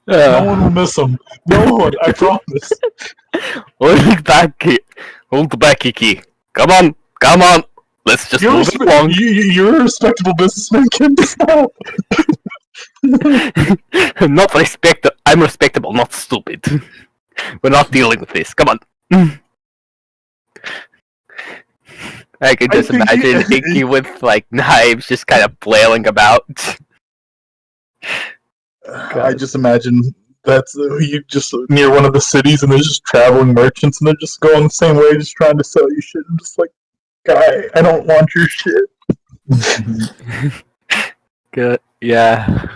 No one will miss him. No one, I promise. Hold back, Iki. Come on. Let's just move it along. You're a respectable businessman, Ken. I'm respectable, not stupid. We're not dealing with this. Come on. I can just imagine Icky with like knives just kind of flailing about. I just imagine that's you just near one of the cities and there's just traveling merchants and they're just going the same way, just trying to sell you shit. I'm just like, guy, I don't want your shit. Good, yeah.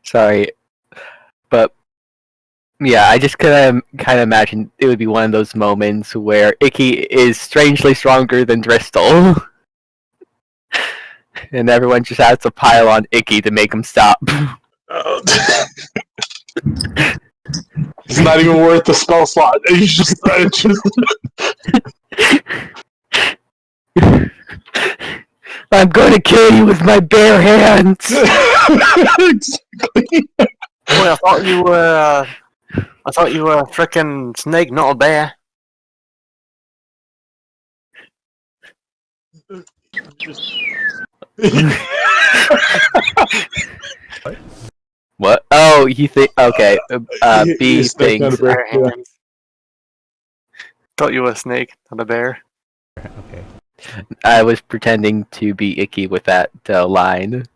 Sorry, but yeah, I just kind of imagine it would be one of those moments where Icky is strangely stronger than Dristle, and everyone just has to pile on Icky to make him stop. It's not even worth the spell slot. He's just. I'm going to kill you with my bare hands. Exactly. Boy, I thought you were a frickin' snake, not a bear. What? Oh, you think? Okay. B things. Thought you were a snake, not a bear. Okay. I was pretending to be Icky with that line.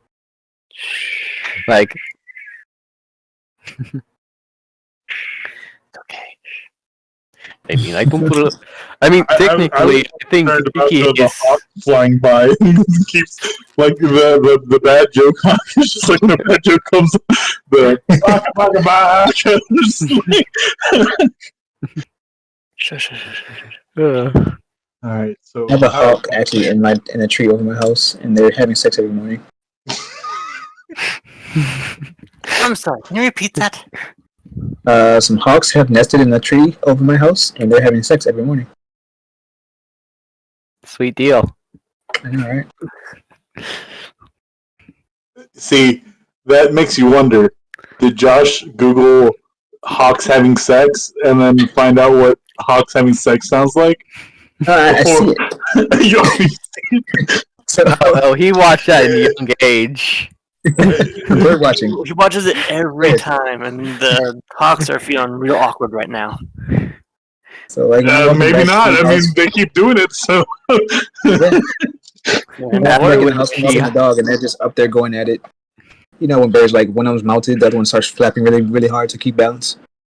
Like. Okay. I mean, I can put it. I mean, technically, I think Icky is flying by and keeps like the bad joke. It's just like when a bad joke comes, the All right, so I have a hawk actually in a tree over my house, and they're having sex every morning. I'm sorry. Can you repeat that? Some hawks have nested in a tree over my house, and they're having sex every morning. Sweet deal. I know, right? See, that makes you wonder. Did Josh Google hawks having sex and then find out what hawks having sex sounds like? I see it. You already see it. Oh, he watched that in a young age. We're watching. He watches it every time, and the hawks are feeling real awkward right now. So like, maybe not. I mean, they keep doing it, so. I'm working the house with the dog, and they're just up there going at it. You know when birds, like, one of them's mounted, the other one starts flapping really, really hard to keep balance.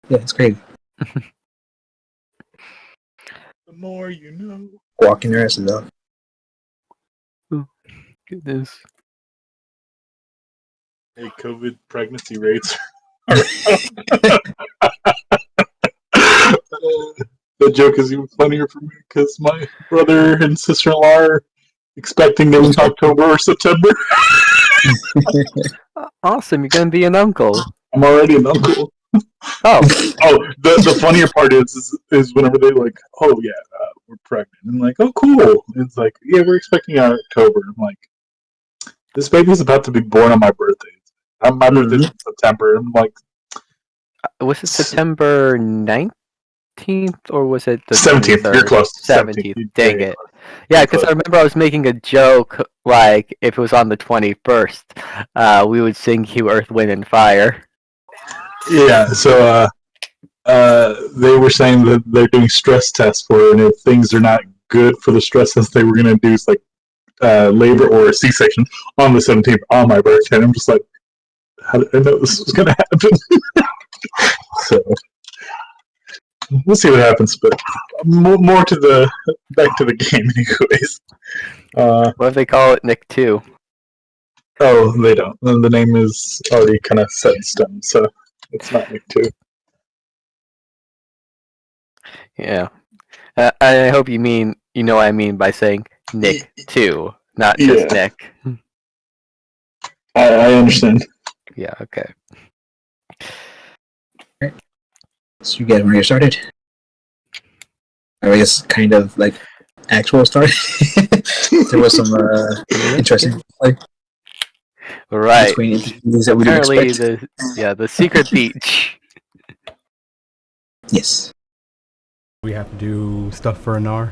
Yeah, it's crazy. The more you know. Walking their asses off. Oh, goodness. Hey, COVID pregnancy rates. The joke is even funnier for me because my brother and sister-in-law are expecting them in October or September. Awesome, you're gonna be an uncle. I'm already an uncle. Oh, the funnier part is whenever they're like, oh yeah, we're pregnant. I'm like, oh cool. It's like, yeah, we're expecting our October. I'm like, this baby's about to be born on my birthday. My birthday's in September. I'm like, was it September 19th or was it the 17th? 23rd? You're close. 17th. Dang it. Yeah, because I remember I was making a joke like if it was on the 21st, we would sing "You Earth, Wind, and Fire." Yeah, so they were saying that they're doing stress tests for her, and if things are not good for the stress test, they were going to do like labor or a C-section on the 17th on my birthday. And I'm just like, how did I know this was going to happen? So we'll see what happens, but more to the back to the game, anyways. What if they call it Nick 2? Oh, they don't. The name is already kind of set in stone, so it's not Nick 2. Yeah. I hope you mean, you know what I mean by saying Nick 2, not just Nick. I understand. Yeah, okay. So you guys want to get started? Or I guess kind of like actual start. There was some interesting. Like, Right. between entities that we didn't Apparently, expect. the secret beach. Yes. We have to do stuff for Anar.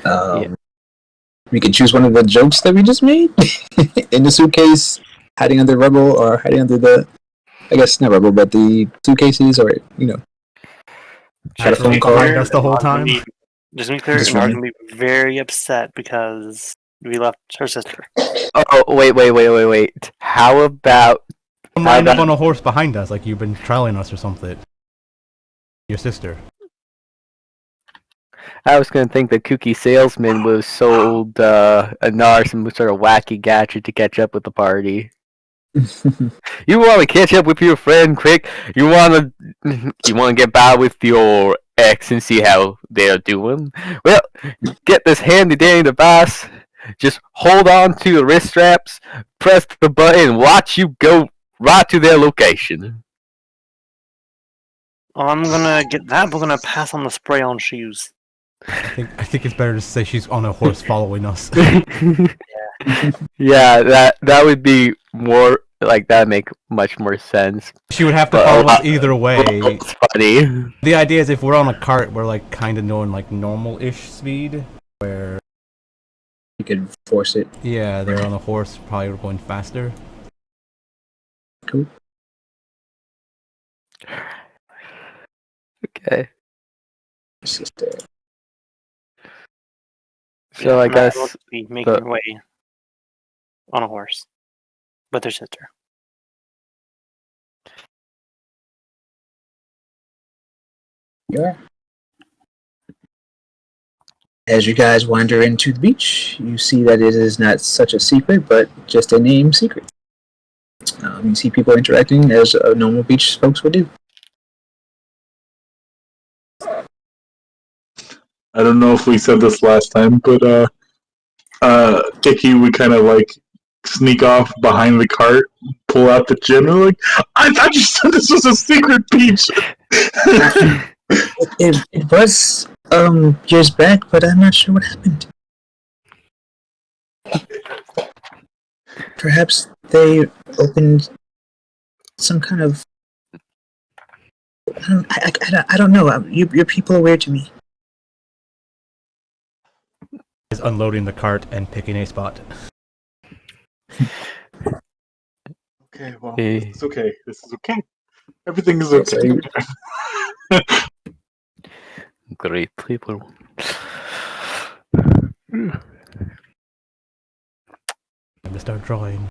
Yeah. We could choose one of the jokes that we just made in the suitcase, hiding under rubble, or hiding under the, I guess not rubble, but the suitcases, or got a Actually phone call. behind us the whole time. Just to be clear, Just Inar's running. gonna be very upset because we left her sister. Oh, wait. How about Come How riding up about- on a horse behind us like you've been trailing us or something. Your sister. I was gonna think the kooky salesman was sold Anar some sort of wacky gadget to catch up with the party. You want to catch up with your friend quick? You want to get by with your ex and see how they're doing? Well, get this handy dandy device. Just hold on to the wrist straps, press the button, and watch you go right to their location. Well, I'm gonna get that, but I'm gonna pass on the spray on shoes. I think it's better to say she's on a horse following us. Yeah, that would be more like that'd make much more sense. She would have to But follow us either way. It's funny. The idea is if we're on a cart, we're like kind of doing like normal-ish speed, where You could force it. yeah, they're on a horse, probably going faster. Cool. Okay, Sister. so I might guess as well be making the- their way on a horse with their sister. Yeah. As you guys wander into the beach, you see that it is not such a secret, but just a name secret. You see people interacting as normal beach folks would do. I don't know if we said this last time, but Icky would kind of like sneak off behind the cart, pull out the gin, and like, I thought you said this was a secret beach. It was years back, but I'm not sure what happened. Perhaps they opened some kind of. I don't know. Your people are weird to me. Is unloading the cart and picking a spot. Okay, well, Eh. this is okay. This is okay. Everything is okay. great people. Time to start drawing.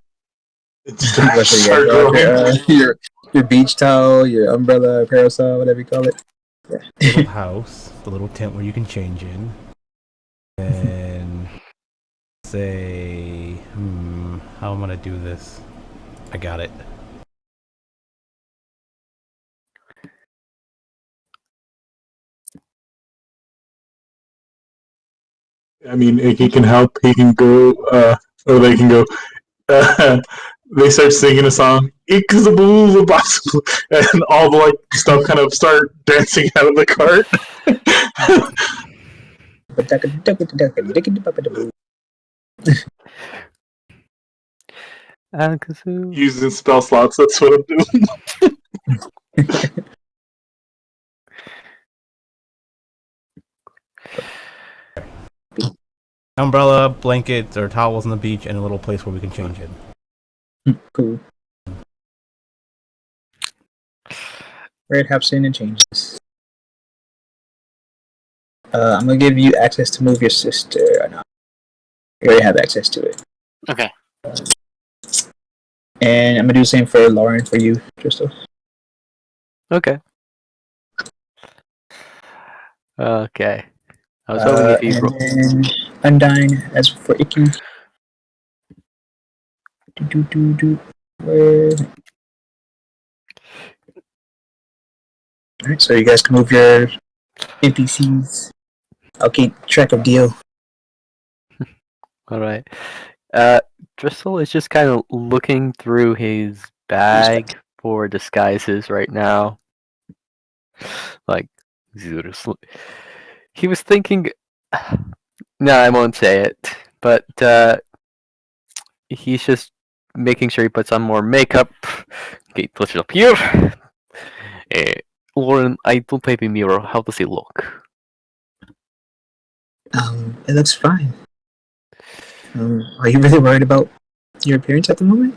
Start going. Your beach towel, your umbrella, parasol, whatever you call it. Little house, the little tent where you can change in, and say, how am I gonna do this? I got it. I mean, Icky can help. He can go, or they can go. They start singing a song, "Ikazaboo Possible," and all the like stuff kind of start dancing out of the cart. Alakazoo. Using spell slots. That's what I'm doing. Umbrella, blankets, or towels on the beach, and a little place where we can change in. Cool. Red hops in and changes. I'm gonna give you access to move your sister. Or not. You already have access to it. Okay. And I'm gonna do the same for Lauren for you, Crystal. Okay. Okay. I was hoping if you and then Undyne as for Icky. Where? Alright, so you guys can move your NPCs. I'll keep track of Dio. All right. Driscoll is just kind of looking through his bag for disguises right now. Like, seriously. He was thinking. No, I won't say it. But he's just making sure he puts on more makeup. Okay, touch it up here. Lauren, I don't have a mirror. How does it look? It looks fine. Are you really worried about your appearance at the moment?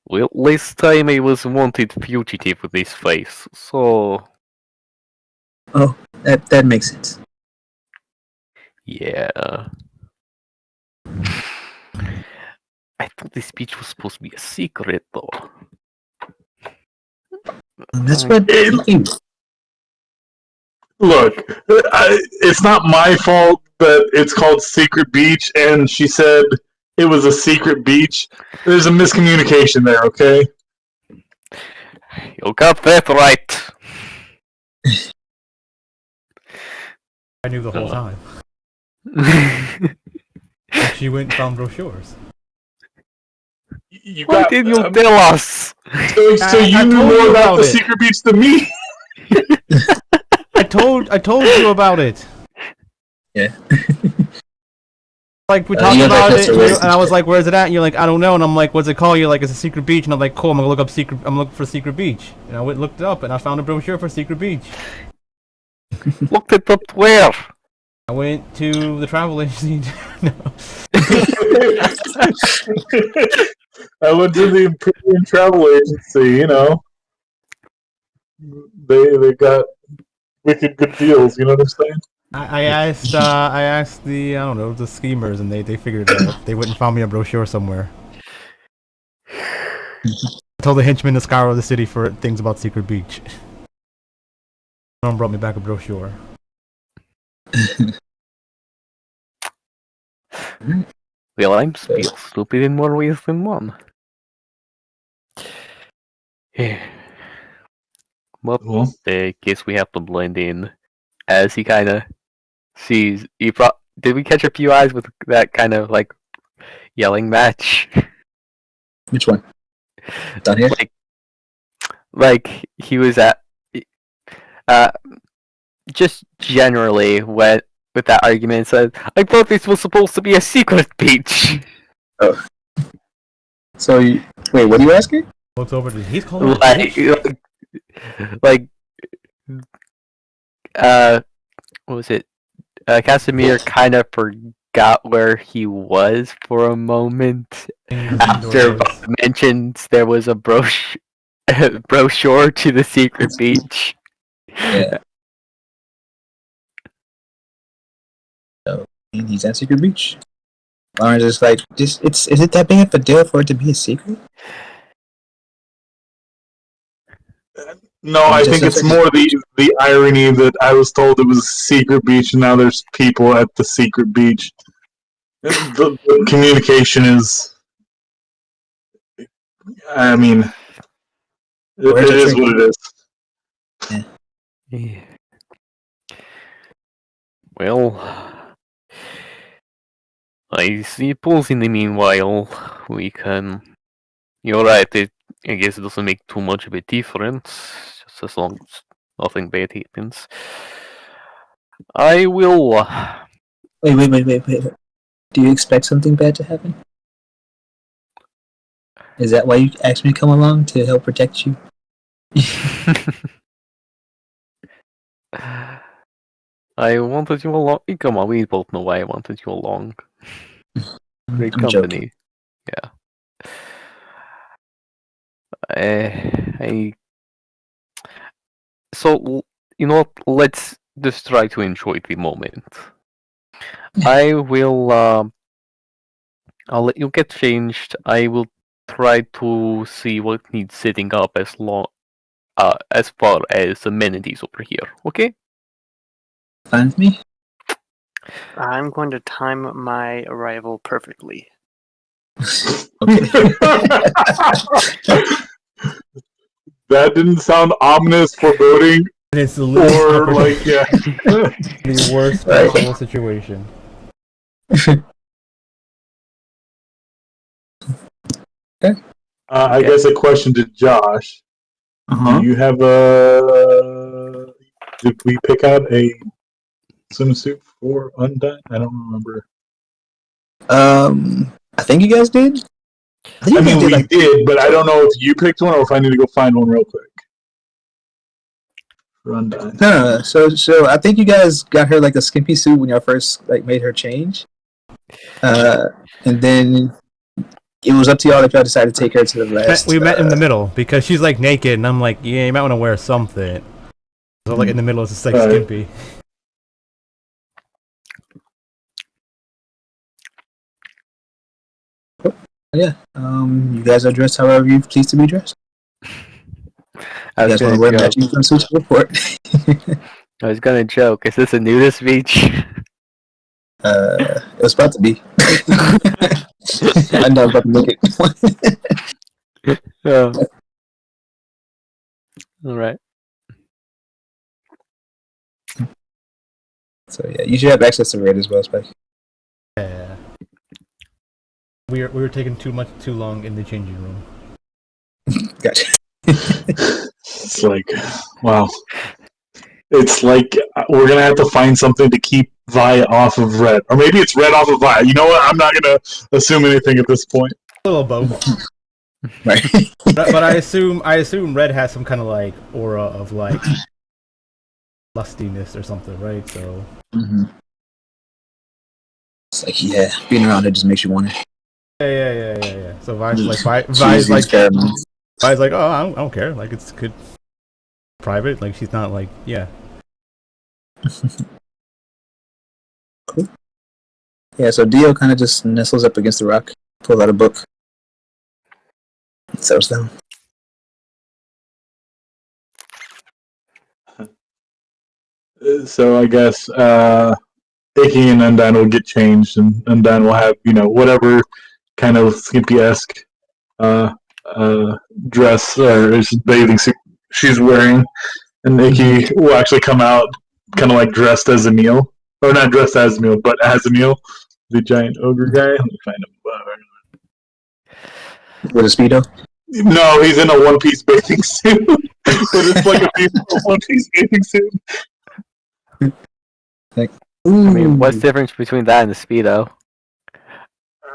Well, last time I was wanted fugitive with this face, so Oh, that makes sense. yeah. I thought this speech was supposed to be a secret, though. That's what you. Look, it's not my fault that it's called Secret Beach, and she said it was a secret beach. There's a miscommunication there, okay? You got that right. I knew the whole time. Why She went and found brochures. You got, didn't you tell us? so you I knew told more you about about the it. Secret Beach than me? I told you about it. Yeah. Like we You talked have about access it, to and I was like, "Where's it at?" And you're like, "I don't know." And I'm like, "What's it called?" You're like, "It's a secret beach." And I'm like, "Cool." I'm gonna look up secret. I'm looking for Secret Beach, and I went and looked it up, and I found a brochure for Secret Beach. Looked it up where? I went to the travel agency. No. I went to the Imperial Travel Agency, you know. They got wicked good deals, you know what I'm saying? I asked the I don't know the schemers, and they figured it out. They went and found me a brochure somewhere. I told the henchman to scour the city for things about Secret Beach. Someone brought me back a brochure. Well, I'm still stupid in more ways than one. But Well, I guess we have to blend in as he kind of sees. Did we catch a few eyes with that kind of like yelling match? Which one? Down here? Like he was at just generally with that argument said, I thought this was supposed to be a secret beach. Oh. So, wait, what are you asking? Looks over to he's calling it a beach? like what was it? Casimir kind of forgot where he was for a moment after Bob mentioned there was a brochure to the secret beach. Yeah. So, he's at Secret Beach. Lauren's just like, is it that big of a deal for it to be a secret? no, I think it's more the irony that I was told it was a secret beach, and now there's people at the secret beach. The communication is, I mean, it is what it is. Yeah. Well, I suppose in the meanwhile we can. You're right. I guess it doesn't make too much of a difference, just as long as nothing bad happens. I will. Wait. Do you expect something bad to happen? Is that why you asked me to come along to help protect you? I wanted you along. Come on, we both know why I wanted you along. Great I'm company. joking. Yeah. So you know what? Let's just try to enjoy the moment. I will. I'll let you get changed. I will try to see what needs setting up as far as amenities over here. Okay. Fine with me? I'm going to time my arrival perfectly. That didn't sound ominous, foreboding, And it's the or like, yeah. the worst possible situation. I guess a question to Josh. Uh-huh. Do you have did we pick out a swimsuit for Undyne? I don't remember. I think you guys did. I think I you guys mean, did we did, but I don't know if you picked one or if I need to go find one real quick. Rundown. No. So I think you guys got her like a skimpy suit when y'all first like made her change. And then it was up to y'all if y'all decided to take her to the last. We met in the middle because she's like naked, and I'm like, yeah, you might want to wear something. So like in the middle, it's just like skimpy. Yeah. You guys are dressed however you please to be dressed. I You was guys want gonna to wear joke. matching swimsuits to report? I was gonna joke. Is this a nudist beach? It was about to be. I know I'm about to make it. Oh. All right. So yeah, you should have access to Red as well, Spike. Yeah. We were taking too long in the changing room. Gotcha. It's like, wow. It's like we're gonna have to find something to keep Vi off of Red, or maybe it's Red off of Vi. You know what? I'm not gonna assume anything at this point. A little both. Right. but I assume Red has some kind of like aura of like lustiness or something, right? So Mm-hmm. It's like, yeah, being around it just makes you want it. yeah. So Vi's like Vi's like, Vi's like, oh, I don't care. Like it's good, private. Like she's not like, yeah. Cool. Yeah, so Dio kind of just nestles up against the rock, pulls out a book, settles down. So I guess Icky and Undyne will get changed, and Undyne will have whatever kind of skimpy-esque dress or bathing suit she's wearing, and Icky will actually come out kind of like dressed as Emil, or not dressed as Emil, but as Emil, the giant ogre guy. Let me find him. With a Speedo? No, he's in a one-piece bathing suit, but it's like a beautiful one-piece bathing suit. Like, I mean, what's the difference between that and the Speedo?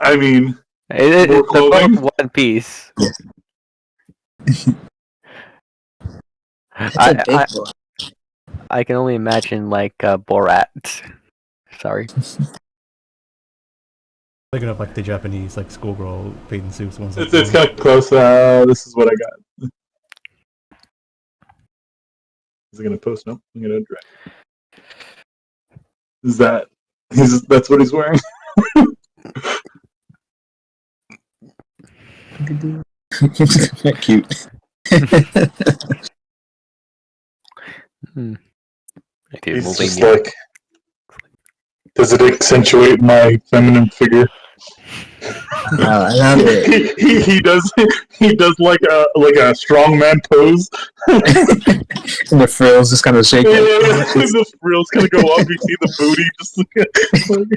I mean, They're clothing? both one piece. That's a big boy. I can only imagine like Borat. Sorry. Thinking of like the Japanese like schoolgirl bathing suits. Ones It's kind of close. This is what I got. Is it gonna post? No, I'm gonna drag. Is that that's what he's wearing? Cute. He's just like, does it accentuate my feminine figure? I love it. He does like a strongman pose. And the frills just kind of shake. Yeah, the frills kind of go up. You see the booty just like.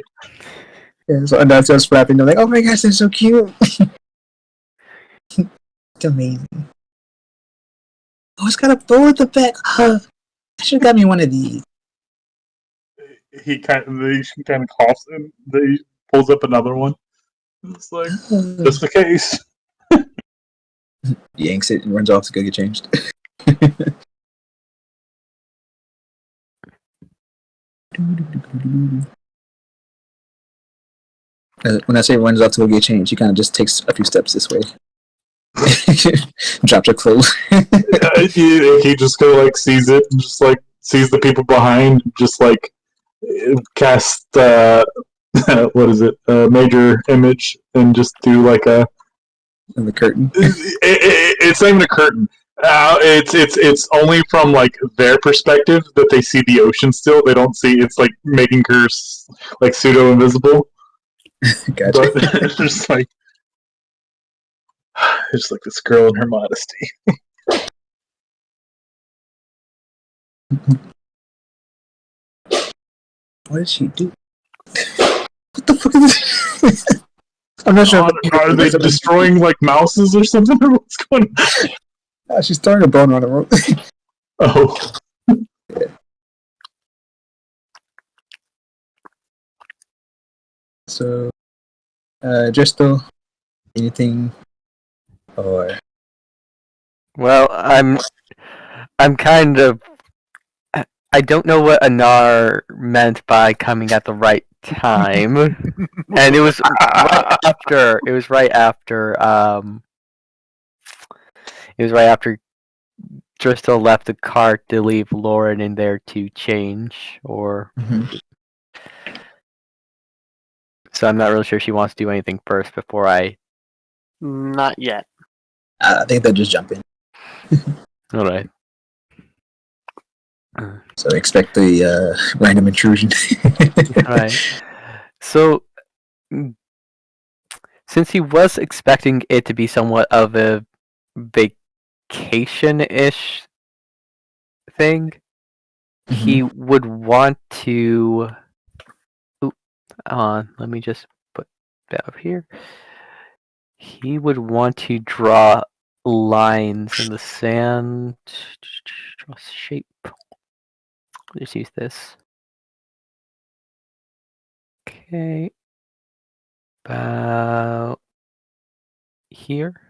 Yeah, so Undyne's just flapping. They're like, oh my gosh, they're so cute. It's amazing. Oh, it's got a bow at the back. I should have got me one of these. She kind of coughs and he pulls up another one. It's like just in case. Yanks it and runs off to go get changed. When I say runs off to go get changed, he kind of just takes a few steps this way. Drops her clothes. He just kind of like sees it and just like sees the people behind, just like cast what is it? Major image, and just do like a. In the curtain. It's not even a curtain. It's only from like their perspective that they see the ocean still. They don't see. It's like making her like pseudo invisible. Gotcha. But it's just like this girl and her modesty. What did she do? What the fuck is this? I'm not sure. Are they destroying like mouses or something? Or what's going on? She's throwing a bone on the road. Oh. Yeah. So Dristel, anything? Or Well, I'm kind of. I don't know what Anar meant by coming at the right time, and it was right after. It was right after. It was right after Dristel left the cart to leave Lauren in there to change, or so I'm not really sure she wants to do anything first before I. Not yet. I think they'll just jump in. All right. So expect the random intrusion. All right. So, since he was expecting it to be somewhat of a vacation-ish thing, he would want to. Let me just put that up here. He would want to draw lines in the sand. Draw shape. Just use this. Okay. About here.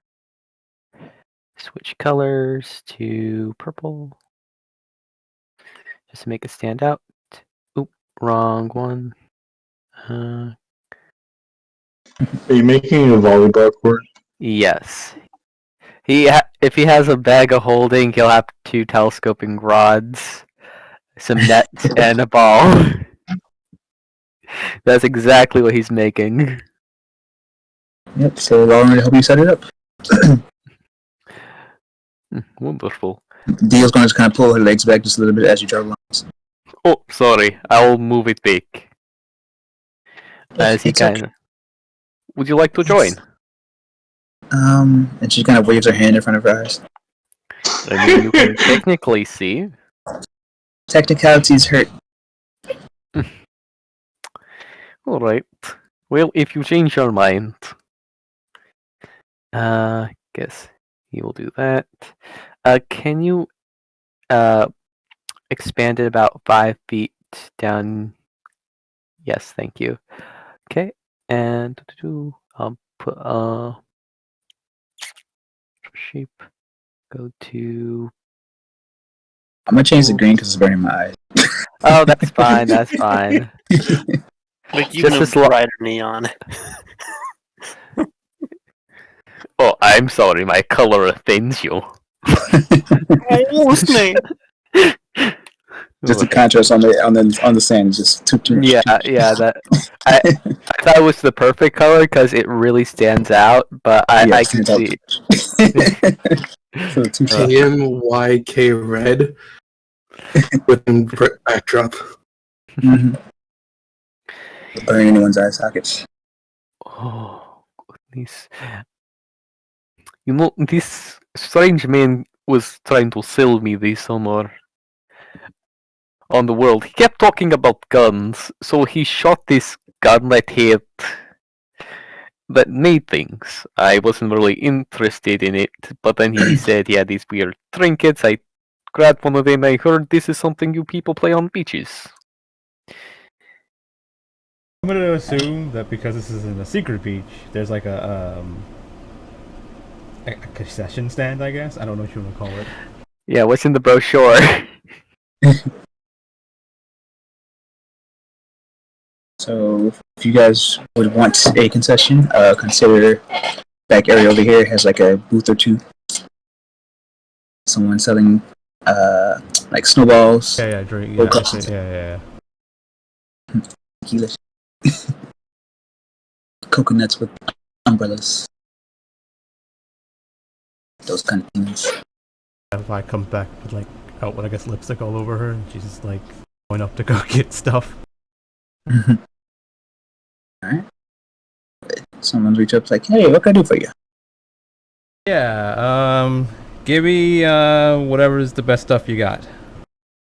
Switch colors to purple. Just to make it stand out. Oop, wrong one. Are you making a volleyball court? Yes. If he has a bag of holding, he'll have 2 telescoping rods, some nets, and a ball. That's exactly what he's making. Yep, so Lauren will help you set it up. Wonderful. Dio's going to kind of pull her legs back just a little bit as you draw lines. Oh, sorry. I'll move it back. As he It's kind of. Would you like to join? And she kind of waves her hand in front of her eyes. I mean, you can technically see. Technicalities hurt. Alright. Well, if you change your mind. Guess he will do that. Can you expand it about 5 feet down? Yes, thank you. Okay, and I'll put shape. Go to. I'm gonna change the green because it's burning my eyes. Oh, that's fine. That's fine. Like you Just can as lo- brighter neon. Oh, I'm sorry. My color offends you. Almost, man. Just the contrast on the sand is just too much. Yeah, yeah. That I thought it was the perfect color because it really stands out. But Yeah, I can see. So too much. KMYK red with the backdrop. Mm-hmm. Burn anyone's eye sockets. Oh goodness! You know, this strange man was trying to sell me this summer on the world. He kept talking about guns, so he shot this gun that made things. I wasn't really interested in it, but then he said he had these weird trinkets. I grabbed one of them. I heard this is something you people play on beaches. I'm gonna assume that because this is in a secret beach, there's like a concession stand, I guess. I don't know what you want to call it. Yeah, what's in the brochure? So if you guys would want a concession, consider back area over here has like a booth or two. Someone selling like snowballs, Yeah, drink. Oh, Yeah, gosh. yeah. tequila, coconuts with umbrellas, those kind of things. If I come back with like, I guess lipstick all over her, and she's just like going up to go get stuff. Mm-hmm. Alright. Someone's reach up like, hey, what can I do for you? Yeah, give me whatever's the best stuff you got.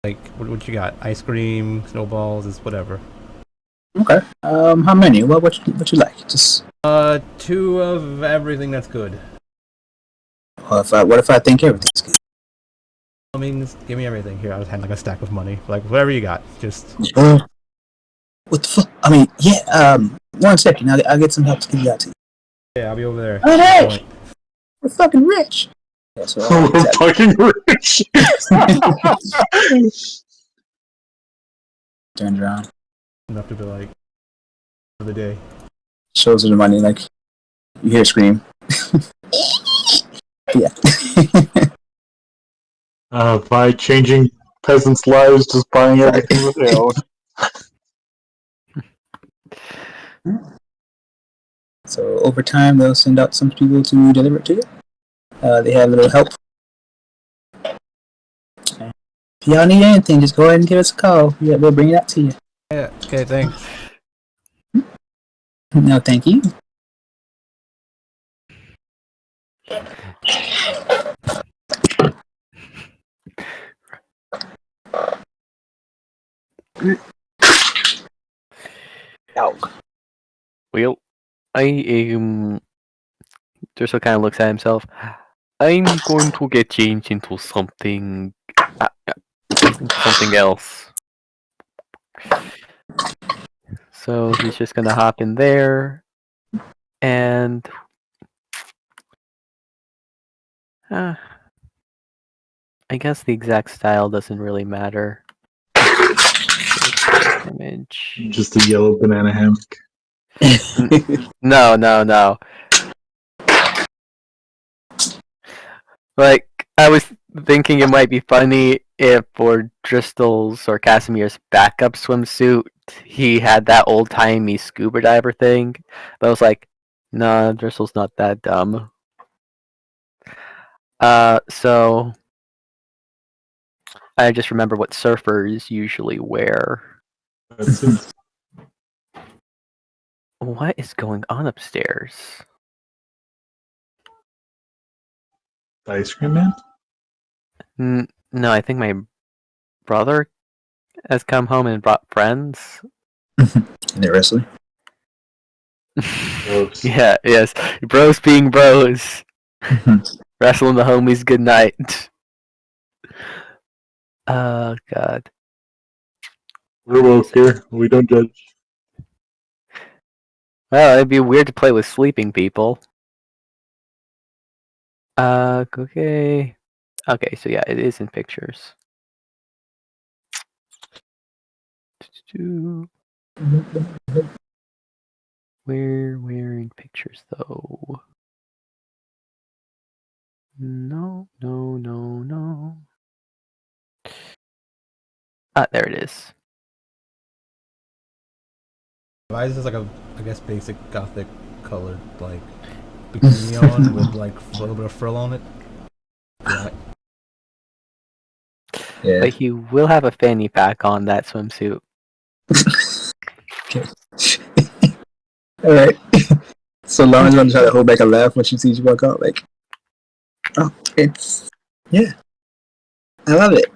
Like, what you got? Ice cream, snowballs, is whatever. Okay. How many? What you like? Just 2 of everything that's good. what if I think everything's good? I mean, just give me everything. Here, I'll just hand like a stack of money. Like, whatever you got. Just. What the fuck? I mean, yeah. 1 second. I'll get some help to give that to you. Yeah, I'll be over there. Oh, hey! We're fucking rich. Yeah, so We're fucking rich. turns around, Enough to be like for the day. shows her the money. Like you hear a scream. Yeah. By changing peasants' lives, just buying everything that they own. So over time, they'll send out some people to deliver it to you. They have a little help. If y'all need anything, just go ahead and give us a call. Yeah, we'll bring it out to you. Yeah. Okay. Thanks. No, thank you. Well, I am. Durso kind of looks at himself. I'm going to get changed into something else. So he's just gonna hop in there, and I guess the exact style doesn't really matter. Image. Just a yellow banana hammock. No. Like, I was thinking it might be funny if for Driscoll's or Casimir's backup swimsuit, he had that old-timey scuba diver thing. But I was like, nah, Driscoll's not that dumb. So I just remember what surfers usually wear. That's it. What is going on upstairs? The ice cream man? No, I think my brother has come home and brought friends. And they're wrestling. Gross. Yeah, yes. Bros being bros. Wrestling the homies good night. Oh, God. We're woke here. We don't judge. Well, it'd be weird to play with sleeping people. Okay. Okay, so yeah, it is in pictures. Where in pictures, though? No. Ah, there it is. Why is this like a, I guess, basic gothic colored like bikini on with like a little bit of frill on it? Yeah. Yeah. But he will have a fanny pack on that swimsuit. All right. So Lauren's gonna try to hold back a laugh when she sees you walk out. Like, oh, yeah, I love it.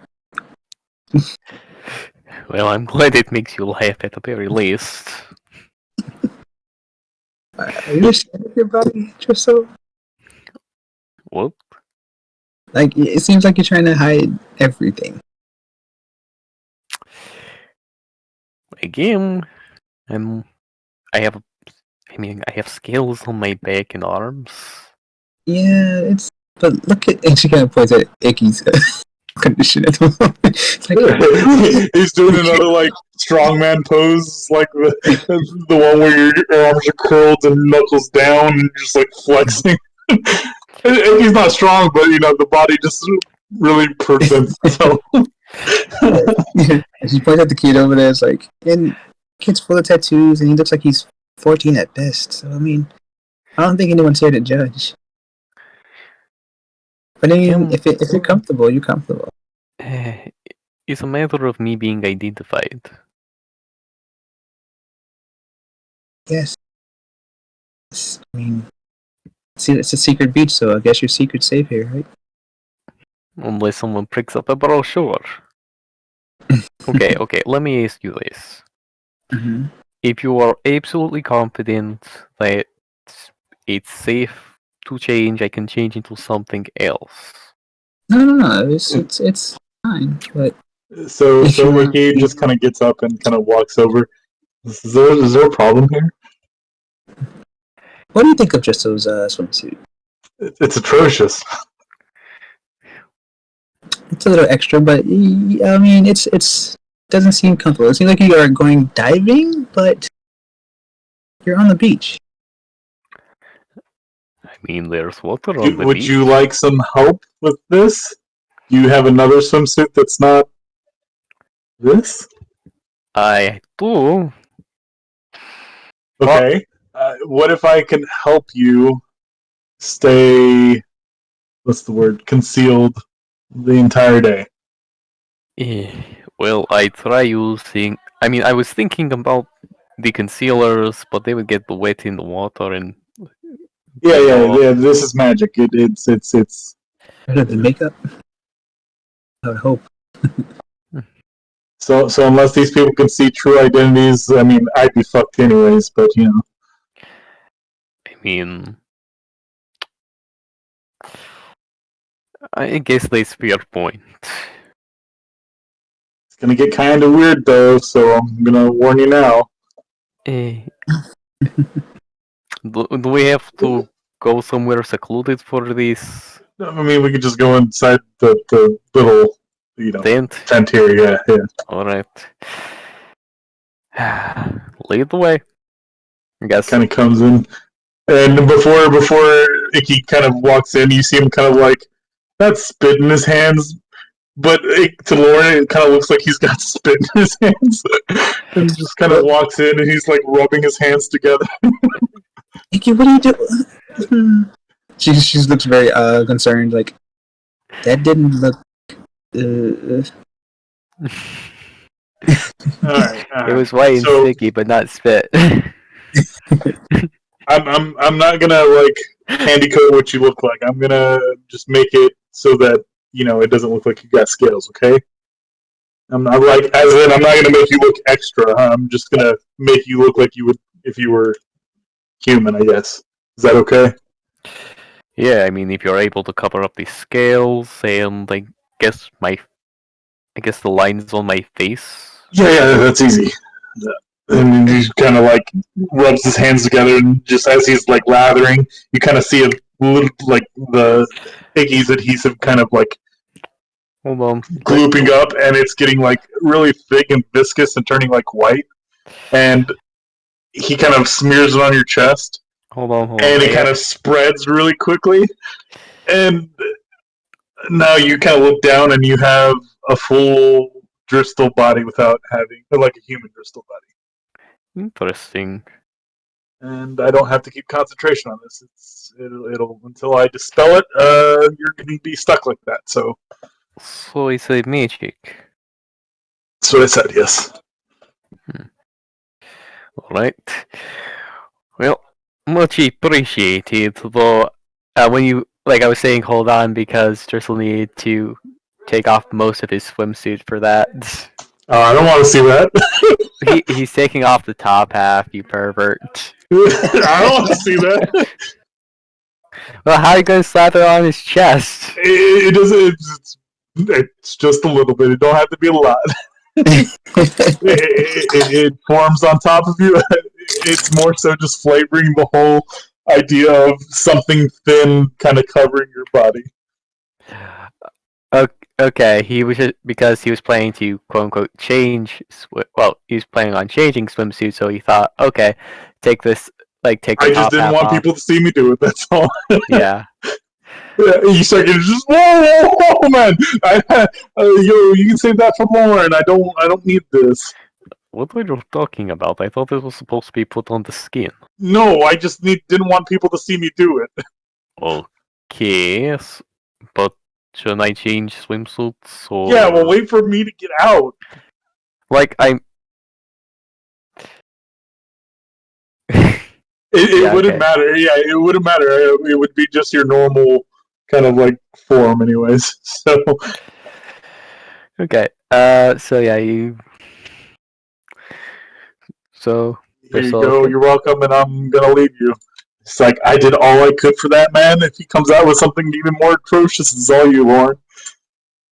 Well, I'm glad it makes you laugh at the very least. Are you ashamed of your body, Tristan? Whoop. Like, it seems like you're trying to hide everything. Again, I have scales on my back and arms. Yeah, but look at, and she kind of points at Ægis' condition at the moment. It's like, He's doing another like strongman pose, like the one where your arms are curled and knuckles down and just like flexing. He's not strong, but the body just really presents itself. and she points at the kid over there. It's like, and kid's full of tattoos, and he looks like he's 14 at best. So I mean, I don't think anyone's here to judge. But I mean, if you're comfortable, you're comfortable. It's a matter of me being identified. Yes. I mean, see, it's a secret beach, so I guess your secret's safe here, right? Unless someone picks up a brochure. Okay, let me ask you this. Mm-hmm. If you are absolutely confident that it's safe to change, I can change into something else. No. It's fine. But So Ricky just kind of gets up and kind of walks over. Is there a problem here? What do you think of just those swimsuit? It's atrocious. It's a little extra, but I mean, it's doesn't seem comfortable. It seems like you are going diving, but you're on the beach. I mean, there's water on the Would beach. you like some help with this? Do you have another swimsuit that's not this? I do. Okay. What if I can help you stay, what's the word, concealed the entire day? Well, I try using. I mean, I was thinking about the concealers, but they would get wet in the water and. Yeah. This is magic. It's. Better than makeup. I would hope. So unless these people can see true identities, I mean, I'd be fucked anyways. But you know, I mean, I guess that's fair point. it's gonna get kind of weird though. So I'm gonna warn you now. Eh, do we have to go somewhere secluded for this I mean, we could just go inside the little, tent? tent here. Yeah. Alright. Lead the way. I guess. Kind of comes in, and before Icky kind of walks in, you see him kind of like not spit in his hands, but to Lauren, it kind of looks like he's got spit in his hands, and he just kind of walks in and he's like rubbing his hands together. Icky, what are you doing? She looks very concerned. Like that didn't look. All right. It was white and So- sticky, but not spit. I'm not gonna like handy code what you look like. I'm gonna just make it so that it doesn't look like you got scales. Okay. I'm not like as in I'm not gonna make you look extra. I'm just gonna make you look like you would if you were human. I guess. Is that okay? Yeah, I mean, if you're able to cover up the scales and I guess the lines on my face. Yeah, that's easy. Yeah. And he kind of like rubs his hands together, and just as he's like lathering, you kind of see a little like the Ægis adhesive kind of like Hold on. glooping up, and it's getting like really thick and viscous and turning like white. And he kind of smears it on your chest, Hold on. and it kind of spreads really quickly. And now you kind of look down, and you have a full Driscoll body without having like a human Driscoll body. Interesting. And I don't have to keep concentration on this. It'll until I dispel it. You're gonna be stuck like that. So So it's a magic. that's what I said. Yes. Alright. Well, much appreciated, though when you I was saying hold on because Driscoll needed to take off most of his swimsuit for that. I don't want to see that. He's taking off the top half, you pervert. I don't want to see that. Well, how are you gonna slather on his chest? It doesn't. It's just a little bit. It don't have to be a lot. It forms on top of you. It's more so just flavoring the whole idea of something thin kind of covering your body. Okay, he was because he was planning to quote unquote change. He was planning on changing swimsuit, so he thought, okay, take this, take the I just top didn't half want off. people to see me do it. That's all. Yeah. You start getting just whoa, man! You can save that for Lauren. I don't need this. What were you talking about? I thought this was supposed to be put on the skin. No, I just didn't want people to see me do it. Okay, but shouldn't I change swimsuits? Or... Yeah, well, wait for me to get out. I'm. It Yeah, wouldn't okay. matter. Yeah, it wouldn't matter. It would be just your normal kind of like form, anyways. So Okay. So yeah, you. So. here you Priscilla- go. You're welcome, and I'm gonna leave you. It's like I did all I could for that man. If he comes out with something even more atrocious, it's all you, Lauren.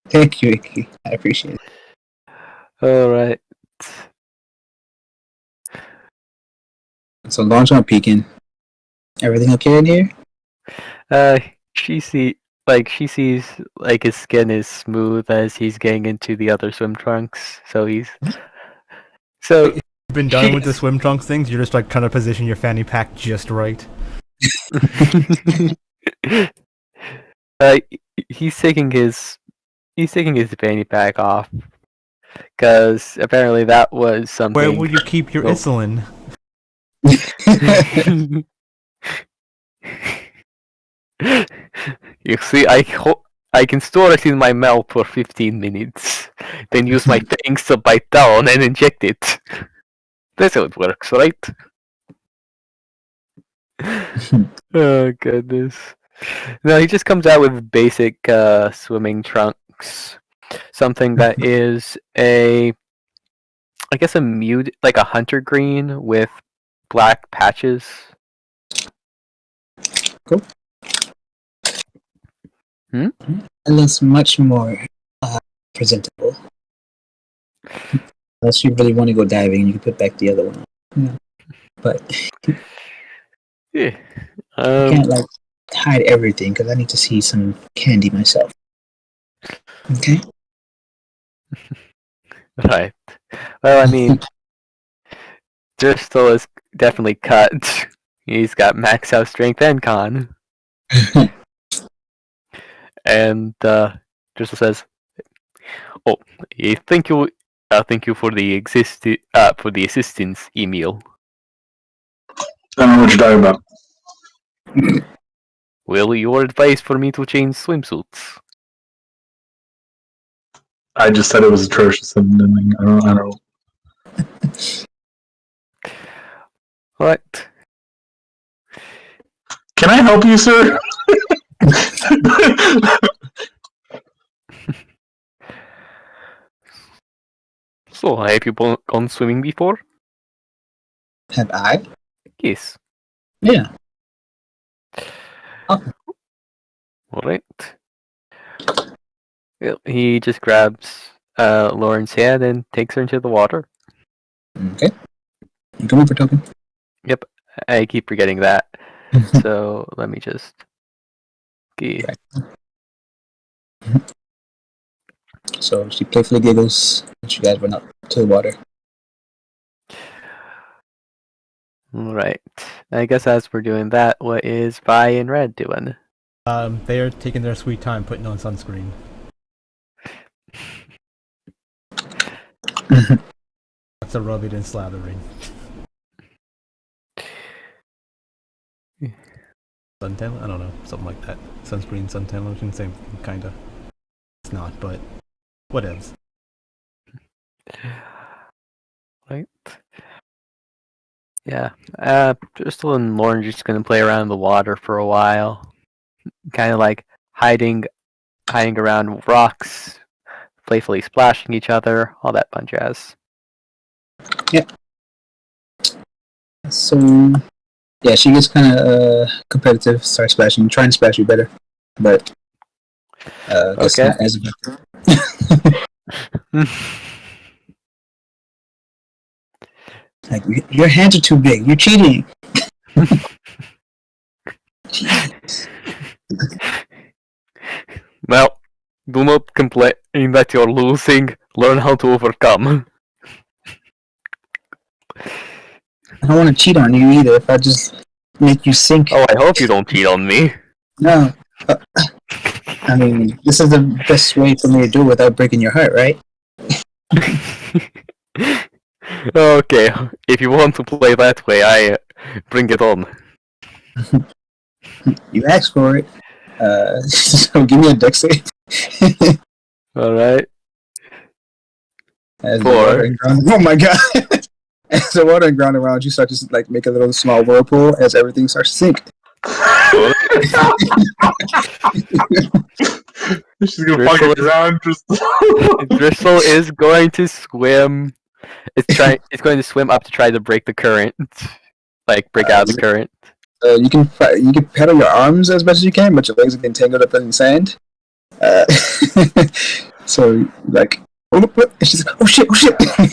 Thank you, Icky. I appreciate it. All right. So Lauren's not peeking. Everything okay in here? She sees like his skin is smooth as he's getting into the other swim trunks. So You've been done with the swim trunks things. You're just like trying to position your fanny pack just right. uh, he's taking his fanny pack off because apparently that was something. Where would you keep your insulin? You see, I can store it in my mouth for 15 minutes, then use my fangs to bite down and inject it. That's how it works, right? Oh goodness. No, he just comes out with basic swimming trunks. Something that is I guess a hunter green with black patches. Cool. Hmm? It looks much more presentable. Unless you really want to go diving, you can put back the other one on. Yeah. But Yeah. I can't like hide everything because I need to see some candy myself. Okay. Right. Well, I mean, Driscoll is definitely cut. He's got max out strength and con. And Driscoll says, "Oh, thank you for the assistance email. I don't know what you're talking about. Well, your advice for me to change swimsuits. I just said it was atrocious, and then I don't know. What? Can I help you, sir? So, have you gone swimming before? Have I? Yes. Yeah. Alright. Well, he just grabs Lauren's hand and takes her into the water. Okay. You coming for token? Yep, I keep forgetting that. So, let me just... Okay. So she playfully giggles, and you guys went up to the water. Alright. I guess as we're doing that, what is Vi and Red doing? They are taking their sweet time putting on sunscreen. That's a rubbing and slathering. Suntan? I don't know, something like that. Sunscreen, suntan lotion, same thing, kinda. It's not, but whatevs. Right. Yeah. Crystal and Lauren just gonna play around in the water for a while. Kinda like hiding around rocks, playfully splashing each other, all that fun jazz. So, yeah, she gets kind of competitive, starts splashing, trying to splash you better, but that's Okay. not as effective. Like, your hands are too big. You're cheating. Well, do not complain that you're losing. Learn how to overcome. I don't want to cheat on you either. If I just make you sink. Oh, I hope you don't cheat on me. No. I mean, this is the best way for me to do it without breaking your heart, right? Okay, if you want to play that way, I bring it on. You asked for it. So give me a dex save. Alright. As the 4. water and ground, oh my god! As the water and ground around you start to like make a little small whirlpool as everything starts to sink. She's gonna fuck it around. Driscoll is going to swim. It's going to swim up to try to break the current. Like break out of the current. You can pedal your arms as best as you can, but your legs are getting tangled up in the sand. So like, and she's like, oh shit!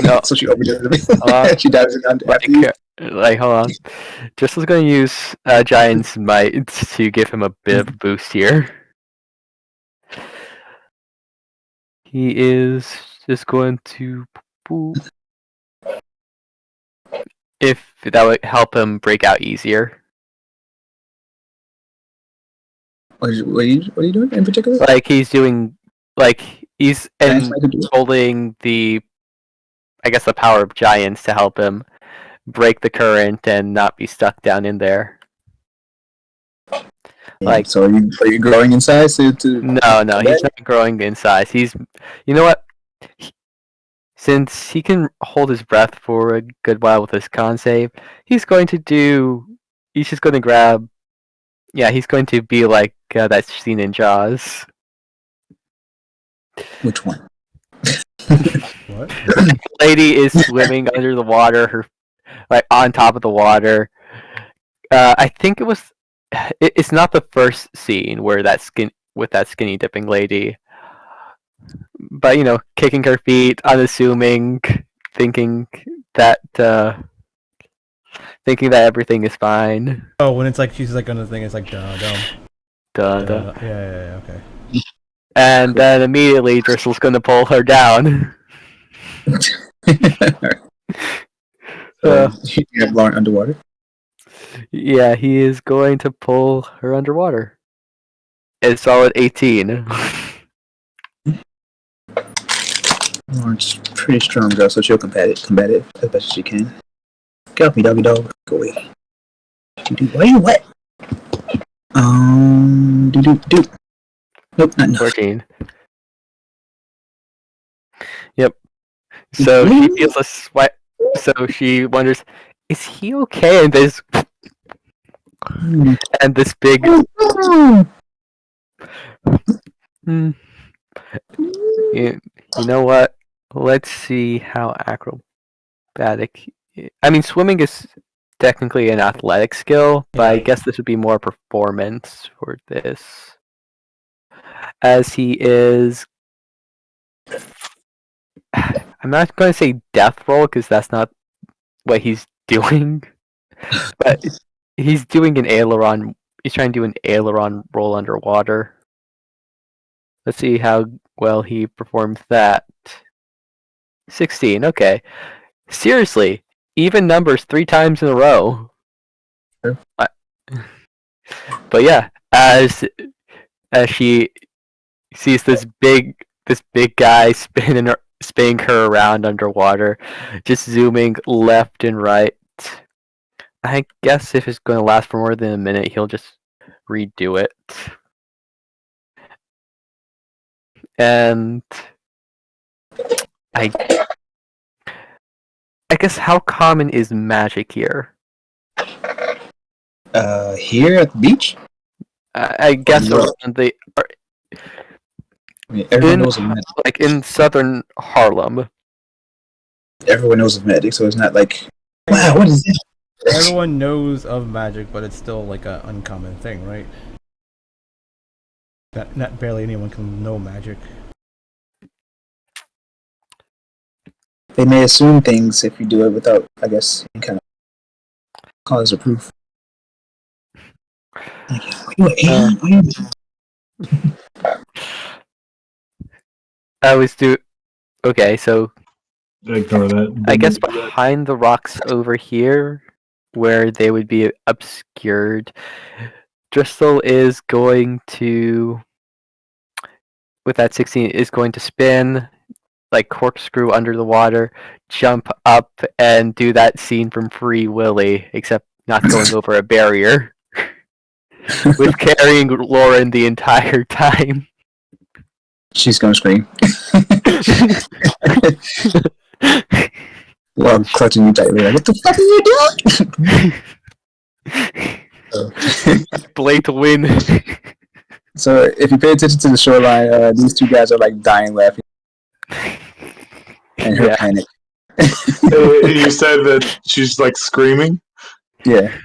No. So she overdid it. She dives down after you. Like, hold on. Driscoll's gonna use Giant's Might to give him a bit of a boost here. He is just going to... If that would help him break out easier. What are you doing in particular? Like, he's doing... Like, he's Giant's Might could do it. holding the... I guess the power of Giants to help him break the current and not be stuck down in there. Yeah, Like, so are you growing in size to no, he's not growing in size. He's, you know what? Since he can hold his breath for a good while with his con save, he's going to do. He's just going to grab. Yeah, he's going to be like that scene in Jaws. which one? What? Lady is swimming under the water, her like on top of the water. I think it was. It's not the first scene where that skinny dipping lady. But kicking her feet, unassuming, thinking that everything is fine. Oh, when it's like she's like on the thing, it's like duh. Yeah, okay. And then immediately Driscoll's gonna pull her down. So you have Lauren underwater. Yeah, he is going to pull her underwater. It's solid 18. Lauren's pretty strong girl, so she'll combat it as best as she can. Get off me, doggy dog. Go away. Why are you wet? Do. Nope, not enough. 14. Yep. So she feels a sweat. So she wonders, is he okay? And this big. You know what? Let's see how acrobatic. I mean, swimming is technically an athletic skill, but I guess this would be more performance for this. As he is. I'm not going to say death roll because that's not what he's doing. But he's doing an aileron. He's trying to do an aileron roll underwater. Let's see how well he performs that. 16, okay. Seriously, even numbers 3 times in a row. Sure. But yeah, as she sees this big guy spinning her around underwater, just zooming left and right. I guess if it's going to last for more than a minute, he'll just redo it. And I guess how common is magic here? Here at the beach? I guess Europe. around the I mean, everyone knows of magic. like in southern Harlem. Everyone knows of magic, so it's not like, wow, what is this? Everyone knows of magic, but it's still like an uncommon thing, right? Not barely anyone can know magic. They may assume things if you do it without, I guess, any kind of cause or proof. Like, are you an alien? I always do. Okay, so Ignore that. I guess behind the rocks over here, where they would be obscured, Driscoll is going to, with that 16, is going to spin, like corkscrew under the water, jump up, and do that scene from Free Willy, except not going over a barrier, with carrying Lauren the entire time. She's gonna scream. Well, clutching you tightly, like, what the fuck are you doing? Play to win. So, if you pay attention to the shoreline, these two guys are like dying laughing. And her panic. You said that she's like screaming? Yeah.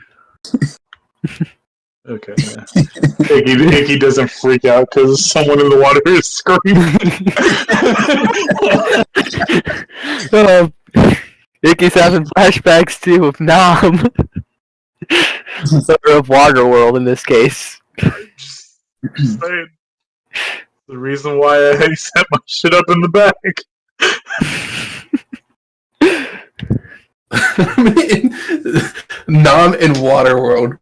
Okay, yeah. Iggy doesn't freak out because someone in the water is screaming. Iggy's having flashbacks too of Nam. Or of Waterworld in this case. Just saying. The reason why I set my shit up in the back. Nom in Waterworld.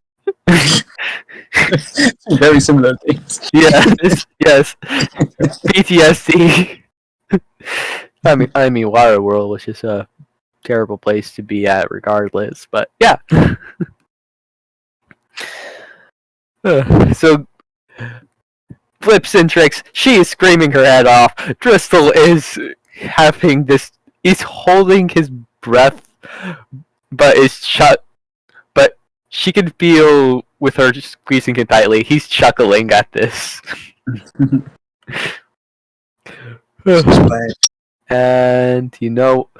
Very similar things. Yes, yes. PTSD. I mean, Waterworld was just a terrible place to be at, regardless. But yeah. So, flips and tricks. She is screaming her head off. Driscoll is having this. He's holding his breath, but is shut. But she can feel with her squeezing him tightly. He's chuckling at this. And you know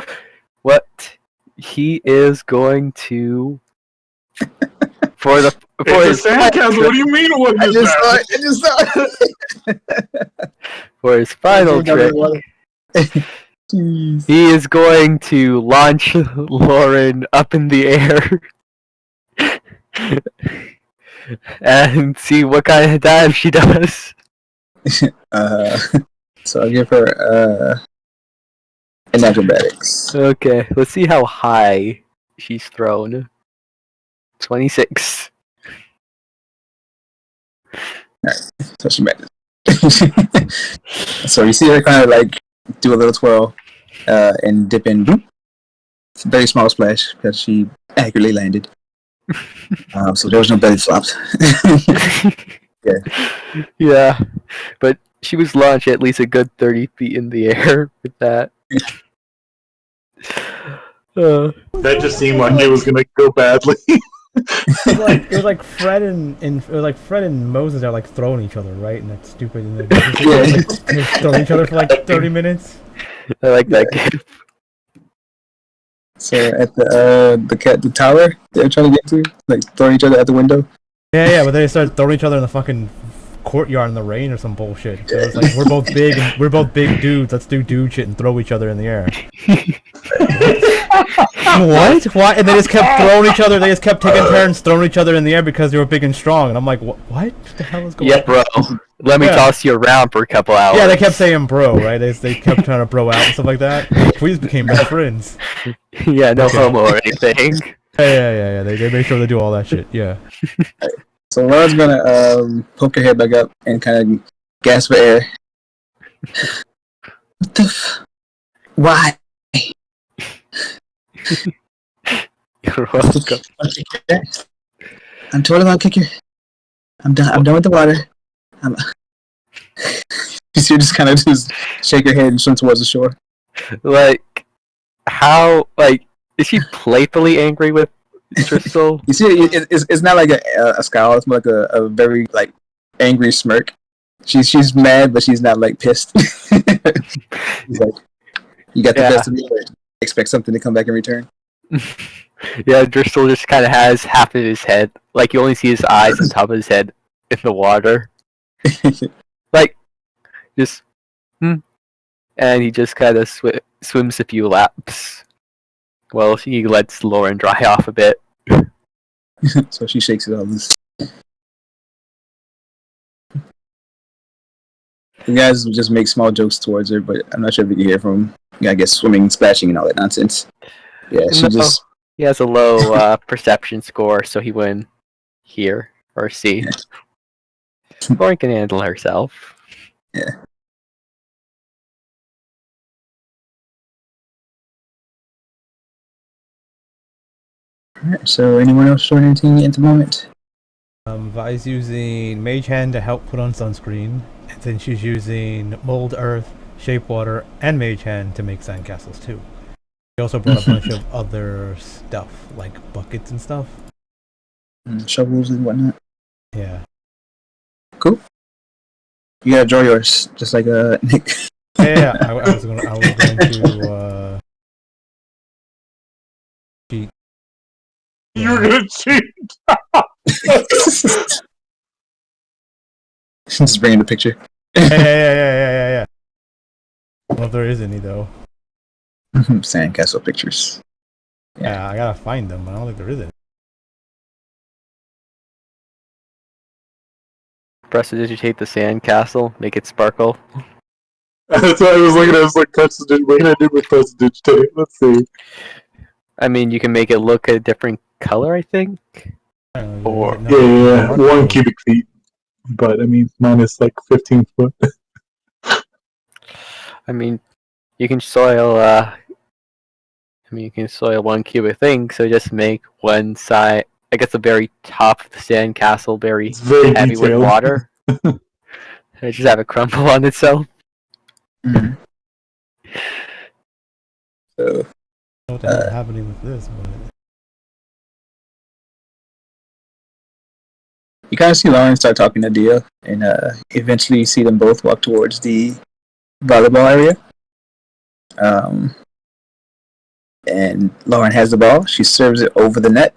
what? He is going to for his Sandcastle. What do you mean it wasn't I just saw it. for his final trick. Jeez. He is going to launch Lauren up in the air and see what kind of dive she does. So I'll give her an acrobatics. Okay, let's see how high she's thrown. 26. So she made it. So you see her kind of like do a little twirl and dip in. Boop. It's a very small splash because she accurately landed. So there was no belly flops. Yeah, but she was launched at least a good 30 feet in the air with that. That just seemed like it was gonna go badly. It was like Fred and Moses are like throwing each other, right? And that's stupid. And they're throwing each other for like 30 minutes. I like that game. So at the tower they're trying to get to, like throwing each other out the window. Yeah, but they started throwing each other in the fucking courtyard in the rain or some bullshit. So it's like we're both big dudes. Let's do dude shit and throw each other in the air. What? Why? And they just kept throwing each other. They just kept taking turns throwing each other in the air because they were big and strong. And I'm like, what the hell is going on? Yeah, bro. Let me toss you around for a couple hours. Yeah, they kept saying bro, right? They kept trying to bro out and stuff like that. We just became best friends. Yeah, no homo or anything. Yeah. They make sure they do all that shit. Yeah. So Laura's gonna poke her head back up and kind of gasp for air. What the Why? You're welcome. I'm totally gonna kick you. I'm done with the water. You just kind of just shake your head and swim towards the shore. Like, how? Like, is she playfully angry with Driscoll? You see, it's not like a scowl. It's more like a very like angry smirk. She's mad, but she's not like pissed. She's like, you got the best of me. Expect something to come back in return. Yeah, Driscoll just kind of has half of his head. Like, you only see his eyes on top of his head in the water. Like, just, and he just kind of swims a few laps. Well, he lets Lauren dry off a bit. So she shakes it all loose. The guys just make small jokes towards her, but I'm not sure if you can hear from, I guess, swimming, splashing, and all that nonsense. Yeah, He has a low perception score, so he wouldn't hear or see. Yeah. Lauren can handle herself. Yeah. Alright, so anyone else doing anything at the moment? Vi's using Mage Hand to help put on sunscreen, and then she's using Mold Earth, Shape Water, and Mage Hand to make sandcastles too. She also brought a bunch of other stuff, like buckets and stuff. Shovels and whatnot. Yeah. Cool. You gotta draw yours, just like Nick. Yeah. I was going to cheat. You were gonna cheat. Just bring in the picture. Yeah. Well, there is any though. Sandcastle pictures. Yeah, I gotta find them. I don't think there is any. Prestidigitate the sandcastle, make it sparkle. That's what I was looking at. I was like, what can I do with prestidigitate? Let's see. I mean, you can make it look a different color, I think. I don't know, Or- is it not- Yeah, not 1 cool. cubic feet. But I mean, mine is like 15 foot. I mean, you can soil. You can soil 1 cubic thing, so just make one side. I guess the very top of the sandcastle very It's very heavy with detailed. water. And just have it crumble on itself. Mhm. So, I don't know what the hell's happening with this, but you kind of see Lauren start talking to Dio, and eventually you see them both walk towards the volleyball area. And Lauren has the ball. She serves it over the net,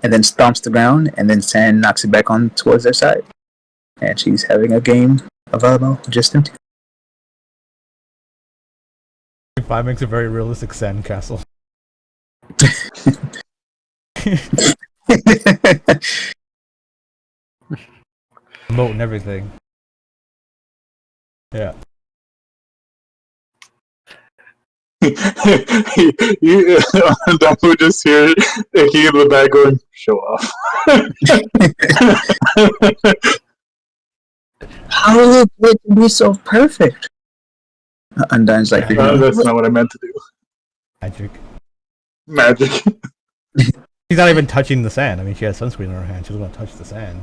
and then stomps the ground, and then Sand knocks it back on towards their side. And she's having a game of volleyball with just them two. 5 makes a very realistic sandcastle. Moat and everything. Yeah. you, Dumbo just hear Icky in the back going, show off. How did it be so perfect? Undyne's like, That's not what I meant to do. Magic. Magic. She's not even touching the sand. I mean, she has sunscreen in her hand. She doesn't want to touch the sand.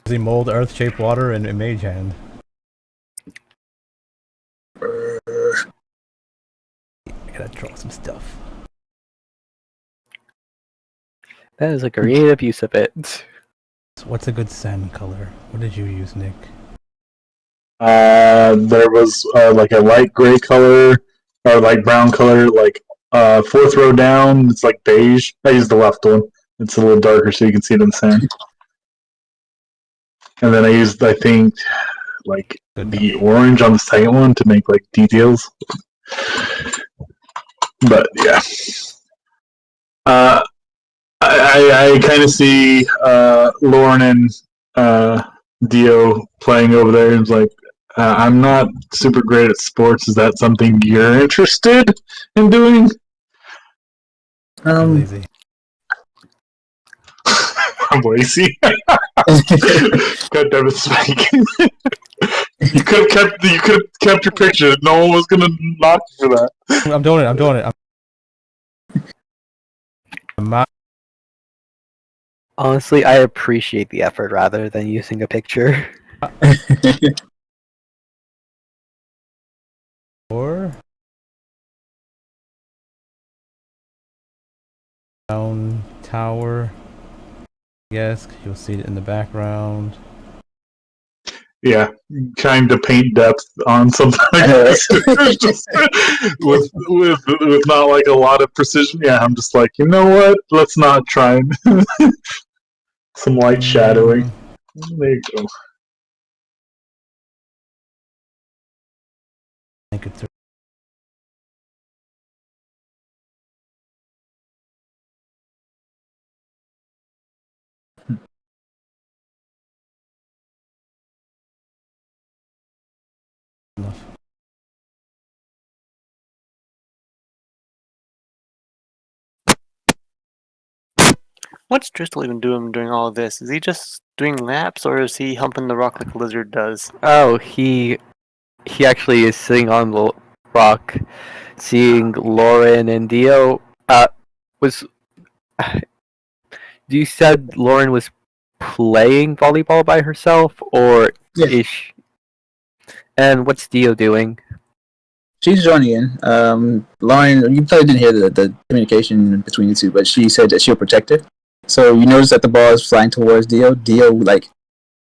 Using mold, earth, shape, water, and mage hand. I gotta draw some stuff. That is a creative use of it. So what's a good sand color? What did you use, Nick? There was like a light gray color or like brown color, like 4th row down. It's like beige. I used the left one. It's a little darker so you can see it in the sand. And then I used, I think, like Good the orange on the second one to make like details. But yeah, I kind of see Lauren and Dio playing over there. And it's like, I'm not super great at sports. Is that something you're interested in doing? Lazy. I'm lazy. God damn it, Spike. You could have kept your picture. No one was gonna knock you for that. I'm doing it. I'm not. Honestly, I appreciate the effort rather than using a picture. Or down tower. Yes, you'll see it in the background. Yeah, trying to paint depth on something like this just with not like a lot of precision. Yeah, I'm just like, you know what? Let's not try some light shadowing. There you go. I think it's enough. What's Driscoll even doing during all of this? Is he just doing laps, or is he humping the rock like a lizard does? Oh, he actually is sitting on the rock, seeing Lauren and Dio. Was you said Lauren was playing volleyball by herself, or Yeah. is she? And what's Dio doing? She's joining in. Lauren, you probably didn't hear the communication between the two, but she said that she'll protect her. So you notice that the ball is flying towards Dio. Dio like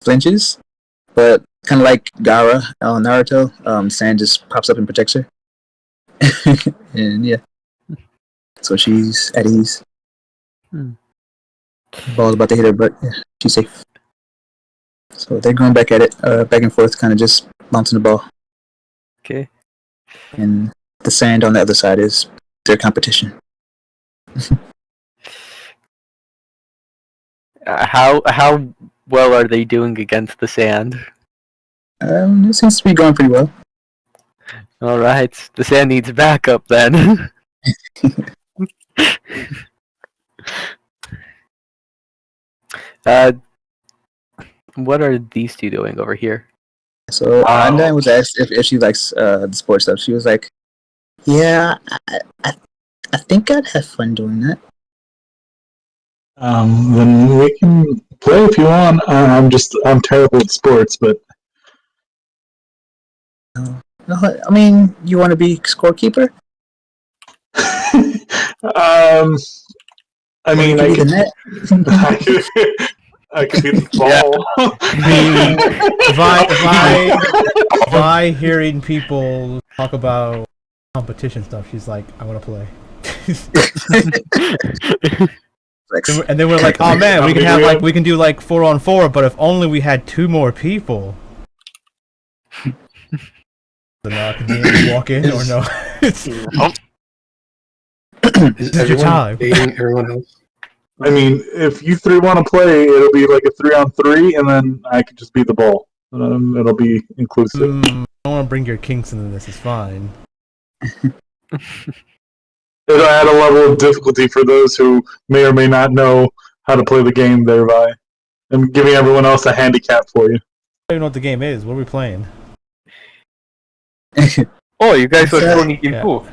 flinches, but kind of like Gaara on Naruto, Sand just pops up and protects her. And yeah, so she's at ease. Hmm. The ball's about to hit her, but yeah, she's safe. So they're going back at it, back and forth, kind of just bouncing the ball. Okay. And the Sand on the other side is their competition. How well are they doing against the sand? It seems to be going pretty well. All right, the sand needs backup then. uh, what are these two doing over here? So Undyne was asked if she likes the sports stuff. She was like, "Yeah, I think I'd have fun doing that." Then we can play if you want. I'm terrible at sports, but No, I mean, you want to be scorekeeper? I mean, I could. I could be the ball. Vi hearing people talk about competition stuff, she's like, I want to play. And then we're like, oh man, we can do like 4-on-4, but if only we had 2 more people. So now can you walk in or no? Is This is your time. dating everyone else? I mean, if you 3 want to play, it'll be like a 3-on-3, and then I could just be the ball. It'll be inclusive. I don't want to bring your kinks into this. It's fine. It'll add a level of difficulty for those who may or may not know how to play the game thereby. I'm giving everyone else a handicap for you. I don't even know what the game is. What are we playing? Oh, you guys are joining in too.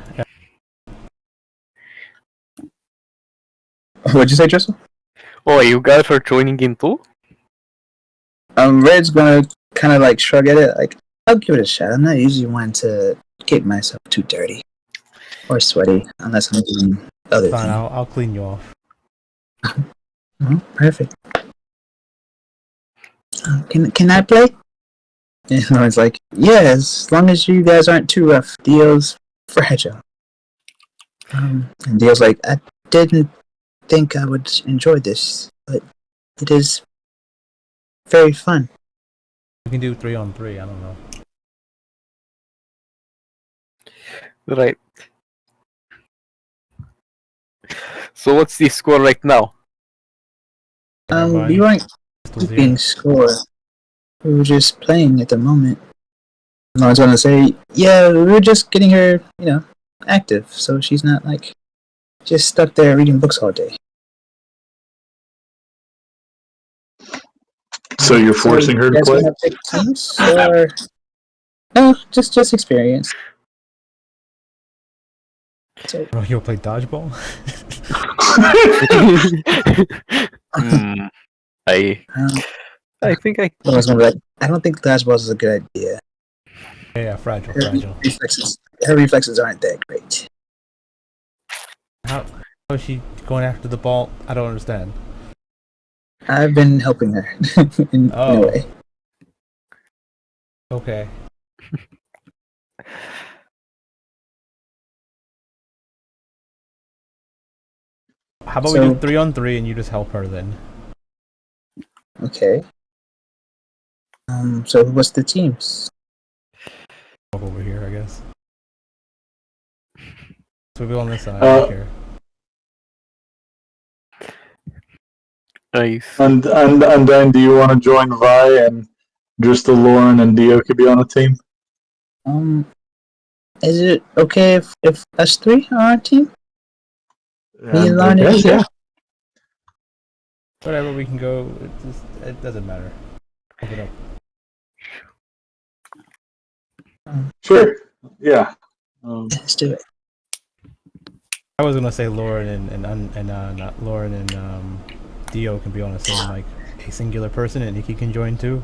What'd you say, Tristan? Oh, you guys are joining in too? Red's gonna kind of like shrug at it, like, I'll give it a shot. I'm not usually one to get myself too dirty or sweaty unless I'm doing other Fine, things. I'll clean you off. Perfect. Can I play? And I was like, yeah, as long as you guys aren't too rough. Dio's fragile. And Dio's like, I didn't think I would enjoy this, but it is very fun. We can do 3-on-3. I don't know. Right. So what's the score right now? We weren't keeping score. We were just playing at the moment. And I was gonna say, yeah, we were just getting her, active, so she's not like just stuck there reading books all day. So you're forcing her to play? Have pick teams, or no? Just experience. So, Bro, you'll play dodgeball? I think I. I was gonna be like, I don't think dodgeball is a good idea. Yeah, fragile. Her reflexes aren't that great. How is she going after the ball? I don't understand. I've been helping her in a way. Okay. How about we do 3-on-3 and you just help her then? Okay. So what's the teams? Over here, I guess. So we'll go on this side. I don't care. Nice. And then do you want to join Vi and just the Lauren and Dio could be on a team? Is it okay if us 3 are on a team? Me and Lauren and Dio? Whatever, we can go. It doesn't matter. Look it up. Sure. Yeah. Let's do it. I was gonna say Lauren and not Lauren and Dio can be on the same like a singular person, and Nikki can join too.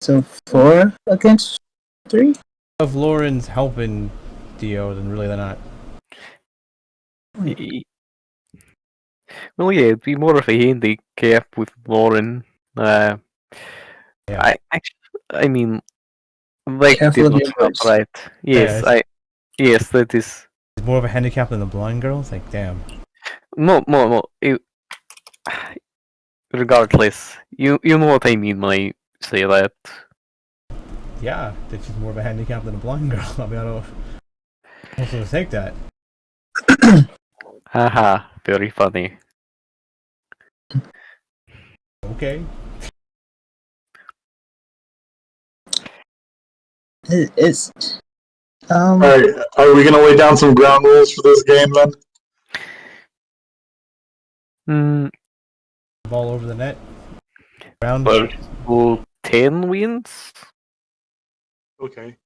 So 4 against 3? If Lauren's helping Dio, then really they're not. Well, yeah, it'd be more of a handicap with Lauren. Yeah. I mean, like Careful of did your look up, words. right? Yes, Yeah, yes, that is. It's more of a handicap than the blind girl. It's like, damn. No. Regardless, you know what I mean when I say that. Yeah, that she's more of a handicap than a blind girl. I mean, I don't. Also, take that. Haha, very funny. Okay. It's All right, are we gonna lay down some ground rules for this game then? Hmm. Ball over the net. Round. Will 10 wins? Okay.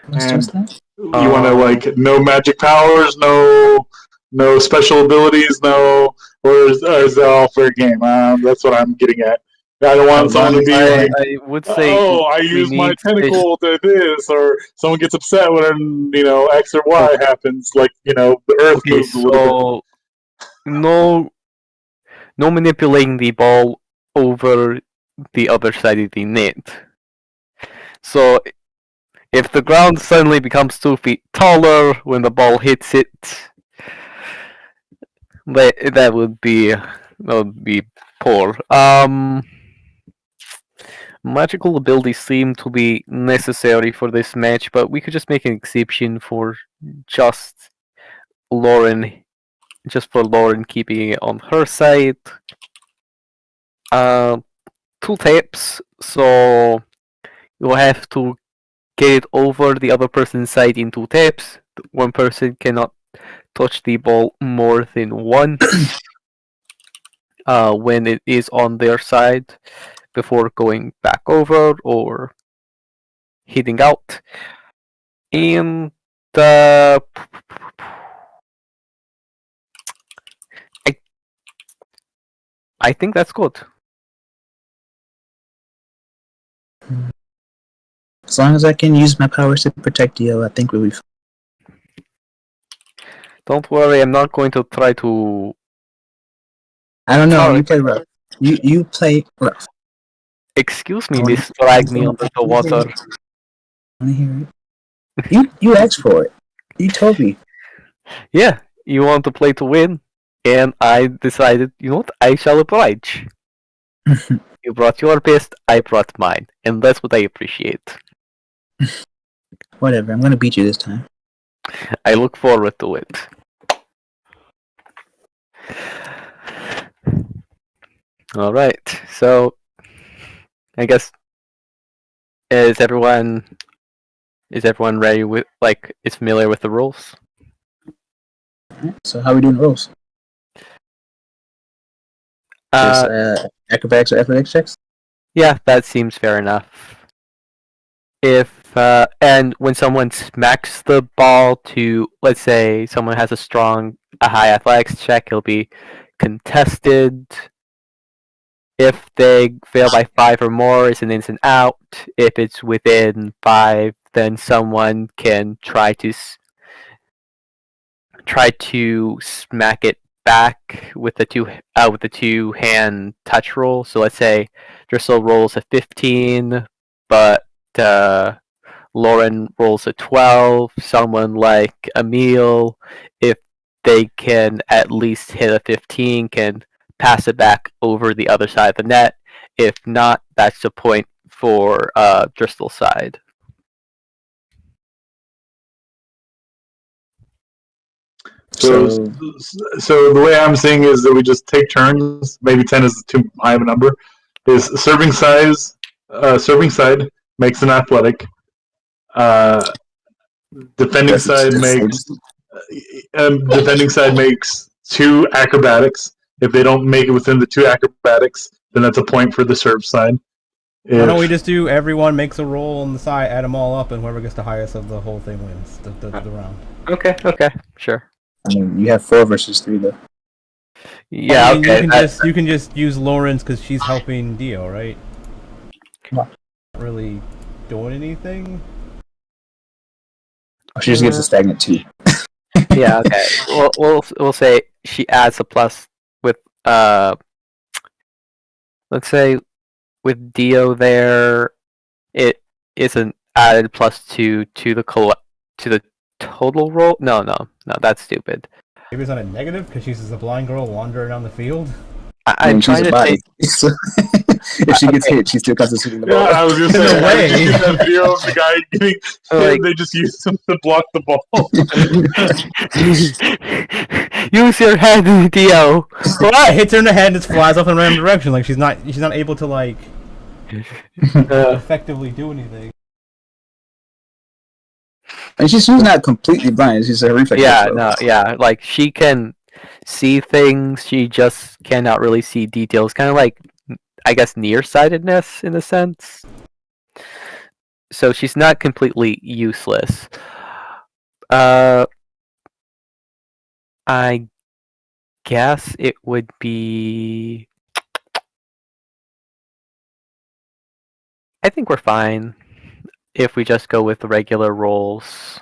what's And that? you want to like no magic powers, no special abilities, no, or is that all fair game? That's what I'm getting at. I don't want someone to be like, I would say oh, I we use my need tentacle to this, or someone gets upset when X or Y happens, like the Earth Okay, moves a little bit. so no manipulating the ball over the other side of the net. So if the ground suddenly becomes 2 feet taller when the ball hits it, that would be poor. Magical abilities seem to be necessary for this match, but we could just make an exception for just Lauren, just for Lauren keeping it on her side. 2 taps, so you'll have to get it over the other person's side in 2 taps. One person cannot touch the ball more than once when it is on their side before going back over or hitting out. And I I think that's good. As long as I can use my powers to protect you, I think we'll be fine. Don't worry, I'm not going to try to. I don't know. Sorry. You play rough. You play rough. Excuse me, I wanna- Miss Drag Me Under the Water. I want to hear it. You asked for it. You told me. Yeah, you want to play to win, and I decided, you know what, I shall oblige. You brought your best, I brought mine, and that's what I appreciate. Whatever. I'm gonna beat you this time. I look forward to it. Alright, so I guess is everyone ready with is familiar with the rules? Alright, so how are we doing rolls? Uh Just acrobatics or athletics checks? yeah, that seems fair enough. If and when someone smacks the ball to, let's say someone has a high athletics check, it'll be contested. If they fail by 5 or more, it's an instant out. If it's within 5, then someone can try to smack it back with the two hand touch roll. So let's say Driscoll rolls a 15, but Lauren rolls a 12. Someone like Emil, if they can at least hit a 15, can pass it back over the other side of the net. If not, that's the point for Driscoll's side. So the way I'm seeing is that we just take turns. Maybe 10 is too high of a number. Is serving side makes an athletic. Defending side makes 2 acrobatics. If they don't make it within the 2 acrobatics, then that's a point for the serve side. Why don't we just do everyone makes a roll on the side, add them all up, and whoever gets the highest of the whole thing wins the round. Okay, sure. I mean, you have 4 versus 3 though. Yeah, I mean, okay. you can just use Lawrence because she's helping Dio, right? What? Not really doing anything. Oh, she just gets a stagnant 2. Yeah, okay. We'll say she adds a plus with let's say with Dio there, it is an added +2 to the total roll. No, that's stupid. Maybe it's on a negative because she's a blind girl wandering around the field. I'm she's trying a to body. think. if she gets hit, she still constituting the Yeah, ball. I was gonna In say, a way. I just that video of the guy getting Like- they just used him to block the ball. Use your head, Dio. It hits her in the head and it flies off in a random direction. Like she's not able to like effectively do anything. And she's not completely blind. She's a reflex. Yeah, so. no, yeah. Like she can see things, she just cannot really see details. Kind of like, I guess, nearsightedness in a sense. So she's not completely useless. I guess it would be. I think we're fine if we just go with the regular rolls.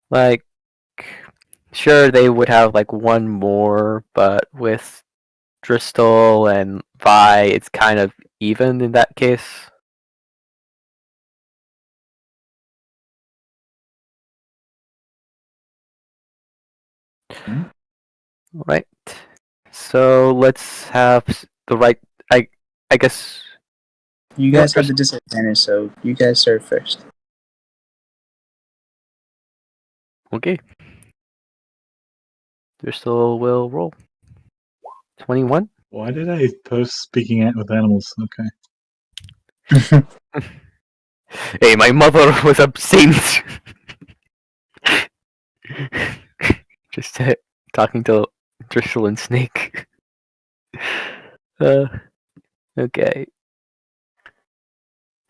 Like, sure, they would have like one more, but with Dristle and Vi, it's kind of even in that case. Right. So let's have the right. I guess. You guys have the disadvantage, so you guys serve first. Okay. Dristle will roll. 21. Why did I post speaking with animals? Okay. Hey, my mother was a saint. Just talking to Dristle and Snake. Okay.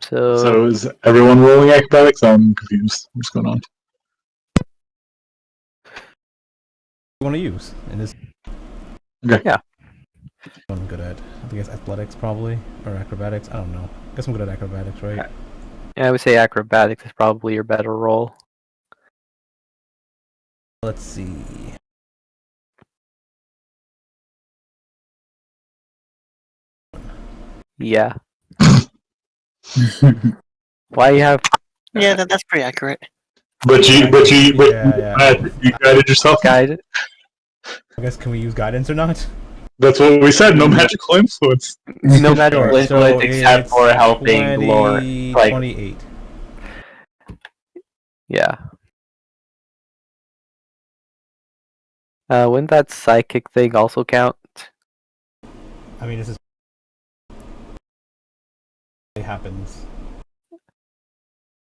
So is everyone rolling acrobatics? I'm confused. What's going on? You want to use in this? Okay. Yeah. What I'm good at. I think it's athletics probably or acrobatics. I don't know. I guess I'm good at acrobatics, right? Yeah, I would say acrobatics is probably your better roll. Let's see. Yeah. Why you have Yeah, that's pretty accurate. But you Yeah. you guided yourself. guide? I guess can we use guidance or not? That's what we said. No magical influence. No magical Sure, influence except it's for helping 20, lore. Like, 28. yeah. Wouldn't that psychic thing also count? I mean, this is it happens.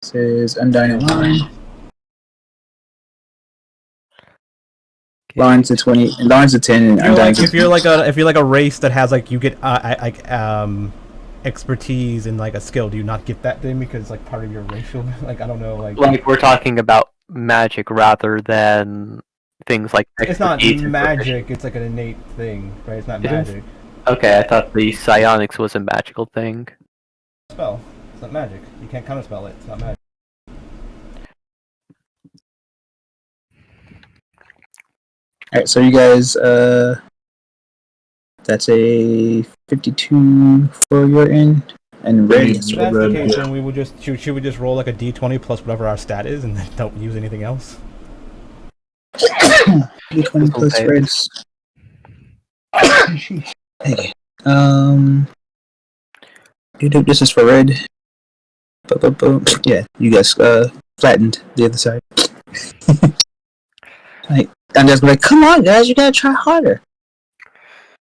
Says Undying Line. Line's a 20. Line's a 10. And Undying's If you're like a race that has like you get expertise in like a skill, do you not get that thing because like part of your racial like I don't know Like we're talking about magic rather than things like it's not expertise and magic. It's like an innate thing, right? It's not It is? magic. Okay, I thought the psionics was a magical thing. Spell. It's not magic. You can't counterspell it. It's not magic. Alright, so you guys, that's a 52 for your end, and red. If that's the case, then we would just should we just roll like a d20 plus whatever our stat is, and then don't use anything else? D20 plus Okay. reds. Okay. This is for red. Yeah, you guys flattened the other side. Like, I'm just like, come on, guys, you gotta try harder.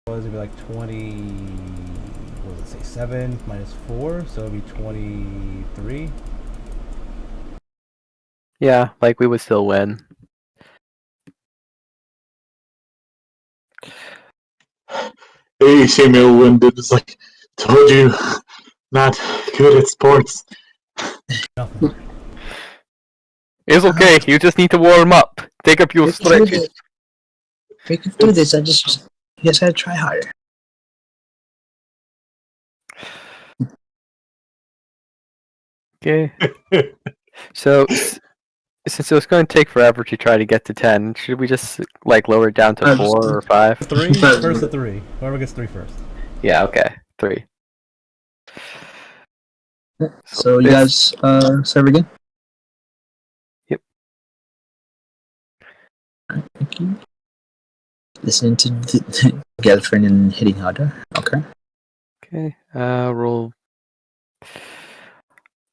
What would it be like 20? What does it say? 7 minus 4, so it'd be 23. Yeah, like we would still win. Hey, Samuel Winded is like, told you, not good at sports. Nothing. It's okay, you just need to warm up. Take up your stretches. We can do this. You guys gotta try harder. Okay. So, since it was going to take forever to try to get to 10, should we just like lower it down to 4 or 5? 3? First to 3. Whoever gets 3 first. Yeah, okay. 3. So you guys serve again? Yep. Alright, thank you. Listening to the girlfriend and hitting harder. Okay. Okay. Roll.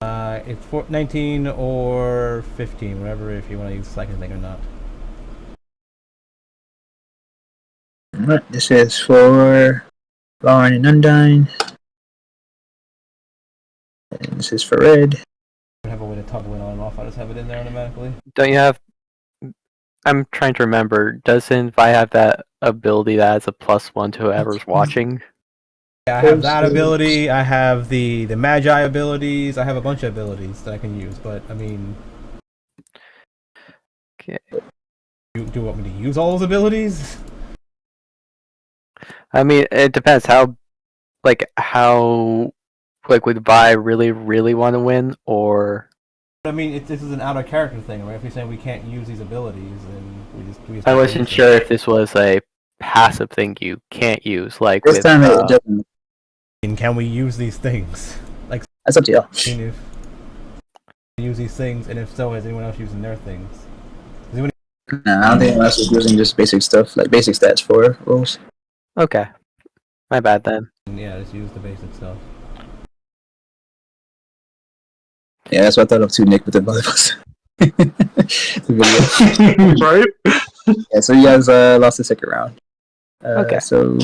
It's 19 or 15, whatever, if you want to use the second thing or not. Alright, this is for Lauren and Undyne. And this is for Red. I don't have a way to toggle it on and off. I just have it in there automatically. Don't you have? I'm trying to remember. Doesn't Vi have that ability that has a +1 to whoever's watching? Yeah, I have that ability. I have the Magi abilities. I have a bunch of abilities that I can use. But I mean, Okay. you do you want me to use all those abilities? I mean, it depends how would Vi really want to win, or I mean, this is an out of character thing, right? If you're saying we can't use these abilities, then we just I don't wasn't use them. sure if this was a passive thing you can't use, like This with. time it doesn't. And can we use these things? Like, That's up to y'all. I mean, if we use these things, and if so, is anyone else using their things? Is anyone? Nah, I don't think anyone else is using just basic stuff, like basic stats for rolls. Okay, my bad then. Yeah, just use the basic stuff. Yeah, that's what I thought of too, Nick, with the volleyball. The video. Right? Yeah, so you guys lost the second round. Okay. So,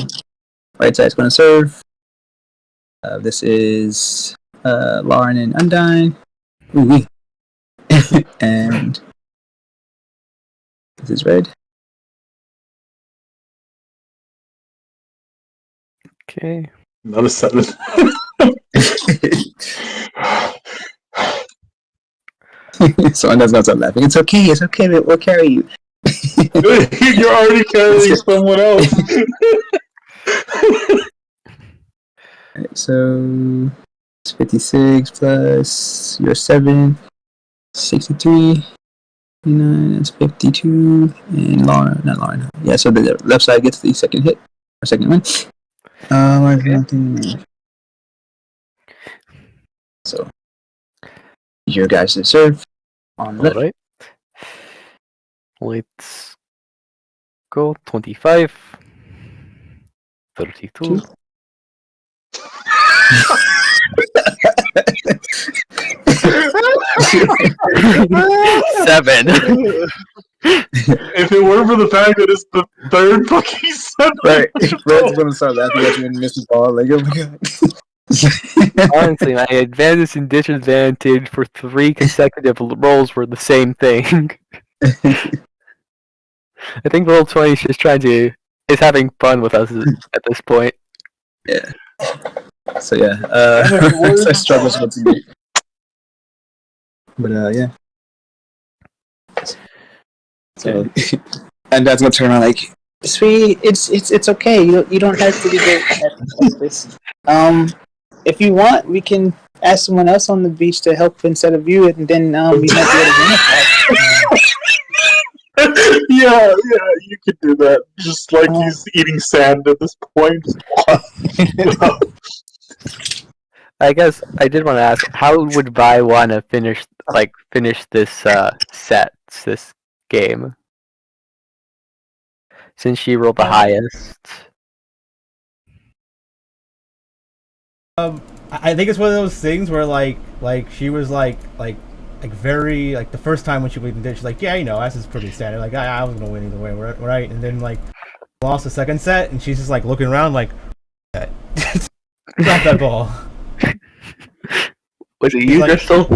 right side's going to serve. This is Lauren and Undyne. Ooh-wee. And this is Red. Okay. Another 7. So Undyne's gonna start laughing. It's okay, we'll carry you. You're already carrying someone else. Alright, so it's 56 plus your 7, 63, 59, that's 52, and Lauren, not Lauren. Yeah, so the left side gets the second hit, or second win. Nothing. So, your guys to serve on the left. All right. Let's go. 25, 32. Seven. If it weren't for the fact that it's the third fucking 7. Right, Red's gonna start laughing at you and miss the ball. Like, oh my god. Honestly, my advantage and disadvantage for 3 consecutive rolls were the same thing. I think roll 20 is just is having fun with us at this point. Yeah. So yeah, so I struggle with teammate. But yeah. So and that's gonna turn around like, sweet, it's okay. You don't have to be good at this. If you want, we can ask someone else on the beach to help instead of you, and then we might be able to win. Yeah, you could do that. Just like he's eating sand at this point. I guess I did want to ask, how would Vi want to finish this this game? Since she rolled the highest. I think it's one of those things where like she was like very like the first time when she played the ditch, she's like, yeah, this is pretty standard. Like I was gonna win either way, right? And then like lost the second set, and she's just like looking around like, drop that ball. Was it you, Crystal?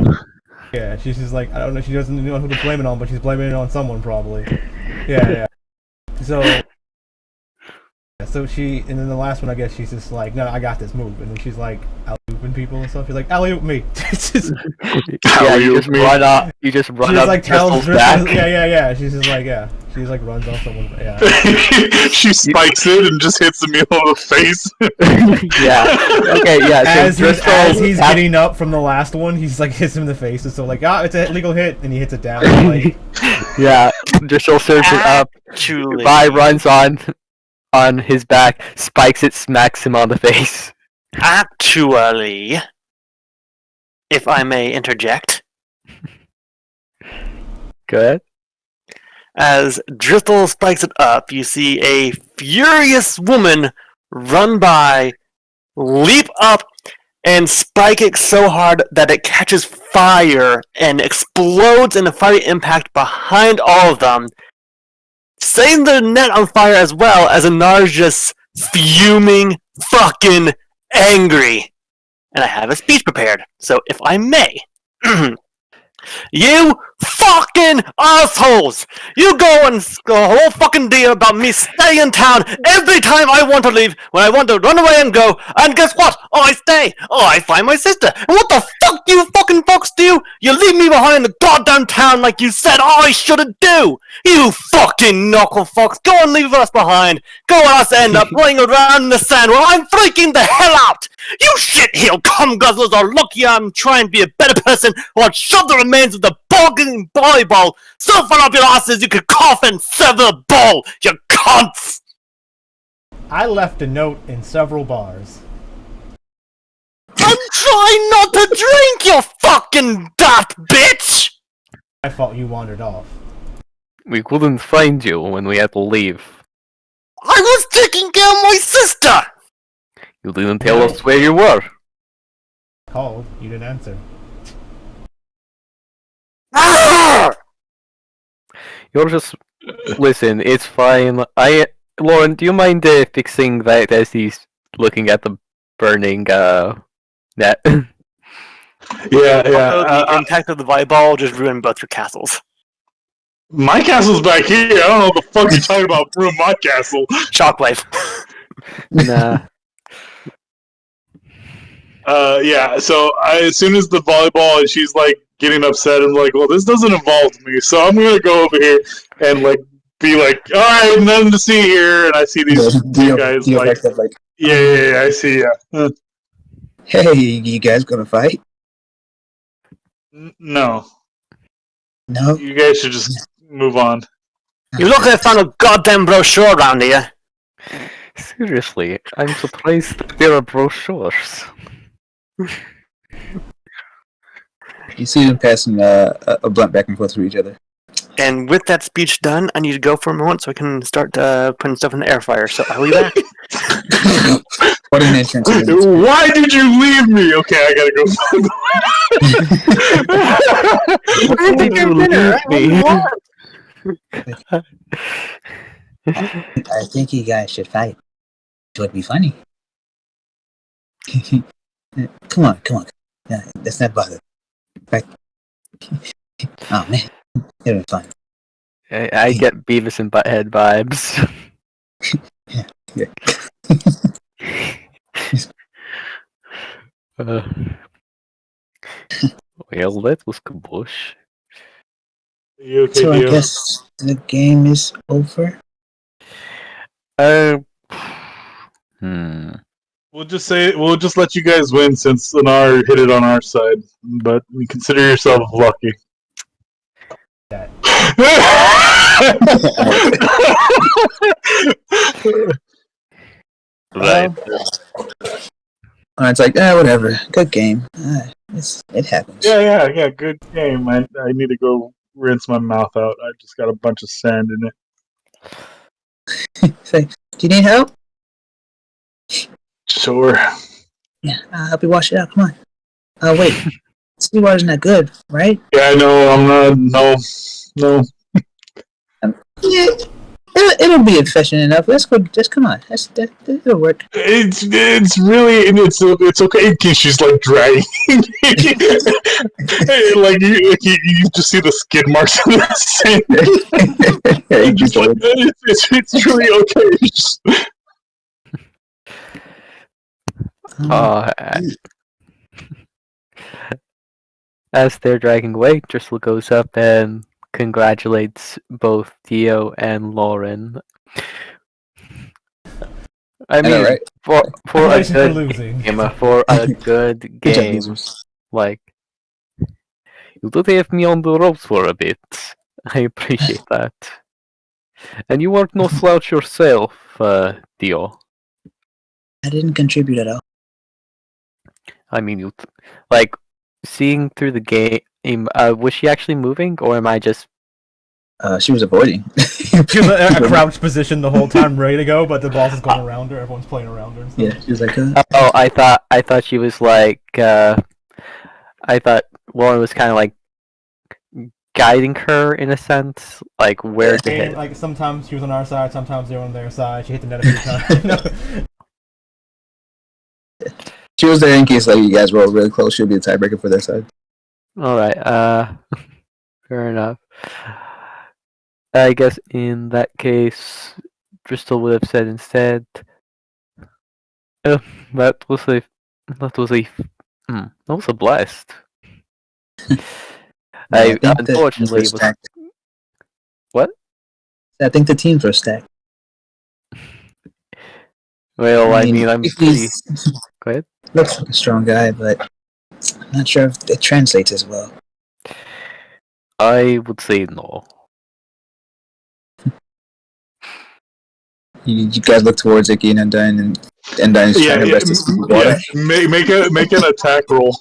Yeah, she's just like, I don't know. She doesn't know who to blame it on, but she's blaming it on someone probably. Yeah. So she, and then the last one, I guess she's just like, no, I got this move, and then she's like alley-ooping people and stuff. She's like, alley-oop me. Yeah, you just run up. You just run she up. Just, like tells Crystal's back. Yeah. She's just like, yeah. She's like runs off someone's. Yeah. She spikes it and just hits him in the face. Yeah. Okay. Yeah. So as he's getting up from the last one, he's like hits him in the face, and so like, it's a legal hit, and he hits it down. Like, yeah. Driscoll serves it up. Vi runs on his back, spikes it, smacks him on the face. Actually, if I may interject, Go ahead. as Driscoll spikes it up, you see a furious woman run by, leap up, and spike it so hard that it catches fire and explodes in a fiery impact behind all of them, setting the net on fire as well as Anar's just fuming, fucking angry. And I have a speech prepared, so if I may. You fucking assholes! You go and go a whole fucking deal about me staying in town every time I want to leave, when I want to run away and go, and guess what? Oh, I stay! Oh, I find my sister! And what the fuck do you fucking folks do? You leave me behind in the goddamn town like you said I shouldn't do! You fucking knuckle fucks! Go and leave us behind! Go and us end up playing around in the sand while I'm freaking the hell out! You shit-heel cum guzzlers are lucky I'm trying to be a better person, or I'd shove the remains of the bogging volleyball so far up your asses you could cough and sever the ball, you cunts! I left a note in several bars. I'm trying not to drink, you fucking daft bitch! I thought you wandered off. We couldn't find you when we had to leave. I was taking care of my sister! You didn't tell us where you were. Called, you didn't answer. You're just... Listen, it's fine. Lauren, do you mind fixing that as he's looking at the burning net? Yeah, Also, the impact of the volleyball just ruined both your castles. my castle's back here. I don't know what the fuck you're talking about. Ruin my castle. Shockwave. Nah. Yeah. So as soon as the volleyball and she's like getting upset, I'm like, well, this doesn't involve me, so I'm gonna go over here and like be like, all right, nothing to see here, and I see these two guys like, yeah, I see, yeah. Hey, you guys gonna fight? No, No. you guys should just move on. You look like I found a goddamn brochure around here. Seriously, I'm surprised that there are brochures. You see them passing a blunt back and forth to each other. And with that speech done, I need to go for a moment so I can start putting stuff in the air fryer. So I'll be back. What an entrance! Why did you leave me? Okay, I gotta go. Why did you leave me? I think you guys should fight. It would be funny. Come on. Let's not bother. Right. Oh man, it'll be fun. I get Beavis and Butthead vibes. Yeah. Well, that was kabush. You okay, So I Dio? guess the game is over. We'll just let you guys win since Anar hit it on our side, but you consider yourself lucky. That. Right. It's like, whatever. Good game. It happens. Yeah. Good game. I need to go rinse my mouth out. I just got a bunch of sand in it. Say, do you need help? Sure. Yeah, I'll help you wash it out. Come on. Oh, wait. Seawater's not good, right? Yeah, I know. I'm not. No. Yeah, it'll be efficient enough. Let's go. Just come on. It'll work. It's really it's okay. She's like dragging. Like you just see the skid marks in the sand. Just like, it's really okay. As they're dragging away, Driscoll goes up and congratulates both Dio and Lauren. I mean, right? for a Congratulations for good losing. game, for a good Good job, game, losers. like you did have me on the ropes for a bit. I appreciate that. And you weren't no slouch yourself, Dio. I didn't contribute at all. I mean, like seeing through the game. Was she actually moving, or am I just? She was avoiding. She was in a crouched position the whole time, ready to go, but the boss is going around her. Everyone's playing around her. And stuff. Yeah, she was like, Oh, I thought she was like. I thought Warren was kind of like guiding her in a sense, like where to hit. Like sometimes she was on our side, sometimes they were on their side. She hit the net a few times. she was there in case like you guys roll really close. She'll be a tiebreaker for their side. All right. Fair enough. I guess in that case, Bristol would have said instead. That was a blast. I think unfortunately the teams were was. stacked. What? I think the teams were stacked. Well, I mean, I'm pretty. He's Go ahead. looks like a strong guy, but I'm not sure if it translates as well. I would say no. You guys look towards Icky and Undyne, and Undyne's trying to rest his feet with water. Make an attack roll.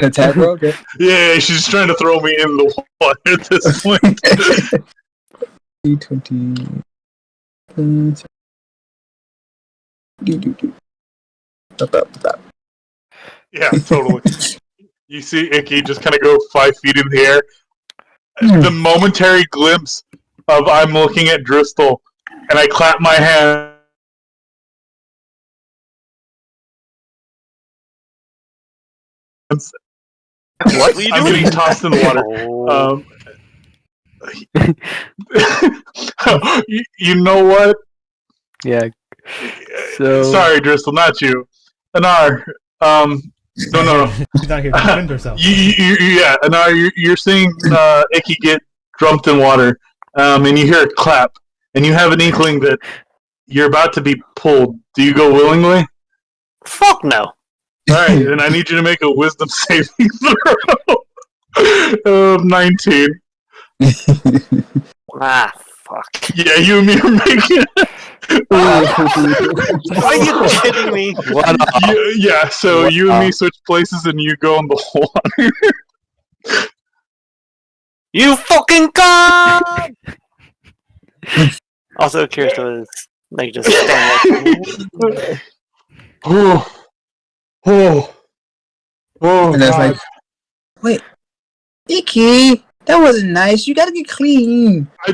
Attack roll? Okay. Yeah, she's trying to throw me in the water at this point. 20. Yeah, totally. You see Icky just kind of go 5 feet in the air. The momentary glimpse of I'm looking at Driscoll, and I clap my hands. What were you I'm doing? getting tossed in the water. You know what? Yeah. So Sorry, Driscoll, not you. Anar. No. She's not here to defend herself. Yeah, Anar, you're seeing Icky get dumped in water, and you hear a clap, and you have an inkling that you're about to be pulled. Do you go willingly? Fuck no. All right, then I need you to make a wisdom saving throw of 19. Ah, fuck. Yeah, you and me are making it. Are you kidding me? Yeah, so you and me switch places, and you go in the water. You fucking god! Also curious to his, like, just stand Oh, And that's God. like, wait, Icky, that wasn't nice. You gotta get clean. I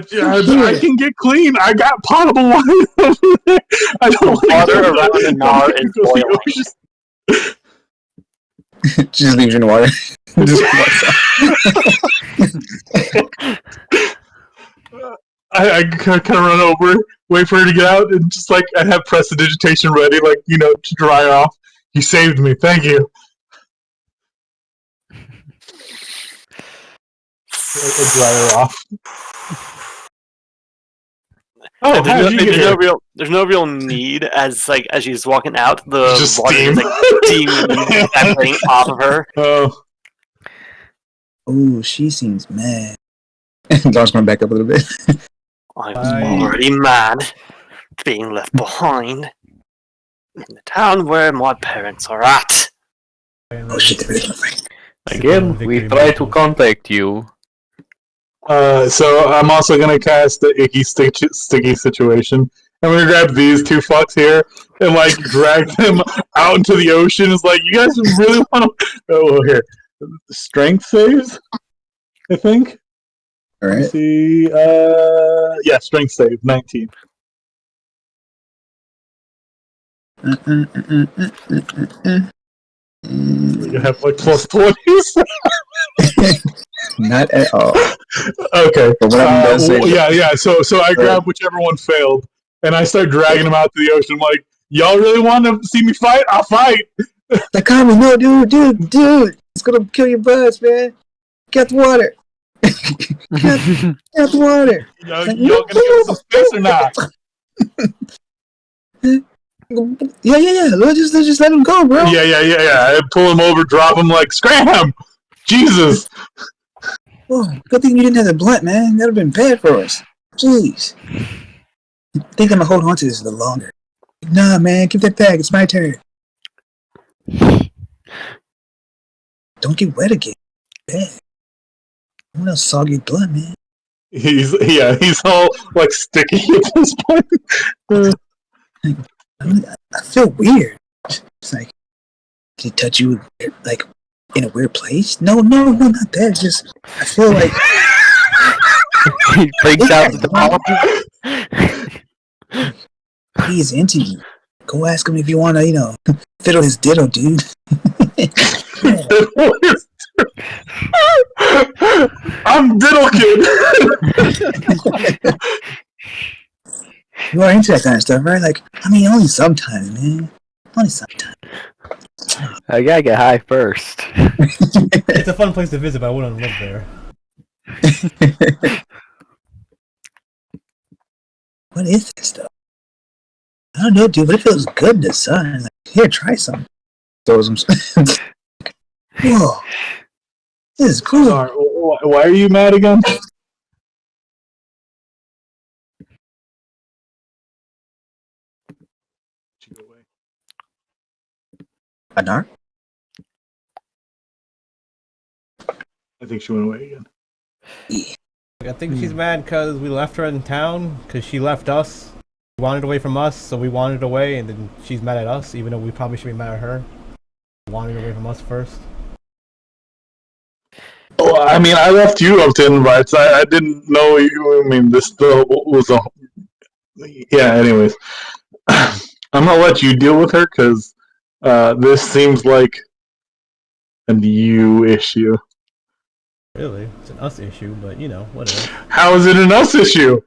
can get clean. I got potable water over there. I don't Water around the Nar is boiling. She just leaves you in the water. Just I kind of run over, wait for her to get out, and just like I have prestidigitation ready, like to dry her off. You saved me, thank you. I dry her off. Oh, how'd you get here? There's no real need as she's walking out. The Just water steam. is like steam evaporating off of her. Oh, Ooh, she seems mad. Dar's going back up a little bit. I'm already mad being left behind in the town where my parents are at. Oh shit, they're really gonna fight. again, we try to contact you. so I'm also gonna cast the Icky Sticky situation. I'm gonna grab these two fucks here and like drag them out into the ocean. It's like, you guys really want to? Oh, here, strength saves, I think. All Let's right. see, yeah, strength save 19. You have like plus 20s. Not at all. Okay. But what I'm gonna say, Yeah. So I grab whichever one failed, and I start dragging them out to the ocean. I'm like, y'all really want to see me fight? I'll fight. like, Carmen, no, dude, it's gonna kill your buds, man. Get the water. Get the water. Y'all gonna give some space or not? Yeah. Let's just let him go, bro. Yeah. I pull him over, drop him like scram. Jesus. Oh, good thing you didn't have the blunt, man. That'd have been bad for us. Jeez. I think I'm gonna hold on to this a little longer. Nah, man, keep that back. It's my turn. Don't get wet again. Bad. I want to soggy blood, man. he's all like sticky at this point. I feel weird. It's like, did he touch you like in a weird place? No, not that. It's just I feel like He breaks out the ball. he's into you. Go ask him if you want to, fiddle his diddle, dude. I'm Diddle Kid. You are into that kind of stuff, right? Like, I mean, only sometimes, man. Only sometimes. I gotta get high first. It's a fun place to visit, but I wouldn't live there. What is this stuff? I don't know, dude, but it feels good in the sun. Like, here, try some. Throws him. Whoa. This is cool. Why are you mad again? Anar? I think she went away again. I think she's mad because we left her in town, because she left us. She wandered away from us, so we wandered away, and then she's mad at us, even though we probably should be mad at her. Wandered away from us first. Oh, I mean, I left you up to invites. I didn't know you. I mean, this still was a. Yeah. Anyways, I'm gonna let you deal with her because this seems like a you issue. Really? It's an us issue, but whatever. How is it an us issue?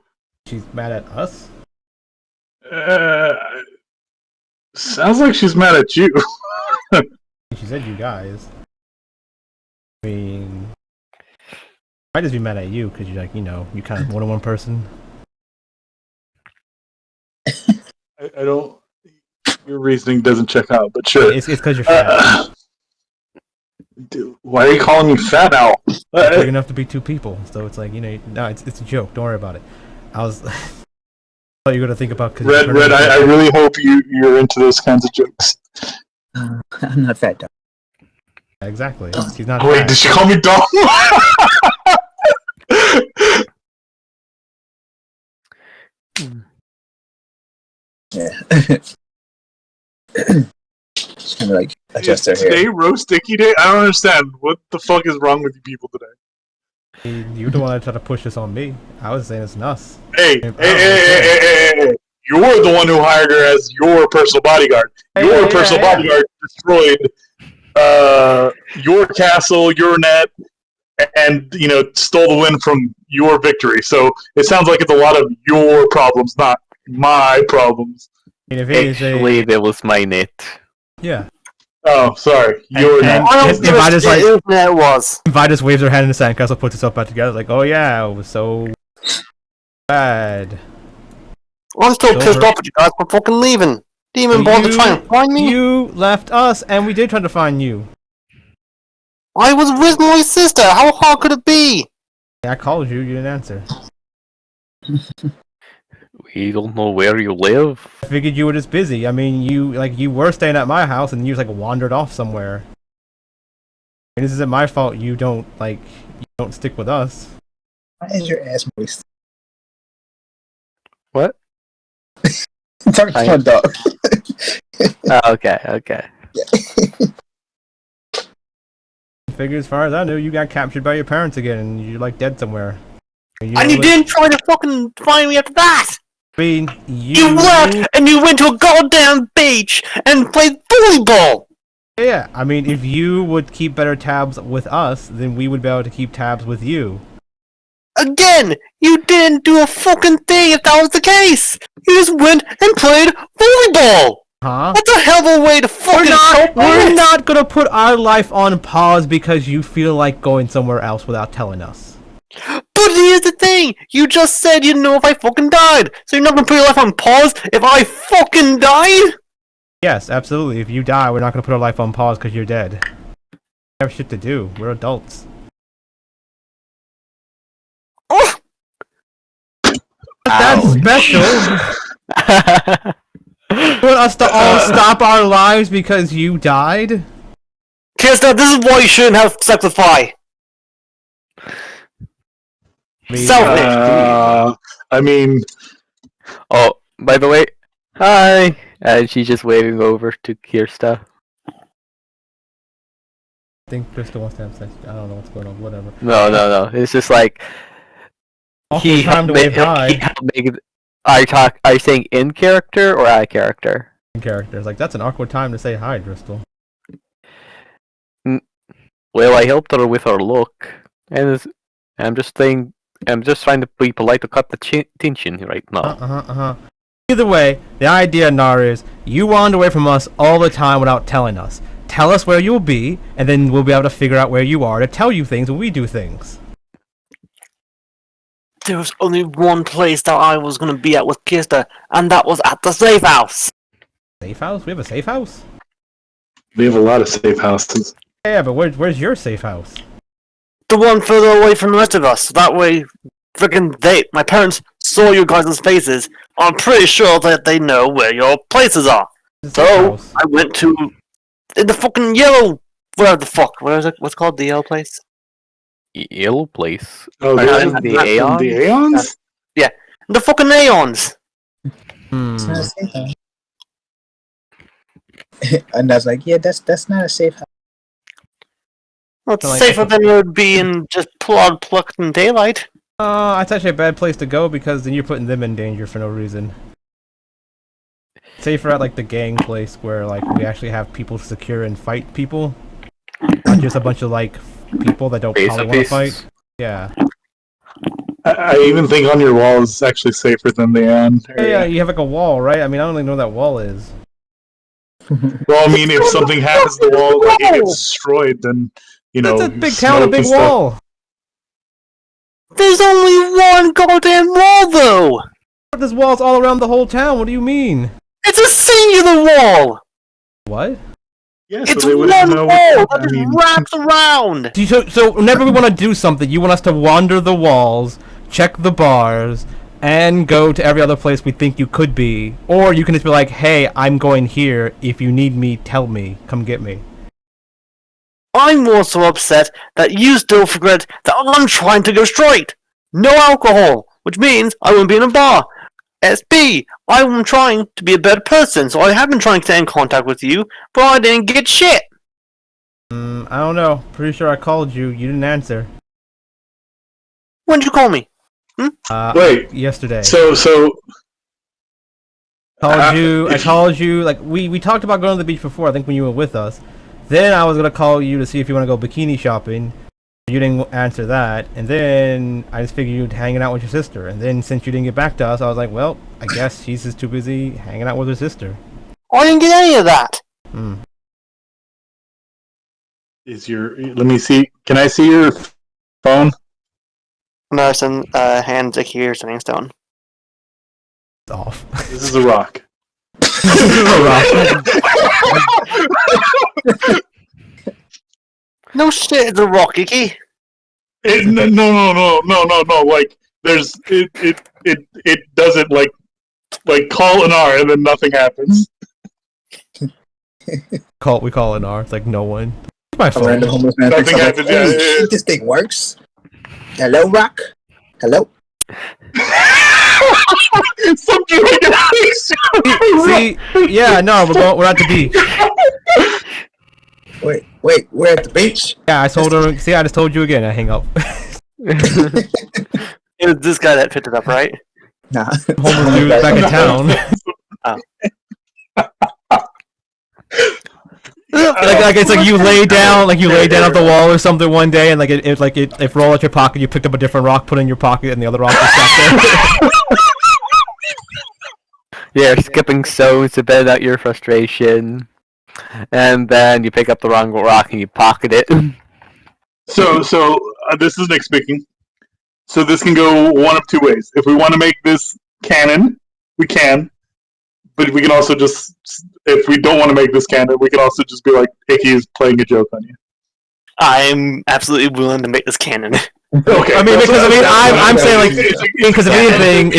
She's mad at us? Sounds like she's mad at you. She said you guys. I mean, might just be mad at you because you're like, you kind of more than one person. I don't. Your reasoning doesn't check out, but sure. It's because you're fat. Dude, why are you calling me fat now? You're big enough to be two people, so it's like, no, it's a joke. Don't worry about it. I was. I thought you were gonna think about because Red. I really hope you're into those kinds of jokes. I'm not fat, dog. Exactly. She's not. Wait, fat. did she call me dumb? Yeah. Just kind of like adjust her hair. Today roast sticky day? I don't understand. What the fuck is wrong with you people today? You're the one that tried to push this on me. I was saying it's us. Hey. You're the one who hired her as your personal bodyguard. Your personal bodyguard destroyed your castle, your net, and stole the win from your victory. So it sounds like it's a lot of your problems, not my problems. I mean, if it is Actually, that was my net. yeah. Oh, sorry. Your net. That was. Vitus waves her hand in the sandcastle, puts itself back together, like, oh yeah, it was so bad. I'm still pissed off at you guys for fucking leaving. Didn't even bother trying to find me. You left us, and we did try to find you. I was with my sister. How hard could it be? I called you, you didn't answer. We don't know where you live. I figured you were just busy. I mean, you were staying at my house, and you just wandered off somewhere. And this isn't my fault. You don't stick with us. Why is your ass moist? What? Talk to my dog. Okay. Figure, as far as I know, you got captured by your parents again, and you're dead somewhere. And you didn't try to fucking find me after that! I mean, You left and you went to a goddamn beach and played volleyball! Yeah, I mean, if you would keep better tabs with us, then we would be able to keep tabs with you. Again, you didn't do a fucking thing if that was the case! You just went and played volleyball! Huh? That's a hell of a way to fucking help We're us. not gonna put our life on pause because you feel like going somewhere else without telling us. But here's the thing, you just said you didn't know if I fucking died, so you're not gonna put your life on pause if I fucking died? Yes, absolutely. If you die, we're not gonna put our life on pause because you're dead. We have shit to do. We're adults. Oh, That's special. You want us to all stop our lives because you died? Kirsta, this is why you shouldn't have sex with Fi. Selfish. I mean, Oh, by the way, hi. And she's just waving over to Kirsta. I think Crystal wants to have sex. I don't know what's going on. Whatever. No. It's just like Awkward time to wave hi. Are you saying in character or out of character? Characters like that's an awkward time to say hi, Crystal. Well, I helped her with her look, and I'm just trying to be polite to cut the tension right now. Either way, the idea, Nar, is you wander away from us all the time without telling us. Tell us where you'll be, and then we'll be able to figure out where you are to tell you things when we do things. There was only one place that I was going to be at with Kirsta, and that was at the safe house. Safe house? We have a safe house? we have a lot of safe houses. Yeah, but where's your safe house? The one further away from the rest of us. That way, my parents saw you guys' faces. I'm pretty sure that they know where your places are. So, I went to the fucking yellow, whatever the fuck, what is it? What's called the yellow place? Yellow place. Oh, the Aeons? The Aeons? Yeah, the fucking Aeons. It's not a safe house. And I was like, yeah, that's not a safe house. Well, it's Like- safer than it would be in just plucked in daylight. It's actually a bad place to go because then you're putting them in danger for no reason. Safer at like the gang place where like we actually have people to secure and fight people, not just a bunch of like people that don't probably want to fight. Yeah. I even think on your wall is actually safer than the Aeon Yeah, area. you have like a wall, right? I mean, I don't even know what that wall is. Well, I mean, if something happens to the wall, like it gets destroyed, then, you know... That's a big town, a smoke big and stuff. wall. There's only one goddamn wall, though! There's walls all around the whole town. What do you mean? It's a singular wall! What? Yeah, It's so they one wouldn't wall know that what, I just mean, wraps around! So whenever we want to do something, you want us to wander the walls, check the bars, and go to every other place we think you could be. Or you can just be like, hey, I'm going here. If you need me, tell me. Come get me. I'm more so upset that you still forget that I'm trying to go straight! No alcohol! Which means I won't be in a bar! SB, I'm trying to be a better person, so I have been trying to stay in contact with you, but I didn't get shit! I don't know. Pretty sure I called you. You didn't answer. When'd you call me? Wait, Yesterday. so... I called you, like, we talked about going to the beach before, I think when you were with us. Then I was gonna call you to see if you want to go bikini shopping. You didn't answer that, and then I just figured you'd hanging out with your sister. And then since you didn't get back to us, I was like, well, I guess she's just too busy hanging out with her sister. I didn't get any of that! Is your... Let me see. Can I see your phone? Madison, hands a here, sitting stone. It's off. This is a rock. No shit, it's a rocky key. No. Like, there's... It doesn't, like call an R and then nothing happens. We call it R. It's like no one. It's my A phone. random homeless man Nothing picks up, happens, like, yeah, "Hey, yeah. shit, this thing works. Hello, Rock? Hello? Some See, yeah, no, we're at the beach. Wait, we're at the beach? Yeah, I told her. See, I just told you again. I hang up. It was this guy that picked it up, right? Nah. Homeless dude back in town. Like it's like you lay down off the wall or something one day, and it roll out your pocket. You picked up a different rock, put it in your pocket, and the other rock just sat there. Yeah, skipping stones to bed out your frustration. And then you pick up the wrong rock and you pocket it. So this is Nick speaking. So this can go one of two ways. If we want to make this canon, we can. But we can also just, if we don't want to make this canon, we can also just be like, Ægis is playing a joke on you. I'm absolutely willing to make this canon. Okay. I mean, I'm saying like, because if anything,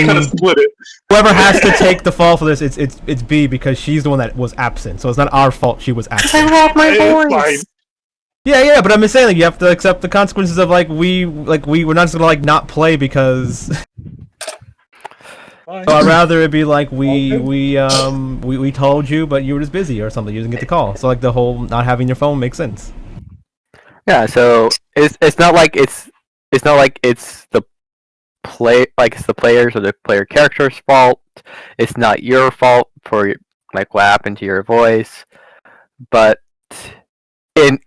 kind of split it. whoever has to take the fall for this, it's B because she's the one that was absent. So it's not our fault she was Because I absent. love my It's voice! Yeah, but I'm just saying, like, you have to accept the consequences of we're not just gonna not play because. So I'd rather it be like we told you, but you were just busy or something. You didn't get the call. So like the whole not having your phone makes sense. Yeah, so it's not like it's the it's the players or the player character's fault. It's not your fault for like what happened to your voice, but in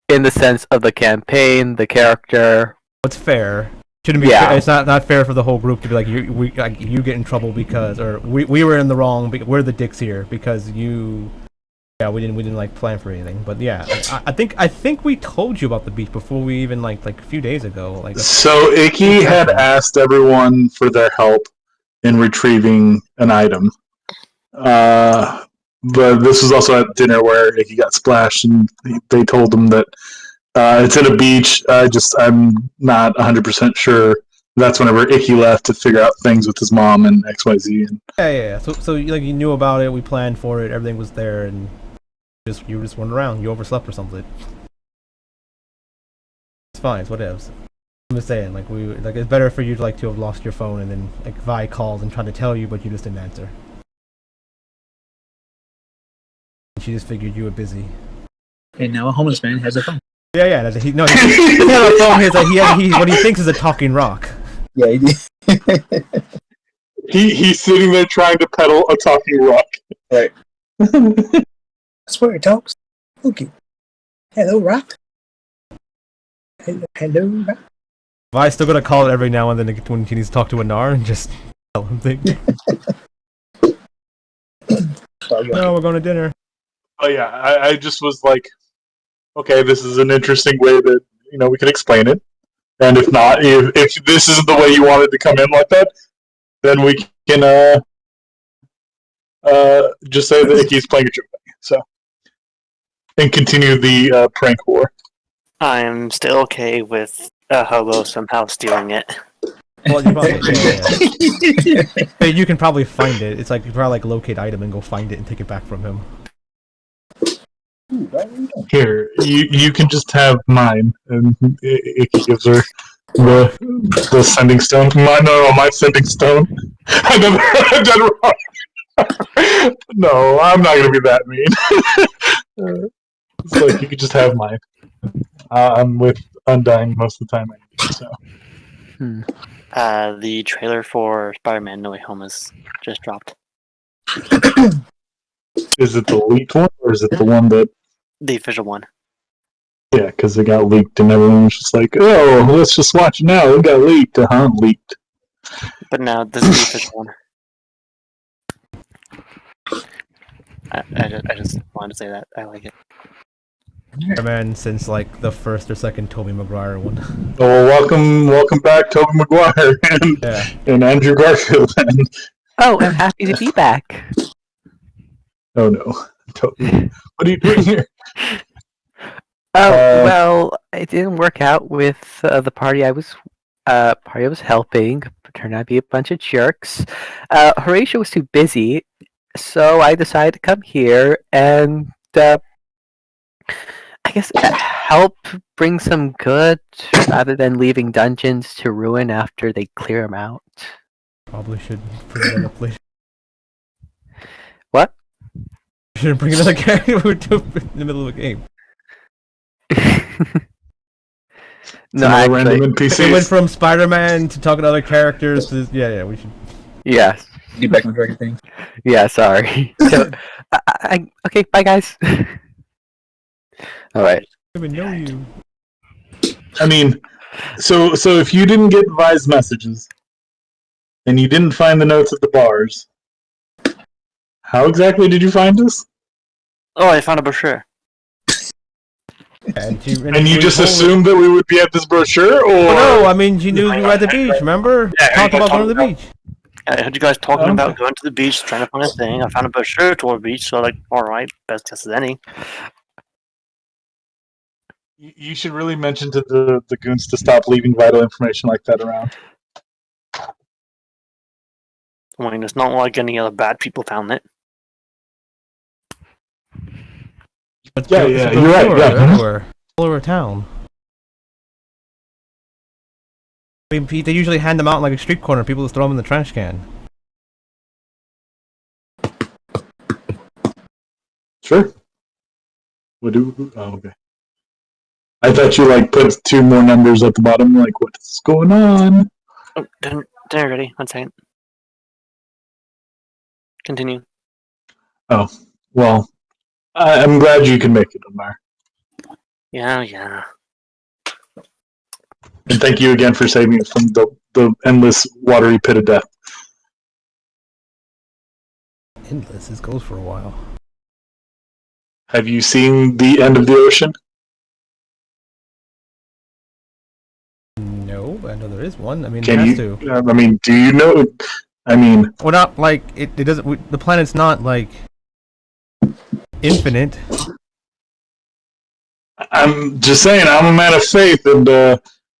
in the sense of the campaign, the character. It's fair. Shouldn't be. Yeah. Fair. It's not fair for the whole group to be like you get in trouble because or we were in the wrong. We're the dicks here because you. Yeah, we didn't like plan for anything. But yeah, I think we told you about the beach before we even like a few days ago. So Icky had asked everyone for their help in retrieving an item. But this was also at dinner where Icky got splashed, and they told him that it's at a beach. I'm not 100% sure. That's whenever Icky left to figure out things with his mom and XYZ. And yeah. So like you knew about it. We planned for it. Everything was there, and you just went around. You overslept or something. It's fine. It's whatever. I'm just saying, it's better for you to to have lost your phone and then Vi calls and tried to tell you, but you just didn't answer. She just figured you were busy. And now a homeless man has a phone. Yeah. He doesn't have a phone. He what he thinks is a talking rock. Yeah, he did. he's sitting there trying to pedal a talking rock. Right. That's where it talks. Okay. Hello, rock. Hello, rock. Vi's still gonna call it every now and then when he needs to talk to Anar and just tell him things. No, we're going to dinner. Oh yeah, I just was like, okay, this is an interesting way that we can explain it. And if not, if this isn't the way you wanted to come in like that, then we can just say that Icky's playing a joke. So, and continue the prank war. I'm still okay with a hobo somehow stealing it. Well, you probably, Hey, you can probably find it. It's like you probably locate item and go find it and take it back from him. Here, you can just have mine, and Icky gives her the sending stone. My sending stone. I done it wrong. No, I'm not gonna be that mean. It's like you could just have mine. I'm with Undying most of the time anyway, so. The trailer for Spider-Man No Way Home is just dropped. Is it the leaked one, or is it the one that? The official one. Yeah, because it got leaked, and everyone was just like, "Oh, let's just watch it now." It got leaked, leaked. But now this is the official one. I just wanted to say that I like it. Man, since the first or second Tobey Maguire one. Oh, welcome back, Tobey Maguire and Andrew Garfield. Oh, I'm happy to be back. Oh no, Tobey, what are you doing here? Well, it didn't work out with the party I was helping. Turned out to be a bunch of jerks. Horatio was too busy, so I decided to come here and I guess help bring some good rather than leaving dungeons to ruin after they clear them out. Probably should bring it up later. What? Shouldn't bring another character in the middle of a game. No, random It NPCs. went from Spider-Man to talking to other characters to we should. Yes. Get back on track of things. Yeah, sorry. So, okay, bye guys. All right. I don't even know you. I mean, so if you didn't get Vi's messages, and you didn't find the notes at the bars, how exactly did you find us? Oh, I found a brochure. And you just assumed that we would be at this brochure, or? Oh, no, I mean, you knew you were at the beach, remember? Talk about going to the beach. I heard you guys talking about going to the beach, trying to find a thing. I found a brochure toward the beach, so alright, best guess as any. You should really mention to the goons to stop leaving vital information like that around. I mean, it's not like any other bad people found it. Yeah, you're right. Yeah. all over town. I mean, they usually hand them out in like a street corner. People just throw them in the trash can. Sure. What do? Oh, okay. I thought you like put 2 more numbers at the bottom. Like, what's going on? Oh, dinner ready. 1 second. Continue. Oh, well, I'm glad you can make it, Omar. Yeah. And thank you again for saving us from the endless watery pit of death. Endless. This goes for a while. Have you seen the end of the ocean? No, I know there is one. I mean, Can it has you? to. I mean, do you know? I mean, We're not like it doesn't. The planet's not like infinite. I'm just saying, I'm a man of faith, and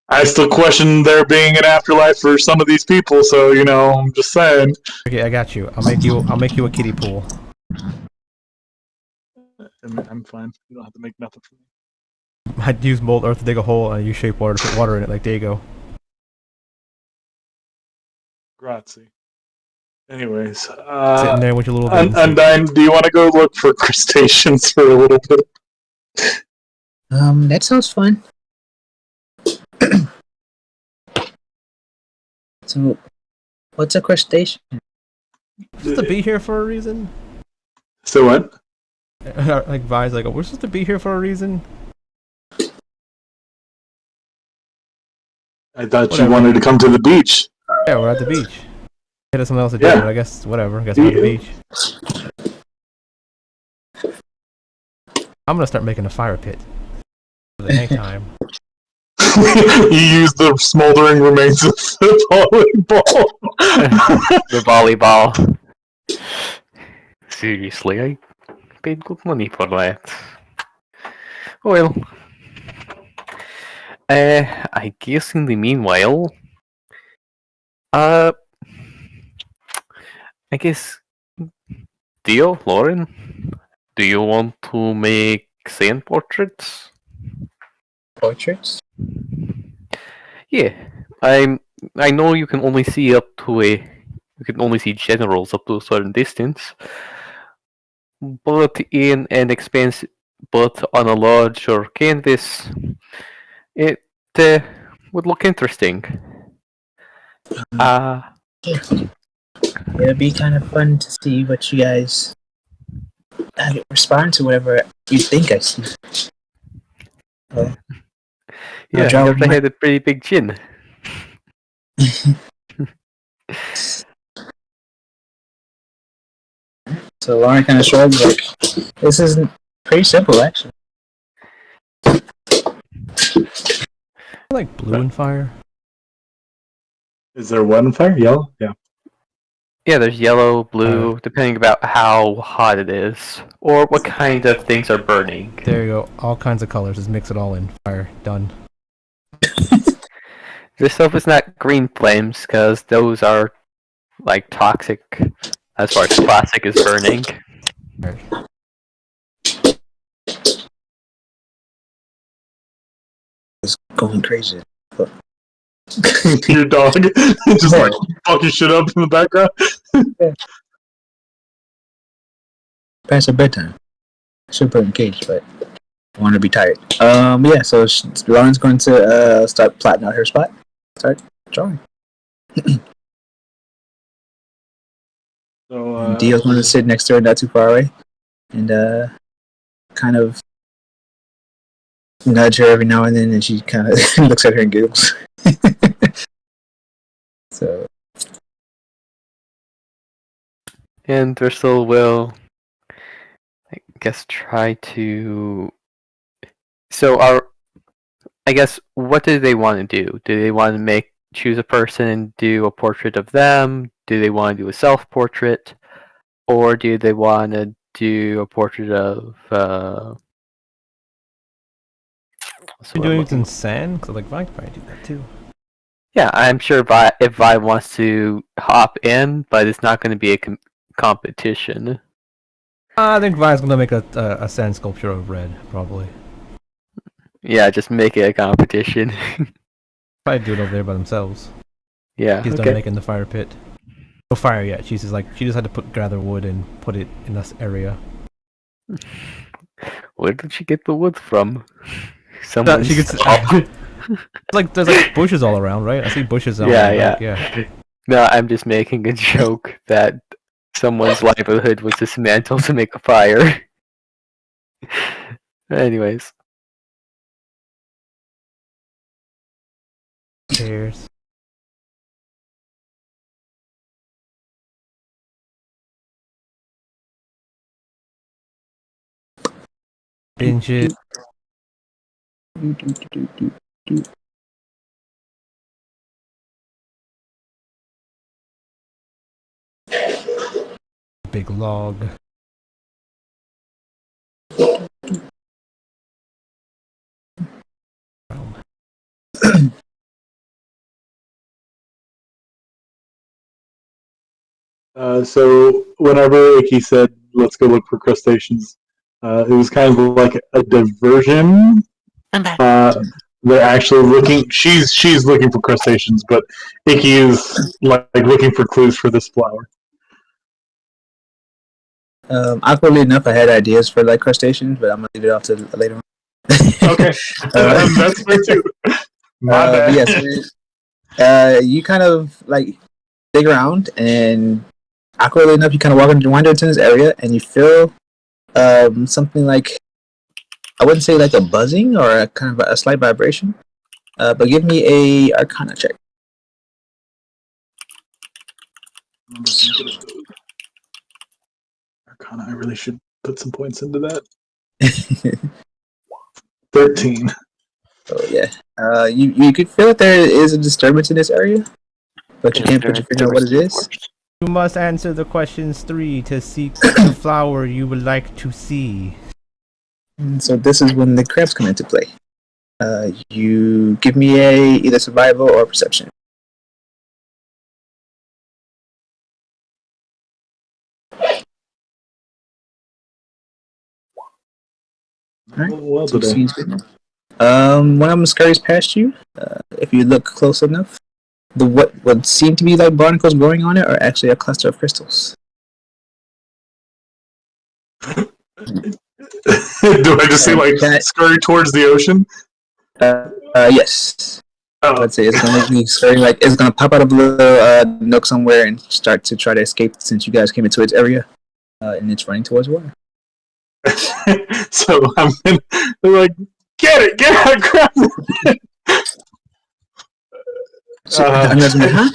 I still question there being an afterlife for some of these people. So I'm just saying. Okay, I got you. I'll make you a kiddie pool. I'm fine. You don't have to make nothing for me. I'd use mold earth to dig a hole and use shape water to put water in it. Like there you go. Grazie. Anyways, Sitting there with your little. Undyne, do you want to go look for crustaceans for a little bit? That sounds fun. So, what's a crustacean? Supposed to be here for a reason. So what? Like Vi's like, we're supposed to be here for a reason. I thought Whatever. you wanted to come to the beach. Yeah, we're at the beach. It has something else to do, Yeah. but I guess whatever. I guess we're at the beach. I'm gonna start making a fire pit for the nighttime. You use the smoldering remains of the volleyball. The volleyball. Seriously, I paid good money for that. Well, I guess in the meanwhile, I guess, Theo, Lauren, do you want to make sand portraits? Portraits? Yeah, I know you can only see generals up to a certain distance, but on a larger canvas, it would look interesting. It'd be kind of fun to see what you guys respond to whatever you think I see. Yeah, draw yours my- had a pretty big chin. So Lauren kind of shrugs like, this isn't pretty simple actually. I like blue and fire. Is there one fire? Yellow? Yeah. Yeah, there's yellow, blue, depending about how hot it is, or what kind of things are burning. There you go. All kinds of colors. Just mix it all in. Fire. Done. This stuff is not green flames, because those are, like, toxic as far as plastic is burning. It's going crazy. Your dog just like fucking shit up in the background. Past her bedtime. I should put her in cage, but I want her to be tired. Yeah, so Lauren's going to start plotting out her spot. Start drawing. So Dio's going to sit next to her, not too far away, and kind of nudge her every now and then, and she kind of looks at her and giggles. So, And Driscoll will, I guess, try to... So, I guess, what do they want to do? Do they want to choose a person and do a portrait of them? Do they want to do a self-portrait? Or do they want to do a portrait of... You're doing it in sand? Because like, I could probably do that too. Yeah, I'm sure if Vi wants to hop in, but it's not going to be a competition. I think Vi's gonna make a sand sculpture of red, probably. Yeah, just make it a competition. Probably do it over there by themselves. Yeah. She's done Okay. making the fire pit. No fire yet. She's just like she just had to gather wood and put it in this area. Where did she get the wood from? That she Someone's. gets. Like there's like bushes all around, right? I see bushes all Yeah, around. yeah. Yeah. No, I'm just making a joke that someone's livelihood was dismantled to make a fire. Anyways. Cheers. Binge it. Big log. So whenever Ægis said, "Let's go look for crustaceans," it was kind of like a diversion. I'm back. They're actually looking. She's looking for crustaceans, but Ægis is like looking for clues for this flower. Awkwardly enough, I had ideas for like crustaceans, but I'm gonna leave it off to later on. Okay, that's fair too. My bad. But yes, you kind of like dig around, and awkwardly enough, you kind of wander into this area, and you feel something like, I wouldn't say like a buzzing or a kind of a slight vibration, but give me a Arcana check. Arcana, I really should put some points into that. 13. Oh yeah, you could feel that there is a disturbance in this area, but you can't put your finger on what it is. You must answer the questions 3 to seek the flower you would like to see. And so this is when the crabs come into play. You give me a either survival or perception. Alright. Well today. Seems good enough. One of them scurries past you. If you look close enough, what seem to be like barnacles growing on it are actually a cluster of crystals. Do I just see like scurry towards the ocean? Yes. Oh. Let's say it's gonna be scurrying, like it's gonna pop out of a little nook somewhere and start to try to escape since you guys came into its area, and it's running towards water. So they're like, get it, grab it. I'm just like, huh?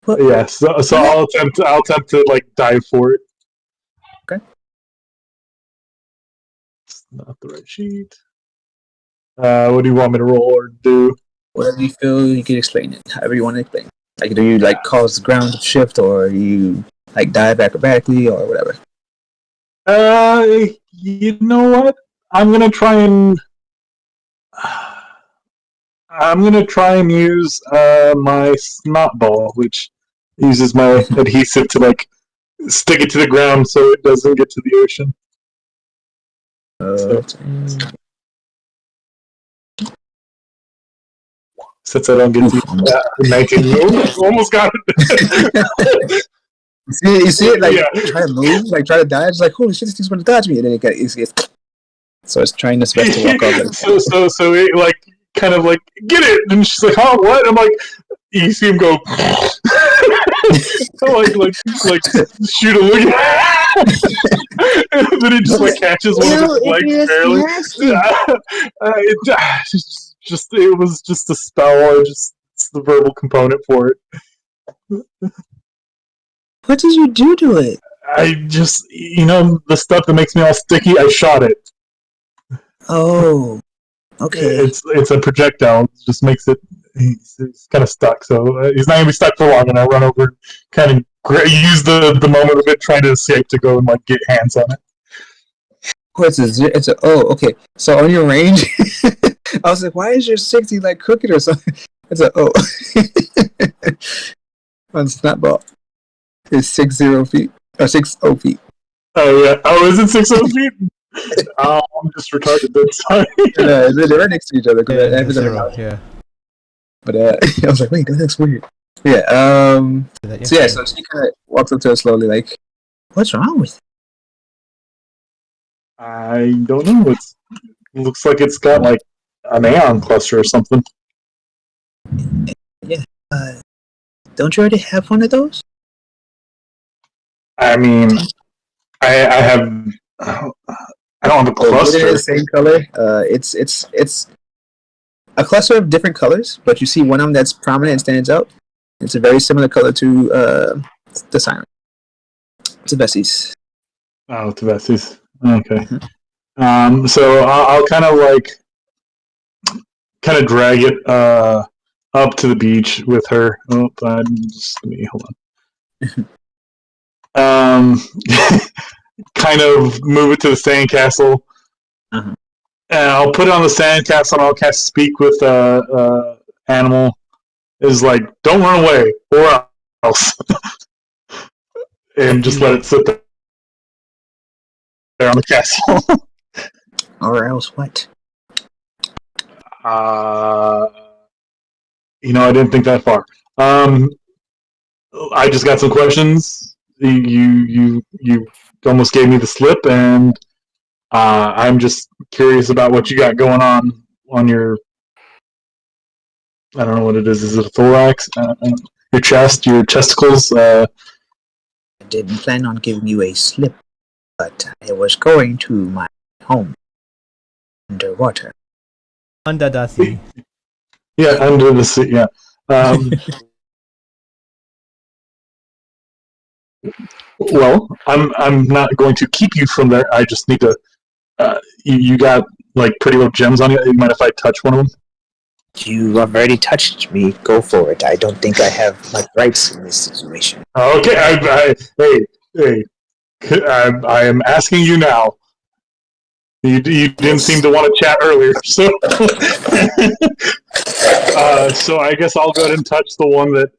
What? Yeah, so I'll attempt to like dive for it. Okay. It's not the right sheet. What do you want me to roll or do? Whatever you feel, you can explain it. However you want to explain. Like, do you like cause the ground to shift, or you like dive acrobatically, or whatever? You know what? I'm gonna try and use my snot ball, which uses my adhesive to like stick it to the ground so it doesn't get to the ocean. Since I don't get to 19, almost got it. You see it, like Yeah. try to move, like try to dodge, like holy shit, this thing's gonna dodge me, and then it gets so it's trying its best to walk off. Like, so it like kind of like get it, and she's like, "Oh, what?" I'm like, you see him go, like shoot a look, and then he just like catches one of his legs barely. It was just a spell, it's the verbal component for it. what did you do to it? I just, the stuff that makes me all sticky, I shot it. Oh, okay. It's a projectile. It just makes it, he's kind of stuck, so he's not going to be stuck for long, and I run over and kind of use the moment of it trying to escape to go and like get hands on it. Oh, okay. So on your range, I was like, why is your 60 like crooked or something? It's a on Snapball. It's 60 feet or 60 feet. Oh yeah. Oh, is it 600 feet? Oh, I'm just retarded. Then sorry. They're right next to each other. 'Cause Yeah, I the haven't done it zero. now. Yeah. But I was like, wait, that looks weird. But yeah. Did that So yeah, yesterday. so she kind of walks up to her slowly, like, "What's wrong with I don't know. It looks like it's got like an Aeon cluster or something. it?" Yeah. Don't you already have one of those? I mean, I have. I don't have a So it cluster. is the same color. It's a cluster of different colors, but you see one of them that's prominent and stands out. It's a very similar color to the siren. It's a Bessie's. Oh, Tibesi's. Okay. Mhm. So I'll kind of drag it up to the beach with her. Oh, just let me hold on. Kind of move it to the sandcastle, Uh-huh. and I'll put it on the sandcastle. And I'll cast speak with animal. Is like, don't run away or else, and just let it sit there on the castle. Or else what? uh, I didn't think that far. I just got some questions. You almost gave me the slip, and I'm just curious about what you got going on your. I don't know what it is. Is it a thorax? Your chest, your testicles? I didn't plan on giving you a slip, but I was going to my home underwater. Under the sea. Yeah, under the sea. Yeah. Well, I'm not going to keep you from there. I just need to. You got like pretty little gems on you. You mind if I touch one of them? You have already touched me. Go for it. I don't think I have much rights in this situation. Okay. Hey. I am asking you now. You didn't seem to want to chat earlier, so so I guess I'll go ahead and touch the one that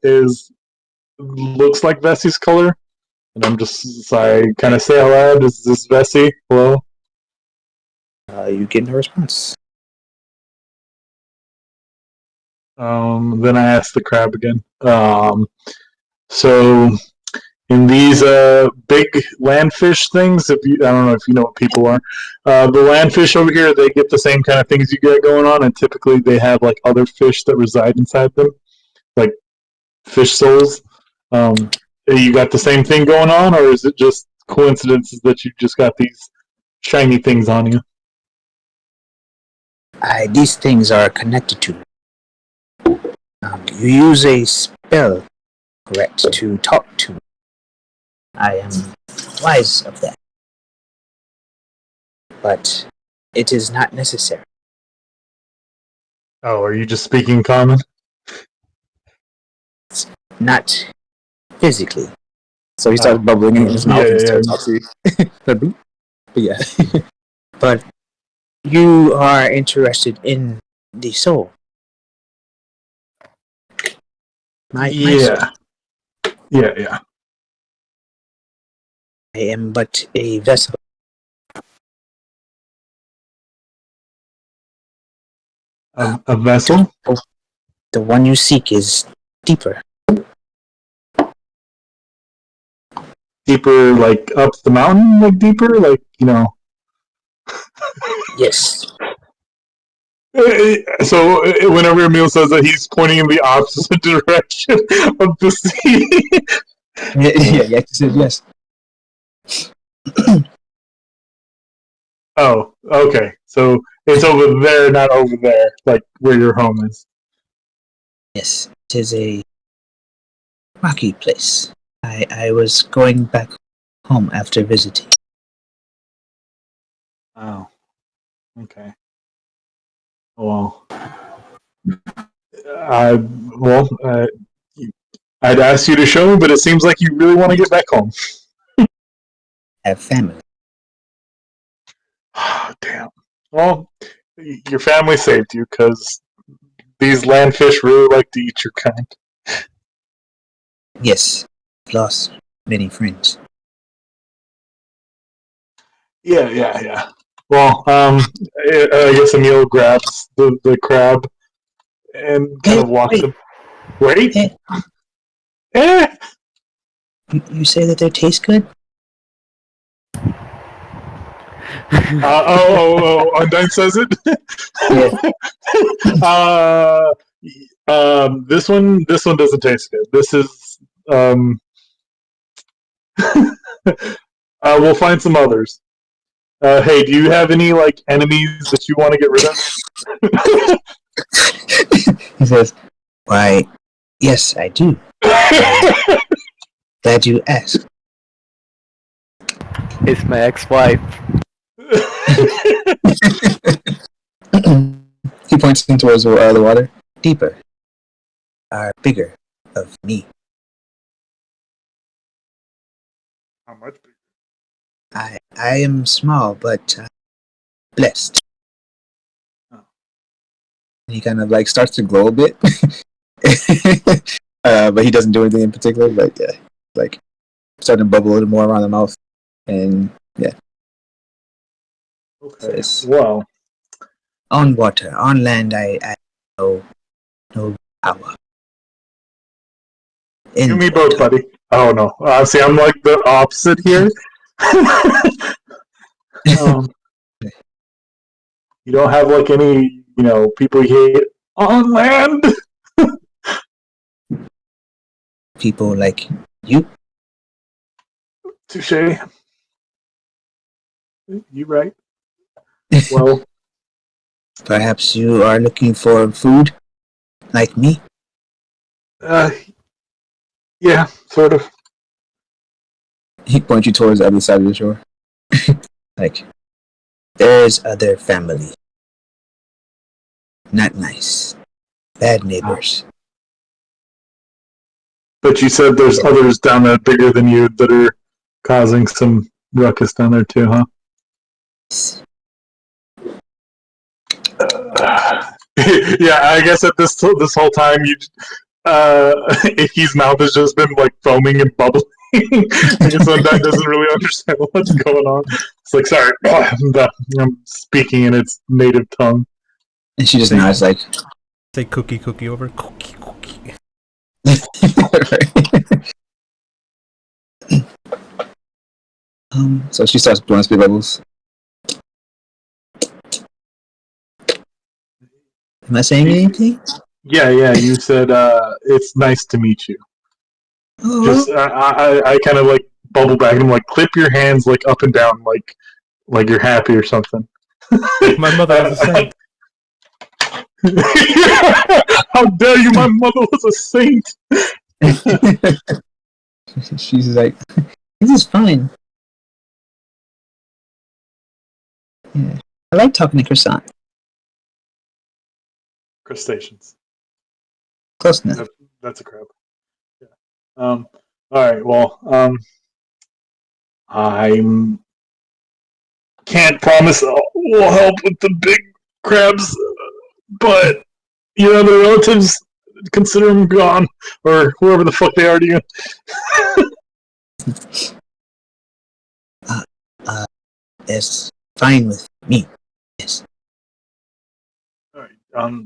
looks like Vessie's color, and I kind of say out loud, "Is this Vessie? Hello?" You get no response. Then I ask the crab again. So in these big landfish things, I don't know if you know what people are, the landfish over here, they get the same kind of things you get going on, and typically they have like other fish that reside inside them, like fish souls. You got the same thing going on, or is it just coincidences that you just got these shiny things on you? These things are connected to me. You use a spell, correct, to talk to me. I am wise of that. But it is not necessary. Oh, are you just speaking common? Not physically. So he starts bubbling in his mouth and starts talking to you. But yeah. But you are interested in the soul. My soul. Yeah. I am but a vessel. A vessel? The one you seek is deeper. Deeper, like up the mountain, like deeper, like Yes. So whenever Emil says that, he's pointing in the opposite direction of the sea. Yeah, yes. Oh, okay. So it's over there, not over there, like where your home is. Yes, it is a rocky place. I was going back home after visiting. Oh, okay. Well, I'd ask you to show me, but it seems like you really want to get back home. I have family. Damn. Well, your family saved you because these landfish really like to eat your kind. Yes, I've lost many friends. Yeah. Well, I guess Emil grabs the crab and kind of walks wait. him. Wait. Hey, Eh. you say that they taste good? Undyne says it. Yeah. This one doesn't taste good. This is we'll find some others. Hey, do you have any like enemies that you want to get rid of? He says, "Why, yes, I do. Glad you asked." It's my ex-wife. He points in towards the water. Deeper. Are bigger of me. How much bigger? I am small, but blessed. Oh. He kind of like starts to glow a bit, but he doesn't do anything in particular. But yeah, like starting to bubble a little more around the mouth, and yeah. Okay. Says, Well, on water, on land, I no power. you In and me water. both, buddy. Oh no. See, I'm like the opposite here. You don't have like any, people you hate on land. People like you. Touche. You right. Well, Perhaps you are looking for food, like me. yeah, sort of. He points you towards the other side of the shore. Like, there's other family. Not nice. Bad neighbors. But you said there's others down there bigger than you that are causing some ruckus down there too, huh? Yeah, I guess at this whole time, Icky's mouth has just been like foaming and bubbling. I guess Undyne doesn't really understand what's going on. It's like, sorry, I'm speaking in its native tongue. And she just nods like, Say cookie over. Cookie. So she starts blowing speed bubbles. Am I saying anything? Yeah, you said it's nice to meet you. Oh, Just I kind of like bubble back and I'm like, clip your hands like up and down like you're happy or something. My mother was a saint. How dare you? My mother was a saint. she's like, this is fine. Yeah. I like talking to Croissant. Crustaceans. Close enough. That's a crab. Yeah. All right. Well, I can't promise we'll help with the big crabs, but the relatives consider them gone, or whoever the fuck they are to you. It's fine with me. Yes. All right.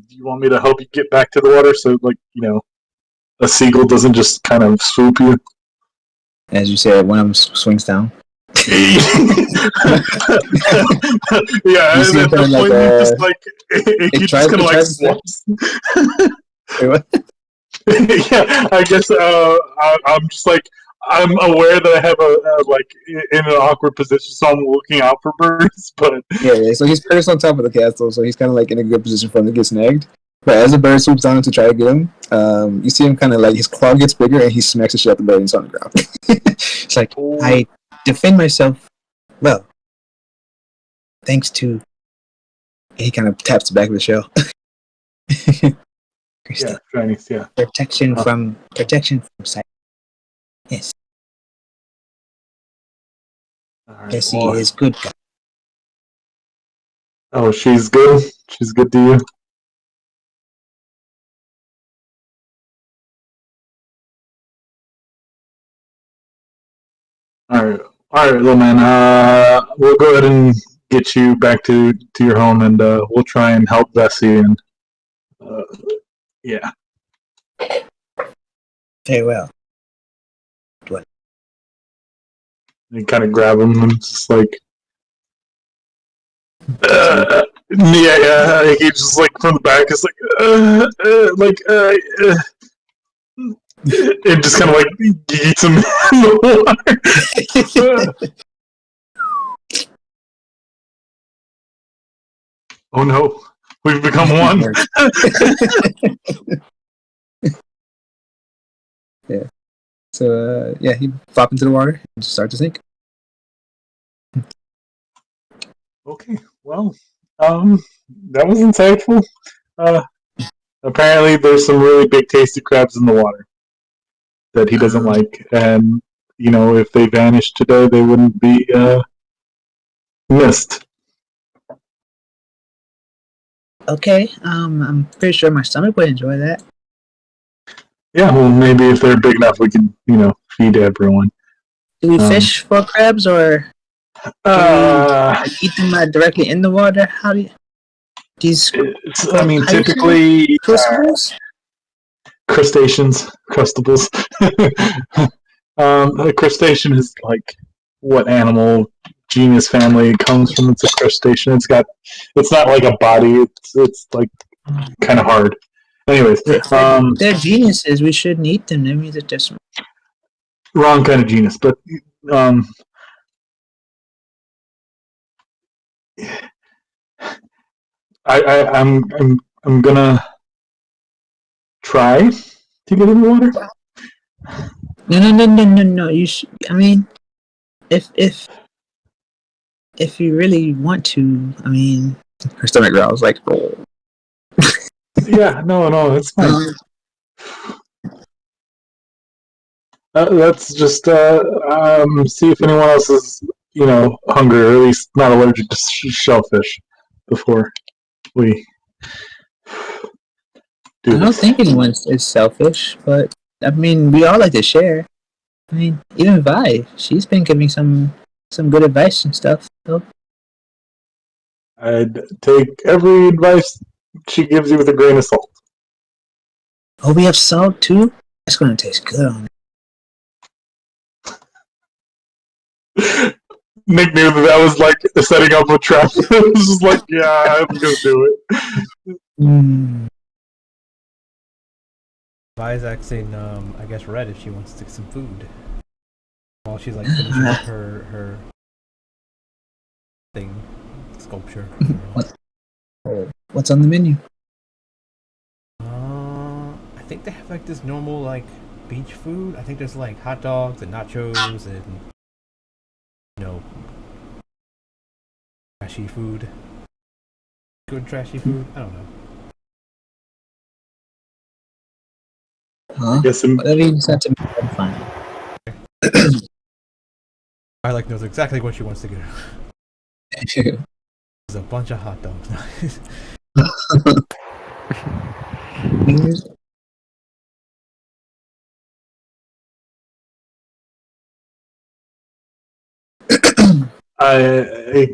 Do you want me to help you get back to the water so, a seagull doesn't just kind of swoop you? As you said, one of them swings down. Yeah, You see and at him the kinda point like, you just like it just kind of like swaps. Wait, what? Yeah, I guess I'm just like I'm aware that I have in an awkward position, so I'm looking out for birds. But Yeah. So he's perched on top of the castle, so he's kind of like in a good position for him to get snagged. But as the bird swoops down to try to get him, you see him kind of like his claw gets bigger and he smacks the shit out the bird and it's on the ground. It's like, I defend myself well, thanks to. He kind of taps the back of the shell. yeah, Chinese, yeah. Protection from sight. Yes. All right, Yes, he is good. Oh, she's good. She's good to you. All right, little man. We'll go ahead and get you back to your home, and we'll try and help Bessie. And yeah. Very well. And kind of grab him and just like, yeah. He just like from the back is it just kind of like eats him in the water. Oh no, we've become one. Yeah. So yeah, he flop into the water and start to sink. Okay, well, that was insightful. Apparently, there's some really big, tasty crabs in the water that he doesn't like, and if they vanished today, they wouldn't be missed. Okay. I'm pretty sure my stomach would enjoy that. Yeah, well, maybe if they're big enough, we can, feed everyone. Do we fish for crabs or eat them directly in the water? How do you? These. Typically, crustaceans. Crustables. A crustacean is like what animal genus family it comes from. It's a crustacean. It's not like a body. It's like kind of hard. Anyways, they're geniuses. We shouldn't eat them. That means that they're smart. Wrong kind of genus, but I'm gonna try to get in the water. No. You should. I mean, if you really want to, I mean, her stomach growls like. Oh. Yeah, no, it's fine. Let's just see if anyone else is, hungry, or at least not allergic to shellfish before we do I don't think anyone is selfish, but I mean, we all like to share. I mean, even Vi, she's been giving some good advice and stuff. So. I'd take every advice she gives you with a grain of salt. Oh, we have salt too? That's gonna taste good on it. Nick knew that was like setting up a trap. It was just like, yeah, I'm gonna do it. Vi's asking, I guess Red if she wants to get some food. While she's like finishing up her thing, sculpture. What's on the menu? I think they have like this normal like beach food. I think there's like hot dogs and nachos and trashy food. Good trashy food. I don't know. Huh? Yes, whatever you decide to make, I'm fine. I like knows exactly what she wants to get. There's a bunch of hot dogs.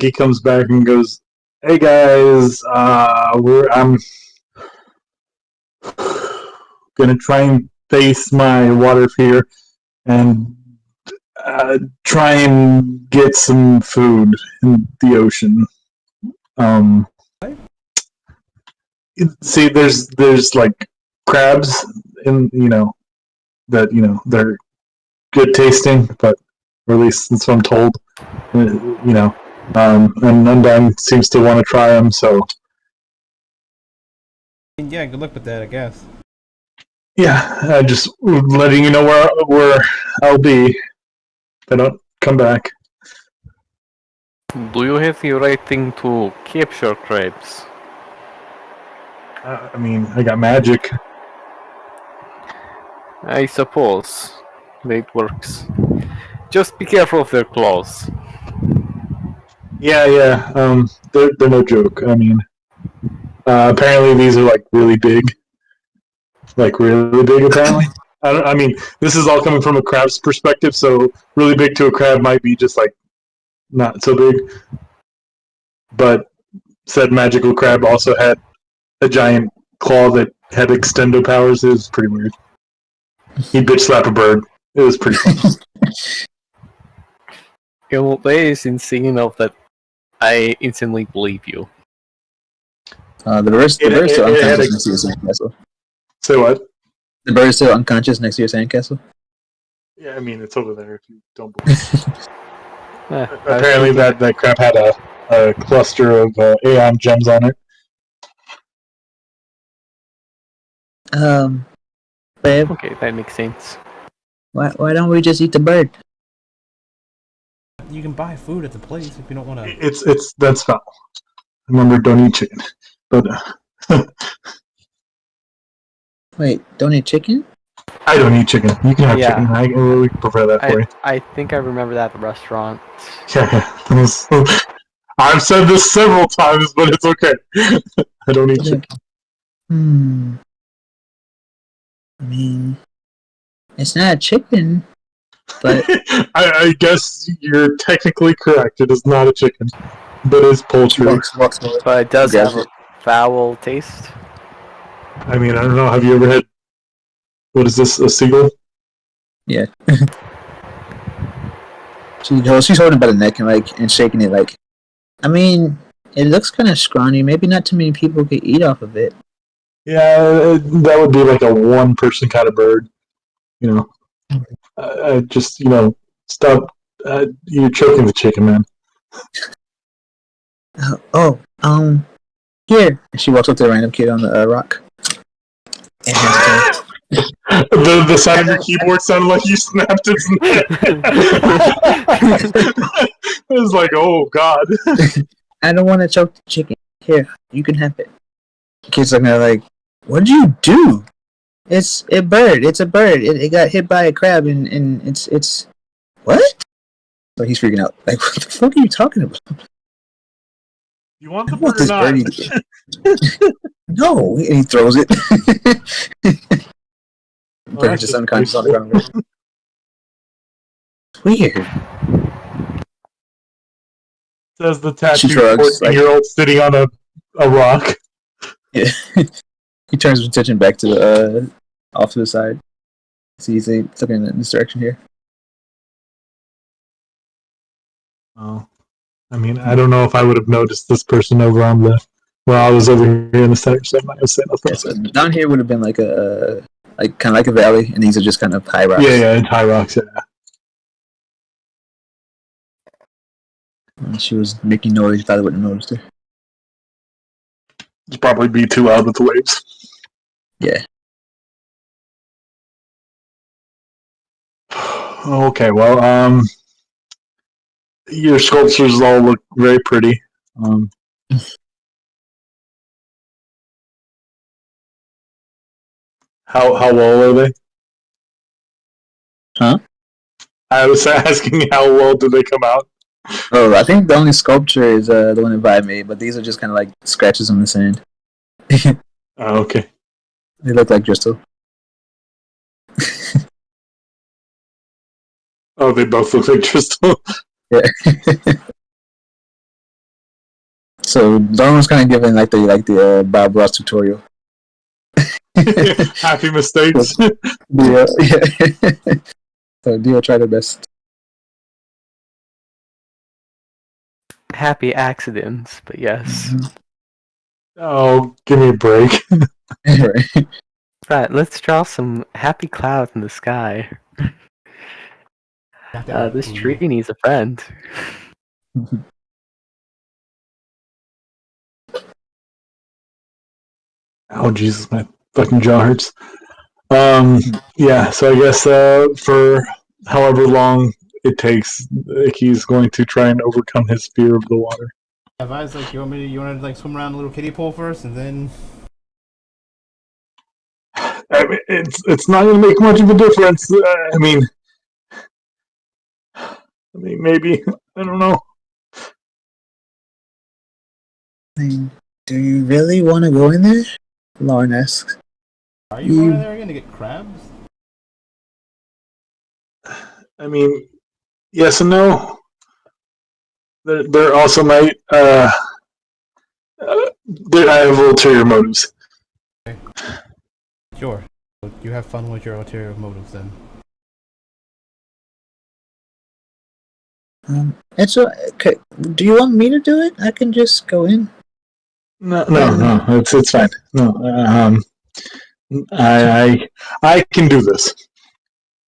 He comes back and goes, "Hey guys, I'm gonna try and face my water fear and try and get some food in the ocean." See, there's like crabs in that they're good tasting, but or at least that's what I'm told. And Undyne seems to want to try them, so yeah, good luck with that, I guess. Yeah, just letting you know where I'll be if I don't come back. Do you have the right thing to capture crabs? I mean, I got magic. I suppose that works. Just be careful of their claws. Yeah. They're no joke. I mean, apparently these are like really big, apparently. I mean, this is all coming from a crab's perspective, so really big to a crab might be just like not so big. but said magical crab also had a giant claw that had extendo powers. It was pretty weird. He bitch slap a bird. It was pretty funny. It's insane enough that I instantly believe you. The bird is still unconscious next to your sandcastle. So what? The bird is still unconscious next to your sandcastle. Yeah, I mean, it's over there if you don't believe. Apparently, Apparently, that crab had a cluster of Aeon gems on it. Babe, okay, that makes sense. why don't we just eat the bird? You can buy food at the place if you don't want to. It's that's foul. Remember, don't eat chicken. But Wait, don't eat chicken? I don't eat chicken. You can have Yeah. chicken. We can prepare that for you. I think I remember that at the restaurant. Yeah. I've said this several times, but it's okay. I don't eat chicken. I mean, it's not a chicken, but I guess you're technically correct. It is not a chicken, but it's poultry. But it does Grabs have a foul taste. I mean, I don't know. Have you ever had? What is this? A seagull? Yeah. She's holding it by the neck and shaking it like. I mean, it looks kind of scrawny. Maybe not too many people could eat off of it. Yeah, that would be like a one-person kind of bird. You know, just stop. You're choking the chicken, man. Here. And she walks up to a random kid on the rock. And hands The sound of your keyboard sounded like you snapped its neck. It was like, oh god. I don't want to choke the chicken. Here, you can have it. The kid's looking at her like, what did you do? It's a bird. It's a bird. It got hit by a crab and it's what? So he's freaking out. Like, what the fuck are you talking about? You want the I want bird or this not? birdie. No, and he throws it. Well, Bird that's just just unconscious on the pretty ground. Weird. Says the She tattooed shrugs, 14-year-old sitting on a rock. Yeah. He turns his attention back to the off to the side. See, he's looking in this direction here. Oh, I mean, I don't know if I would have noticed this person over on the. Well, I was over here in the center, so I'm not gonna say nothing. Yeah, so down here would have been like a kind of like a valley, and these are just kind of high rocks. Yeah, and high rocks. Yeah. And she was making noise. You probably wouldn't have noticed her. It'd probably be too loud with the waves. Yeah. Okay, well, your sculptures all look very pretty. How well are they? Huh? I was asking how well did they come out? Oh, I think the only sculpture is the one that Vibe made, but these are just kind of like scratches on the sand. Oh, okay. They look like crystal. Oh, they both look like crystal. Yeah. So Darwin's kind of giving like the Bob Ross tutorial. Happy mistakes. Dio, yeah. So Dio tried her best. Happy accidents, but yes. Oh, give me a break. Right. Right, let's draw some happy clouds in the sky. This tree needs a friend. Oh, Jesus, my fucking jaw hurts. Yeah, so I guess for however long it takes, he's going to try and overcome his fear of the water. If I was like, you want to like swim around the little kiddie pool first, and then. I mean, it's not going to make much of a difference. I mean, maybe, I don't know. Do you really want to go in there? Lauren asks. Are you going in there again to get crabs? I mean, yes and no. There also might I have ulterior motives. Sure. So you have fun with your ulterior motives then. And so, okay, do you want me to do it? I can just go in. No, it's fine. No, I can do this.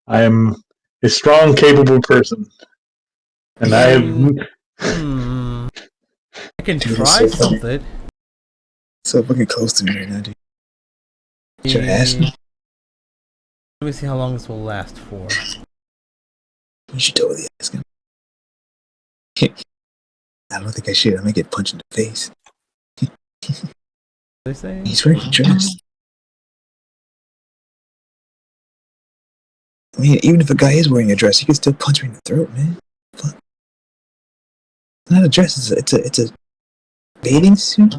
I am a strong, capable person, and I have. I can Dude, try it's so funny. something. So fucking close to me right now, dude. Should I ask him? Let me see how long this will last for. You should totally ask him. I don't think I should. I might get punched in the face. They say He's wearing a dress. I mean, even if a guy is wearing a dress, he can still punch me in the throat, man. Fuck. It's not a dress. It's a bathing suit.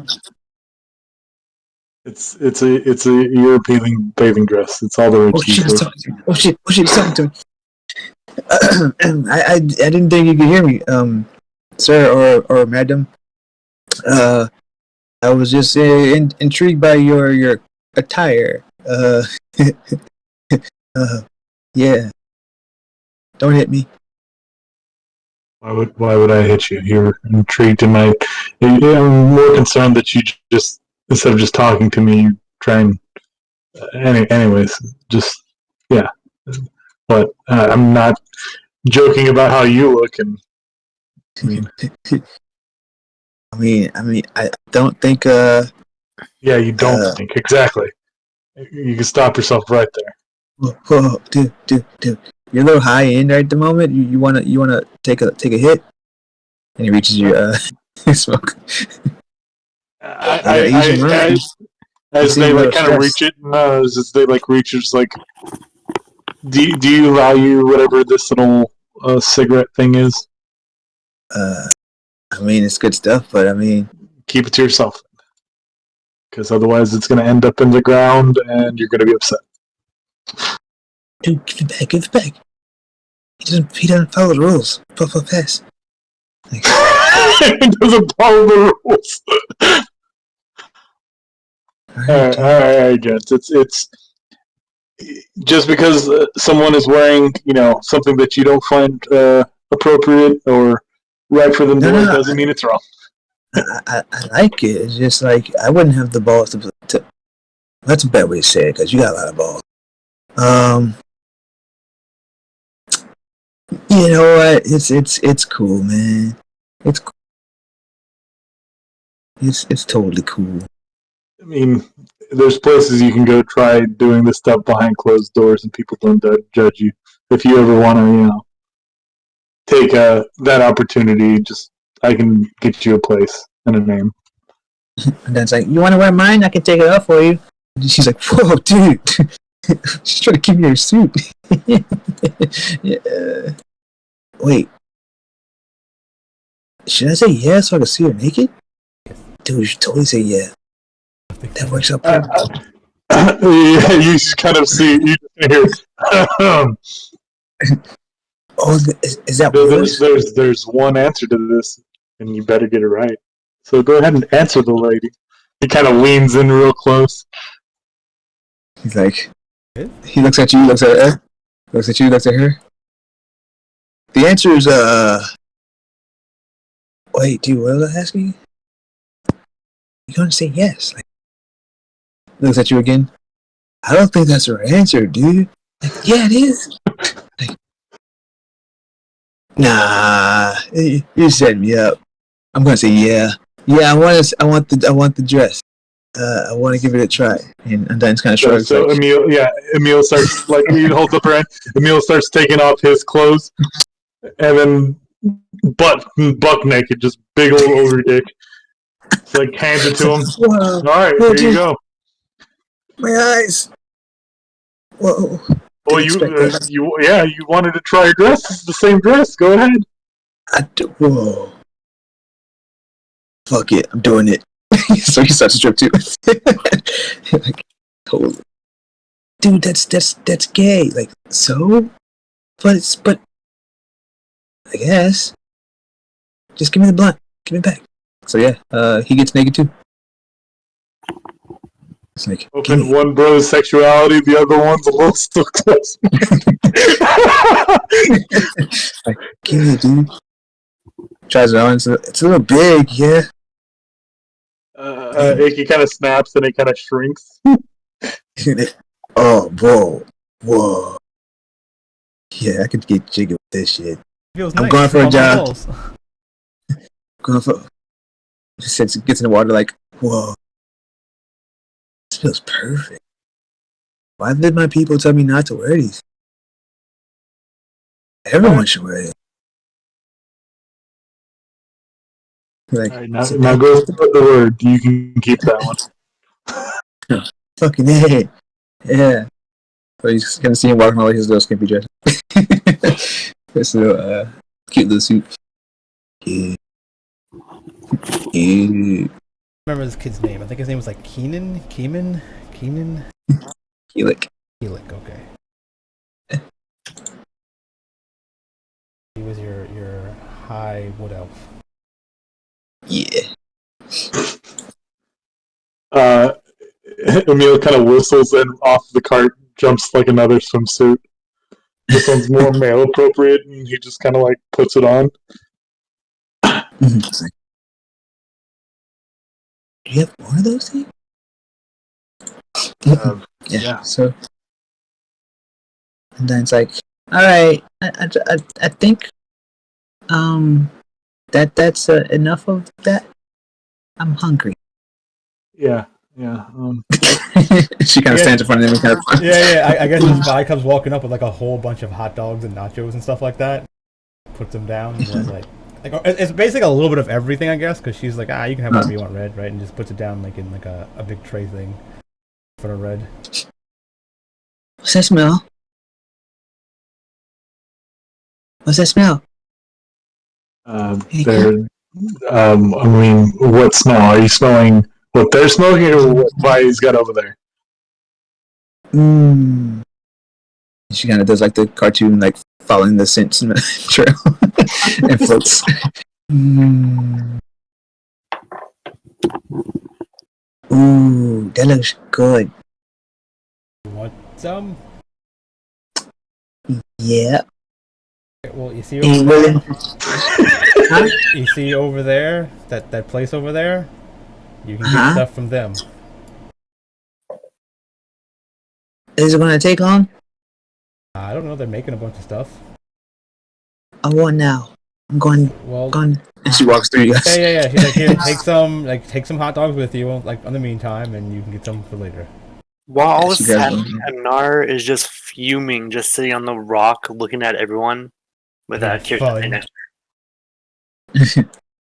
It's a European bathing dress. It's all the rich Oh shit! these He's days. talking to me. Oh shit! He's talking to me. I didn't think you could hear me, sir or madam. I was just intrigued by your attire. Yeah. Don't hit me. Why would I hit you? You're intrigued in my. I'm more concerned that you just instead of just talking to me, you try and. Anyways, just yeah. But I'm not joking about how you look, and I mean, I don't think. yeah, you don't think exactly. You can stop yourself right there. Whoa, dude, you're a little high end right at the moment. You wanna take a hit, and he reaches you smoke. As they like kind of reach it, as they like reach, it's like, do you value whatever this little cigarette thing is? I mean, it's good stuff, but I mean, Keep it to yourself, because otherwise it's going to end up in the ground, and you're going to be upset. dude, give it back. He doesn't follow the rules. Pass. He doesn't follow the rules. Alright, I guess it's just because someone is wearing, something that you don't find appropriate or right for them to wear doesn't mean it's wrong. I like it. It's just like I wouldn't have the balls to. That's a bad way to say it because you got a lot of balls. You know what? It's cool, man. It's cool. It's totally cool. I mean, there's places you can go try doing this stuff behind closed doors, and people don't judge you. If you ever want to, take that opportunity, I can get you a place and a name. And then it's like, you want to wear mine? I can take it off for you. And she's like, whoa, dude. She's trying to give me her suit. Yeah. Wait. Should I say yeah so I can see her naked? Dude, you should totally say yeah. That works out perfect. Yeah, you just kind of see, you just hear. Oh, is that worse? There's one answer to this, and you better get it right. So go ahead and answer the lady. He kind of leans in real close. He's like, he looks at you, looks at her, looks at you, looks at her. The answer is, wait, dude, what was I asking you? You're gonna say yes. Like, looks at you again. I don't think that's the right answer, dude. Like, yeah, it is. Like, nah, you set me up. I'm gonna say yeah. Yeah, I want the dress. I want to give it a try. And Undyne's kind of shrugs. So like, Emil starts, like, he holds up her hand. Emil starts taking off his clothes, and then buck naked, just big old over dick. It's like, hands it to him. Whoa, all right, here you go. My eyes. Whoa. Well, you wanted to try a dress. It's the same dress. Go ahead. Whoa. Fuck it, I'm doing it. So he starts to strip too. Like, totally. Dude, that's gay. Like, so? But I guess. Just give me the blunt. Give me it back. So yeah, he gets naked too. It's like, Open one bro's sexuality, the other one's a little still close. like, give me, dude. Tries it on. It's a little big, yeah. Icky kind of snaps and it kind of shrinks. Oh, whoa. Yeah, I could get jiggy with this shit. Feels I'm nice. going for a Pump my job. balls. Going for. Just gets in the water like, whoa. This feels perfect. Why did my people tell me not to wear these? Everyone should wear it. Like, All right, now go with the word. You can keep that one. fucking A. Yeah. So he's gonna see him walking all his little skimpy dress. This little cute little suit. Yeah. I remember this kid's name. I think his name was like Keenan. Keelik. Keelik. Okay. He was your high wood elf. Yeah. Emil kind of whistles and off the cart jumps like another swimsuit. This one's more male appropriate, and he just kind of like puts it on. It's like, do you have more of those things? Yeah. So, and then it's like, all right, I think, that's enough of that. I'm hungry. Yeah. She kind of stands in front of him and kind of. Yeah. I guess this guy comes walking up with like a whole bunch of hot dogs and nachos and stuff like that. Puts them down. And was like it's basically a little bit of everything, I guess, because she's like, you can have whatever you want, red, right? And just puts it down like in like a big tray thing for the red. What's that smell? What's that smell? I mean, what smell? Are you smelling what they're smoking or what Vi's got over there? She kind of does like the cartoon, like following the scent trail and floats. Ooh, that looks good. You want some? Yeah. Well, you see Ain't over there? willing. Huh? You see over there? That place over there? You can get stuff from them. Is it gonna take long? I don't know. They're making a bunch of stuff. I want now. I'm going. Well, And she walks through you guys. yeah. She's like, here, take some hot dogs with you, like, on the meantime, and you can get some for later. While all she this grabs happening, one. Anar is just fuming, just sitting on the rock, looking at everyone with Having that fun. in it.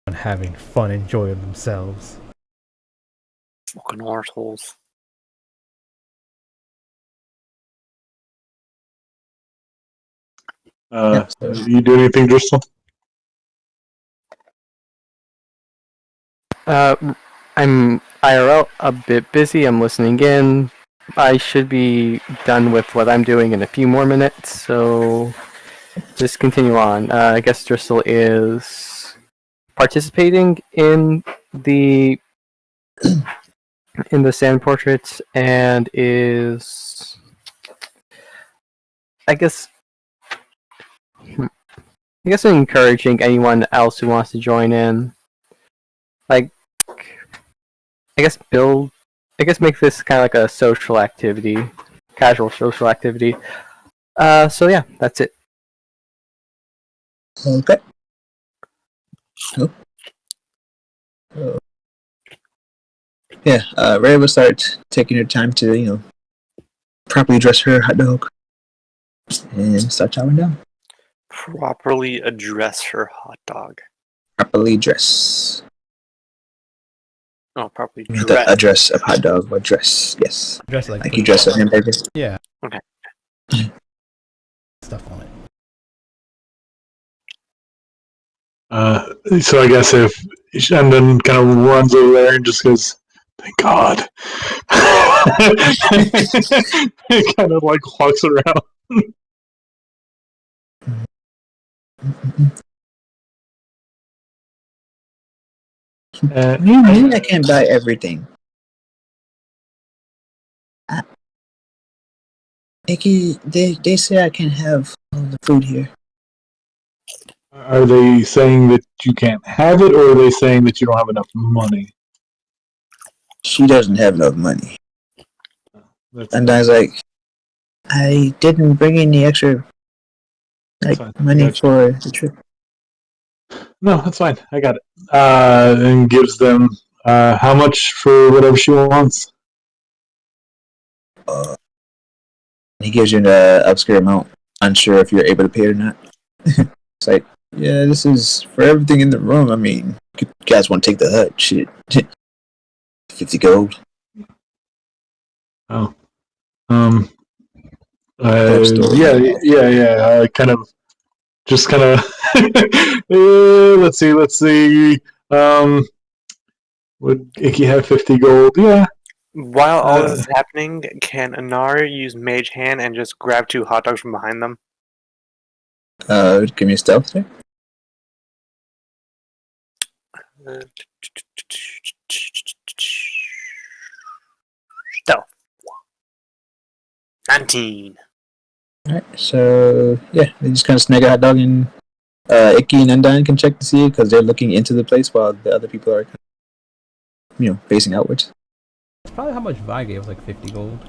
And having fun, enjoying themselves. Fucking arseholes. You do anything, Driscoll? I'm IRL a bit busy. I'm listening in. I should be done with what I'm doing in a few more minutes, so just continue on. I guess Driscoll is participating in the sand portraits and is, I guess encouraging anyone else who wants to join in. Like, I guess make this kind of like a social activity, casual social activity. So yeah, that's it. Okay. Yeah, Ray will start taking her time to, properly dress her hot dog and start chowing down. Properly address her hot dog. Properly dress. Oh, properly You mean dress. the address of hot dog, but dress, yes. Just Like you dress a hamburger. Yeah. Okay. Stuff on it. So I guess if Shandon kind of runs over there and just goes, "Thank God," kind of like walks around. What do you mean I can't buy everything? Icky, they say I can't have all the food here. Are they saying that you can't have it, or are they saying that you don't have enough money? She doesn't have enough money. That's And I was like, I didn't bring any extra fine. money Gotcha. for the trip. No, that's fine. I got it. And gives them how much for whatever she wants. He gives you an obscure amount. Unsure if you're able to pay it or not. It's like, yeah, this is for everything in the room. I mean, you guys want to take the hut? Shit, 50 gold. Oh. Story. Yeah. Kind of. Let's see. Would Icky have 50 gold? Yeah. While all this is happening, can Anar use Mage Hand and just grab 2 hot dogs from behind them? Give me a stealth check. Stealth. 19. Alright, so yeah, they just kind of snag a hot dog, and Icky and Undyne can check to see it because they're looking into the place while the other people are, facing outwards. That's probably how much Vi gave, like 50 gold.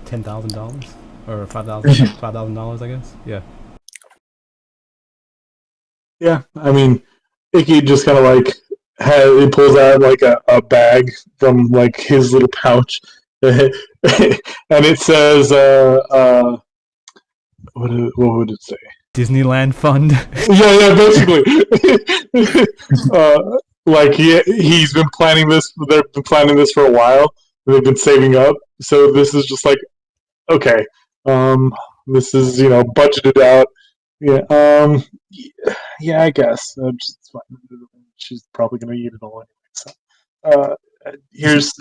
$10,000? Or $5,000, I guess? Yeah. Yeah. I mean, Icky just kind of like he pulls out like a bag from like his little pouch, and it says, what would it say? Disneyland Fund. Yeah, basically. Like he's been planning this. They've been planning this for a while. They've been saving up, so this is just like, okay, this is budgeted out. Yeah, yeah, I guess. It's fine. She's probably gonna eat it all anyway. So,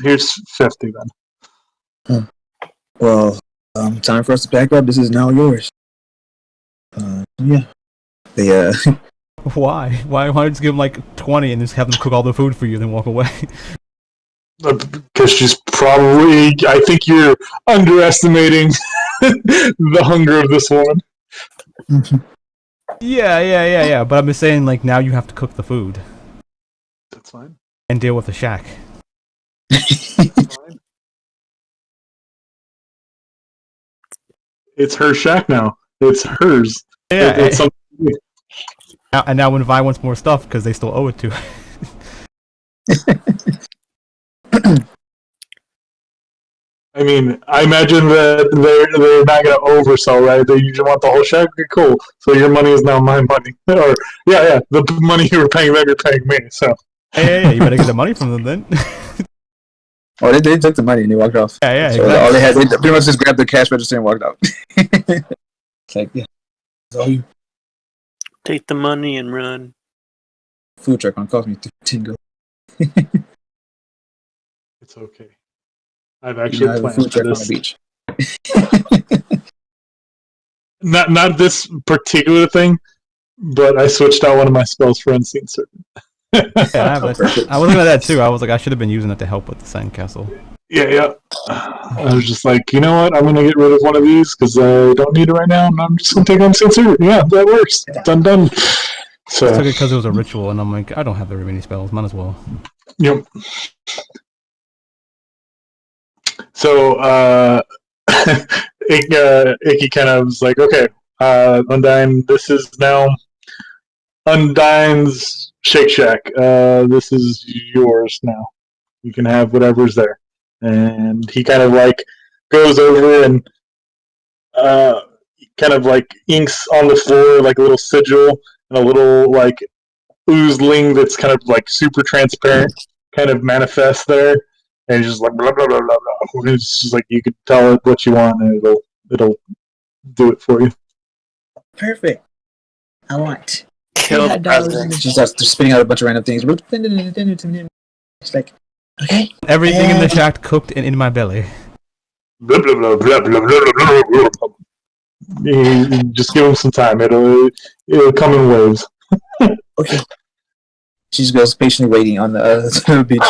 here's 50 then. Well, time for us to pack up. This is now yours. Yeah. They Why? Why don't you just give them like 20 and just have them cook all the food for you, then walk away? Because she's probably. I think you're underestimating the hunger of this woman. Yeah. But I'm just saying, like, now you have to cook the food That's fine. and deal with the shack. That's fine. It's her shack now. It's hers. Yeah. It's something. And now when Vi wants more stuff, because they still owe it to her. I mean, I imagine that they're not going to oversell, right? They usually want the whole shack. Okay, cool. So your money is now my money, or yeah, the money you were paying them, you're paying me. So Yeah, you better get the money from them then. Oh, they took the money and they walked off. Yeah, So exactly. all they had, they pretty much just grabbed the cash register and walked out. It's like, yeah, that's all you. Take the money and run. Food truck gonna cost me 10 gold. it's okay. I've actually I have a planned food for truck on the this. beach. Not this particular thing, but I switched out one of my spells for Unseen Serpent. Yeah, I was looking at that too. I was like, I should have been using it to help with the sandcastle. Yeah. I was just like, you know what? I'm gonna get rid of one of these because I don't need it right now, and I'm just gonna take Unseen Serpent. Yeah, that works. Done. So I took it because it was a ritual, and I'm like, I don't have very many spells. Might as well. Yep. So Icky kind of was like, okay, Undyne, this is now Undyne's Shake Shack. This is yours now. You can have whatever's there. And he kind of like goes over and kind of like inks on the floor like a little sigil and a little like oozling that's kind of like super transparent kind of manifests there. And he's just like blah blah blah blah blah. It's just like you could tell it what you want, and it'll do it for you. Perfect. I want. Kill the president. She starts spitting out a bunch of random things. It's like, okay. Everything in the shack cooked and in my belly. Blah blah blah blah blah blah blah blah blah. You just give him some time. It'll come in waves. Okay. She just goes patiently waiting on the beach.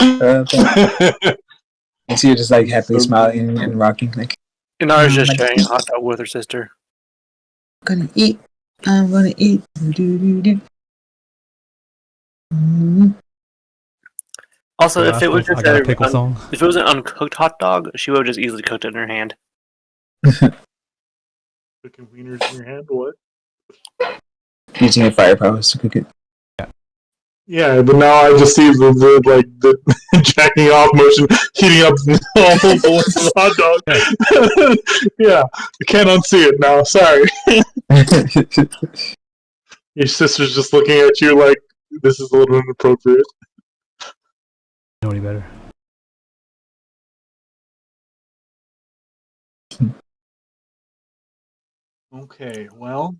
And see her just like happily smiling and rocking. Like, Inara's just sharing a hot dog with her sister. I'm gonna eat. Do. Also, The if last it was one, I just got a pickle song. if it was an uncooked hot dog, she would have just easily cooked it in her hand. Cooking wieners in your hand, what? Using a firepower to cook it. Yeah, but now I just see the jacking off motion, heating up almost a hot dog. Yeah, I can't unsee it now. Sorry. Your sister's just looking at you like this is a little inappropriate. Know any better? Okay, well,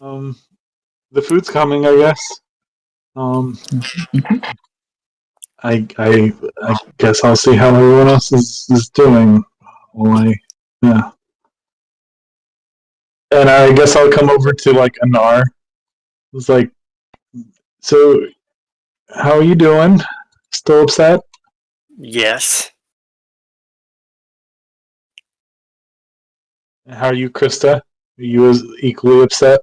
the food's coming, I guess. I guess I'll see how everyone else is doing. Yeah. And I guess I'll come over to like Anar. It's like, so how are you doing? Still upset? Yes. How are you, Krista? Are you as equally upset?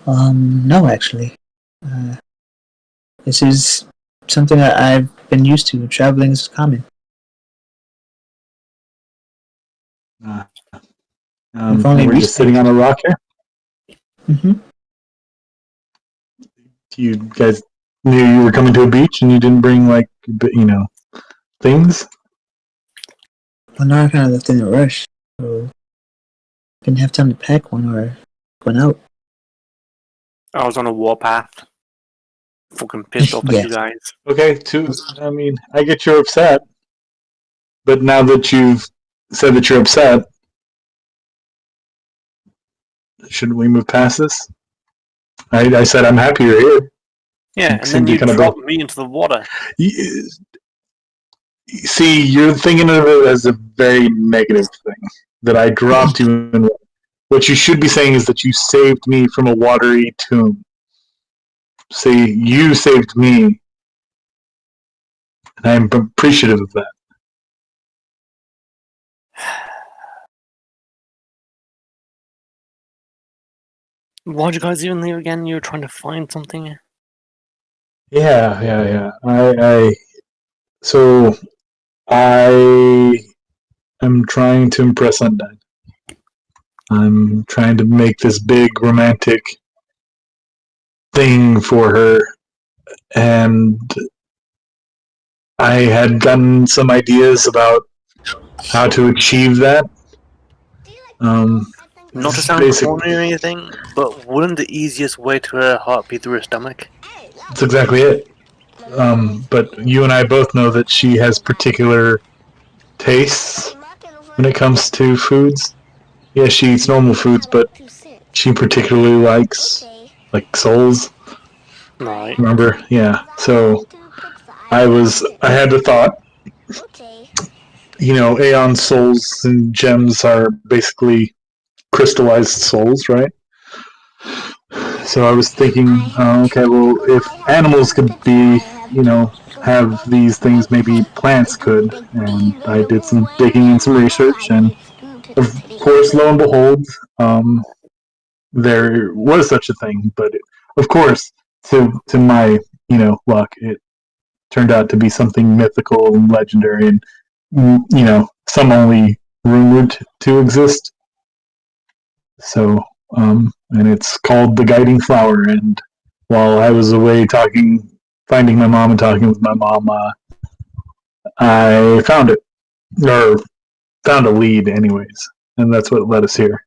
No, actually. This is something that I've been used to. Traveling is common. If only we're just sitting on a rock here. Mm-hmm. You guys knew you were coming to a beach and you didn't bring like things. Well, now I kind of left in a rush, so didn't have time to pack one or going out. I was on a warpath. Fucking pissed off at Yeah. you guys. Okay, I mean, I get you're upset, but now that you've said that you're upset, shouldn't we move past this? I said I'm happy you're here. Yeah, and then you dropped me into the water. See, you're thinking of it as a very negative thing, that I dropped you in. What you should be saying is that you saved me from a watery tomb. See, you saved me, and I'm appreciative of that. Why'd you guys even leave again? You were trying to find something? Yeah. So I am trying to impress Undyne. I'm trying to make this big romantic thing for her, and I had gotten some ideas about how to achieve that. Not to sound corny or anything, but wouldn't the easiest way to her heart be through her stomach? That's exactly it. But you and I both know that she has particular tastes when it comes to foods. Yeah, she eats normal foods, but she particularly likes like souls. Right. Remember? Yeah. So I had the thought. Aeon souls and gems are basically crystallized souls, right? So I was thinking, okay, well, if animals could be, have these things, maybe plants could. And I did some digging and some research, and of course, lo and behold, there was such a thing. But of course, to my luck, it turned out to be something mythical and legendary, and some only rumored to exist. So, and it's called the Guiding Flower. And while I was away finding my mom and talking with my mom, I found it, or found a lead, anyways, and that's what led us here.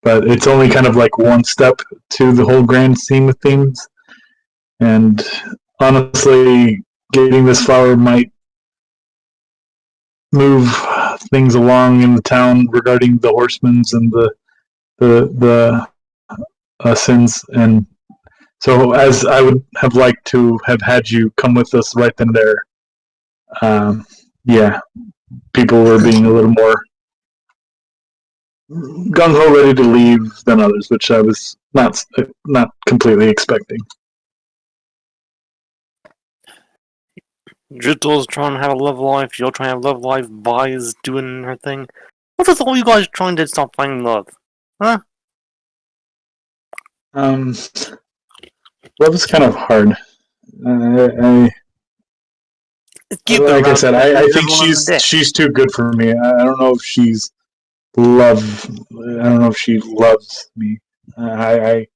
But it's only kind of like one step to the whole grand scheme of themes, and honestly, getting this flower might move things along in the town regarding the horsemen's and the sins. And so, as I would have liked to have had you come with us right then and there, yeah, people were being a little more gung ho, ready to leave than others, which I was not completely expecting. Jito's trying to have a love life. You're trying to have a love life. Vi is doing her thing. What is all you guys trying to stop finding love? Huh? Love is kind of hard. Keep it Like I around said, and I leave think everyone on the dick. she's too good for me. I don't know if she's love. I don't know if she loves me. I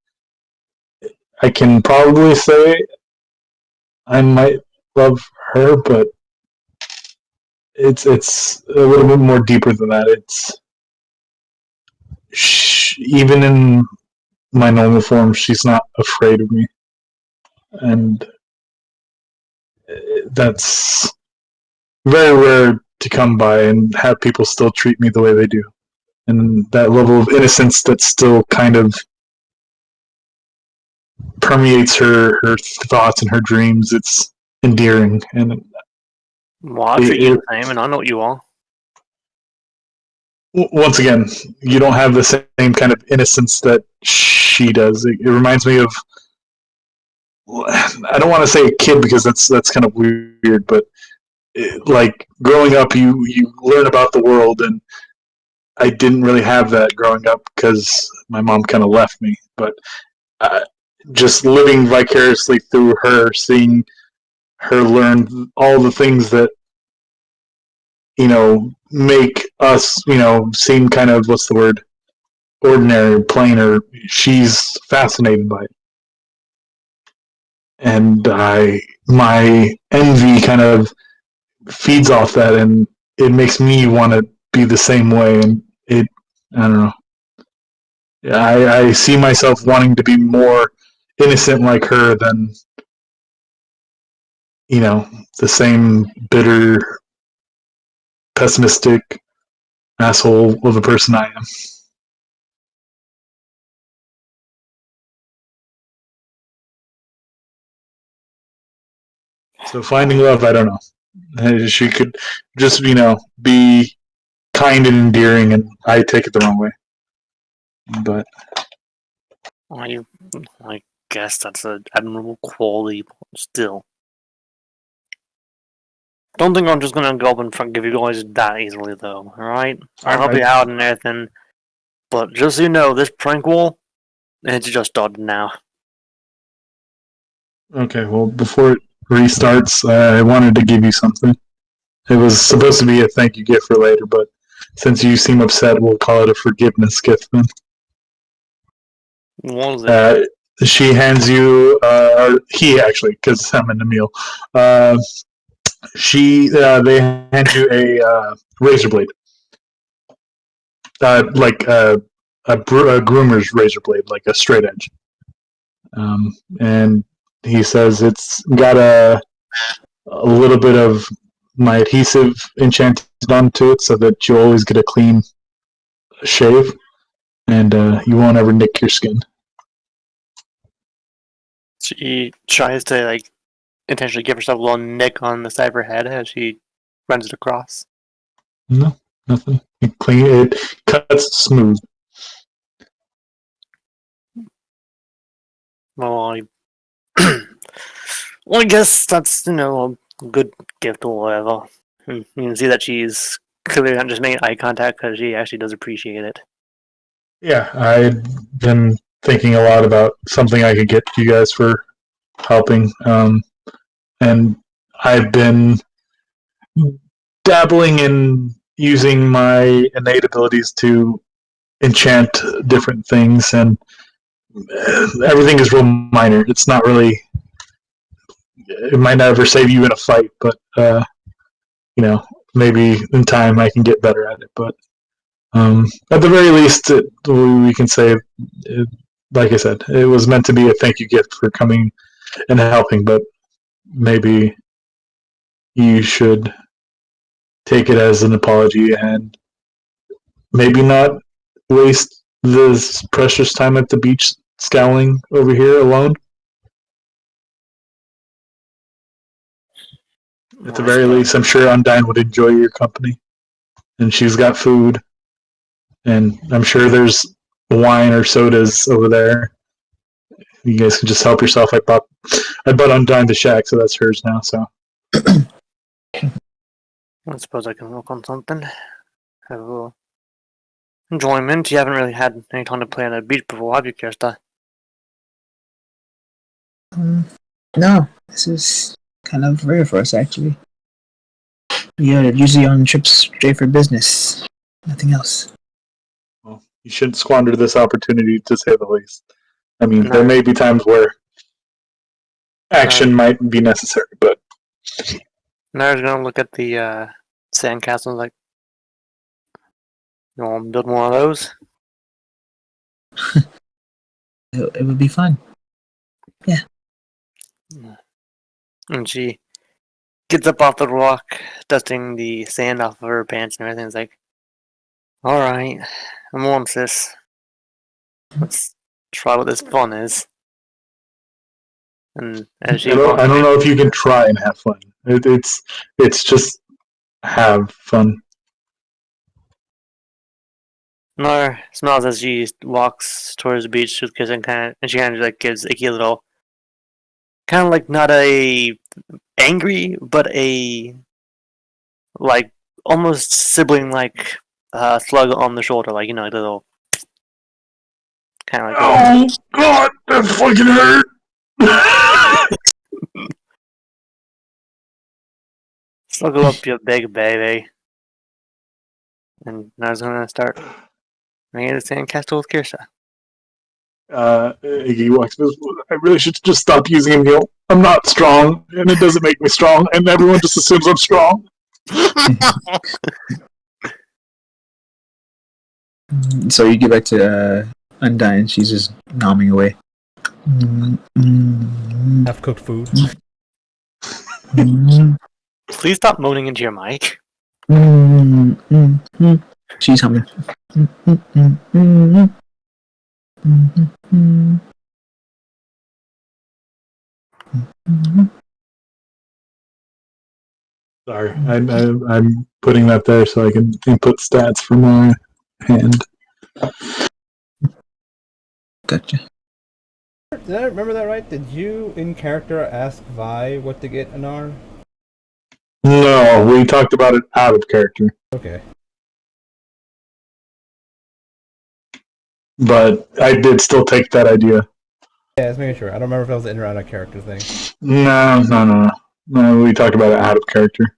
can probably say I might love her, but it's a little bit more deeper than that. Even in my normal form, she's not afraid of me, and that's very rare to come by and have people still treat me the way they do. And that level of innocence that still kind of permeates her thoughts and her dreams. It's endearing, and Well, I'll treat you the same, and I know what you are. once again, you don't have the same kind of innocence that she does. It reminds me of, I don't want to say a kid because that's kind of weird, but like growing up, you learn about the world, and I didn't really have that growing up because my mom kind of left me. But just living vicariously through her, seeing her learn all the things that make us seem kind of, what's the word, ordinary, plain, or she's fascinated by it, and my envy kind of feeds off that, and it makes me want to be the same way, and I don't know. I see myself wanting to be more innocent like her than the same bitter, pessimistic asshole of a person I am. So finding love, I don't know. She could just, be kind and endearing, and I take it the wrong way. But I guess that's an admirable quality, but still. Don't think I'm just gonna go up and give you guys that easily, though. Alright? I'll help you out and everything. But just so you know, this prank wall, it's just started now. okay, well, before it restarts, I wanted to give you something. It was supposed to be a thank you gift for later, but since you seem upset, we'll call it a forgiveness gift then. What is it? She hands you, or he actually, because I'm in the meal. They hand you a razor blade, like a groomer's razor blade, like a straight edge. And he says it's got a little bit of my adhesive enchanted onto it, so that you always get a clean shave, and you won't ever nick your skin. She tries to, intentionally give herself a little nick on the side of her head as she runs it across. No, nothing. It cuts smooth. Well, well, I guess that's, a good gift or whatever. You can see that she's clearly not just making eye contact because she actually does appreciate it. Yeah, I've been thinking a lot about something I could get you guys for helping, and I've been dabbling in using my innate abilities to enchant different things, and everything is real minor. It's not really. It might never save you in a fight, but maybe in time I can get better at it. But at the very least, we can say, like I said, it was meant to be a thank you gift for coming and helping. But maybe you should take it as an apology and maybe not waste this precious time at the beach scowling over here alone. At the very least, I'm sure Undyne would enjoy your company. And she's got food. And I'm sure there's wine or sodas over there. You guys can just help yourself. I bought Undyne the shack, so that's hers now. So I suppose I can work on something. Have a little enjoyment. You haven't really had any time to play on the beach before, have you, Kirsta? No, this is kind of rare for us, actually. We are usually on trips straight for business. Nothing else. Well, you shouldn't squander this opportunity, to say the least. I mean, No. there may be times where action might be necessary, but Nair's gonna look at the sandcastle and like, you want to build one of those? It would be fun. And she gets up off the rock, dusting the sand off of her pants and everything. It's like, alright, I'm on, sis. Let's try what this fun is. And as she I don't know if you can try and have fun. It's just have fun. Nair smiles as she walks towards the beach with Kiss and she kind of like gives Icky a little, kind of like not a angry, but a like almost sibling like slug on the shoulder, like like a little kind of like Oh God, that fucking hurt. snuggle up, you big baby. And Nair's gonna start making the sandcastle with Kirsta. Iggy walks. I really should just stop using him. I'm not strong, and it doesn't make me strong, and everyone just assumes I'm strong. So you get back to Undyne, she's just nomming away. Half cooked food. Please stop moaning into your mic. She's humming. Sorry, I'm putting that there so I can input stats for my hand. Gotcha. Did I remember that right? Did you, in character, ask Vi what to get Anar? No, we talked about it out of character, Okay. but I did still take that idea. Yeah, just making sure. I don't remember if that was an in or out of character thing. No. We talked about it out of character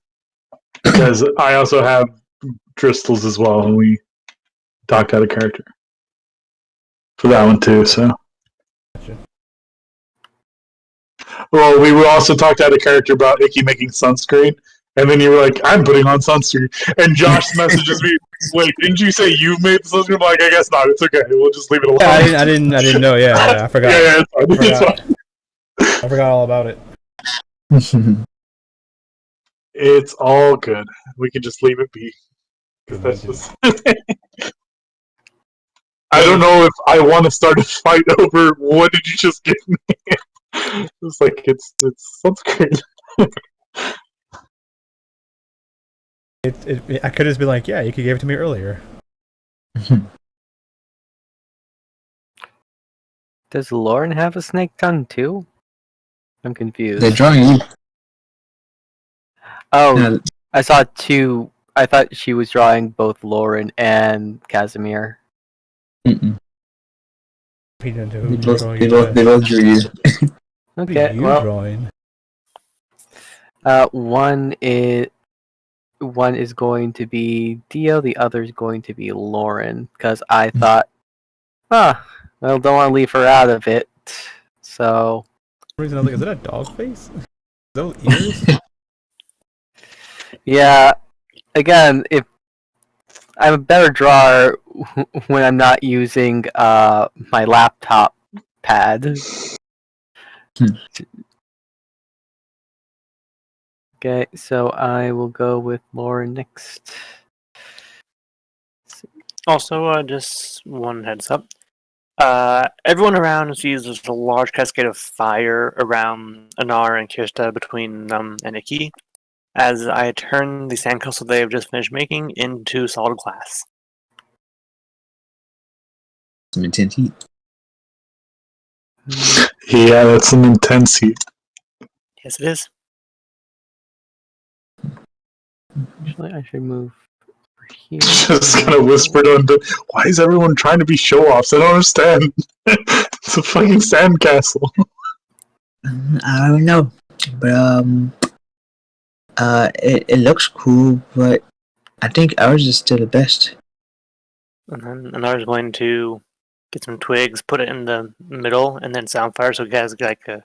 because I also have crystals as well, and we talked out of character for that one too. So, Gotcha. well, we were also talked out of character about Icky making sunscreen, and then you were like, "I'm putting on sunscreen," and Josh messages me, "Wait, didn't you say you made the sunscreen?" I'm like, "I guess not. It's okay. We'll just leave it alone." Yeah, I didn't know. Yeah, I forgot. Yeah, it's fine. I forgot all about it. It's all good. We can just leave it be. 'Cause that's just. I don't know if I want to start a fight over what did you just give me. It's like it's sunscreen. I could have been like, yeah, you could give it to me earlier. Does Lauren have a snake tongue too? I'm confused. They're drawing you. Oh, I saw two. I thought she was drawing both Lauren and Casimir. Mm-mm. They They both drew you. Okay, you well, drawing? one is going to be Dio, the other is going to be Lauren, because I thought, well, don't want to leave her out of it, so. For some reason I was like, is that a dog face? Those ears? Yeah, again, if I'm a better drawer when I'm not using my laptop pad. Okay, so I will go with Lauren next. Also, just one heads up. Everyone around sees there's a large cascade of fire around Anar and Kirsta between them and Icky, as I turn the sandcastle they have just finished making into solid glass. Some intense heat. Yeah, that's some intense heat. Yes, it is. Actually, I should move over here. Just kind of whispered under. Why is everyone trying to be show-offs? I don't understand. It's a fucking sandcastle. I don't know, but it looks cool, but I think ours is still the best. And then Anar's going to get some twigs, put it in the middle, and then soundfire so it has like a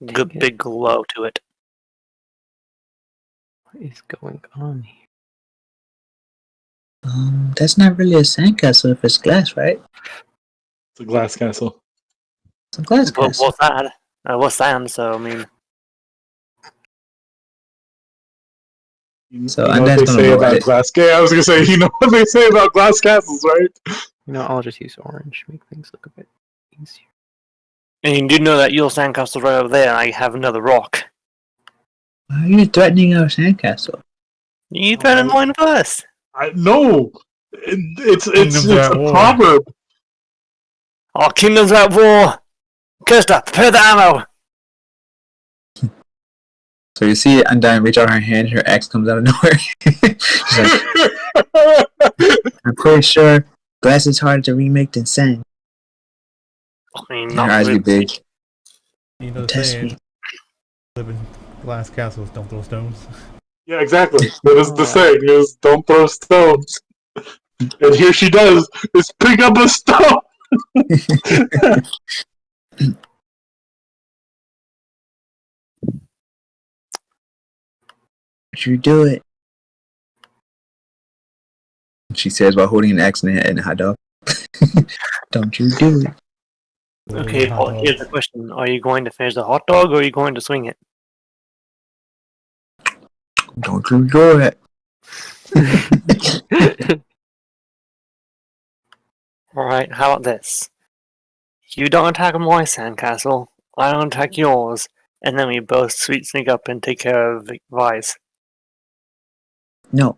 good Dang it. big glow to it. What is going on here? That's not really a sandcastle if it's glass, right? It's a glass castle. It's a glass But castle. what's that? What's sand? So I mean, So you know and what that's they gonna say go about at it. glass. Yeah, I was gonna say. You know what they say about glass castles, right? You know, I'll just use orange. Make things look a bit easier. and you do know that your sandcastle's right over there, and I have another rock. Why are you threatening our sandcastle? You threatened mine first. I no. It's Kingdoms it's at a war. proverb. Our kingdom's at war. Kirsta, prepare the ammo. So you see Undyne reach out her hand, her axe comes out of nowhere. She's like, I'm pretty sure glass is harder to remake than sand. I mean, And her not eyes really. get big. You know the Test saying, me. live in glass castles, don't throw stones. Yeah, exactly. That is the saying: is don't throw stones. And here she does: is pick up a stone. You do it. She says while holding an axe and a hot dog. Don't you do it. Okay, Hot well, here's dogs. the question: are you going to finish the hot dog, or are you going to swing it? Don't you do it. All right, how about this? You don't attack my sandcastle, I don't attack yours, and then we both sneak up and take care of Vice. No.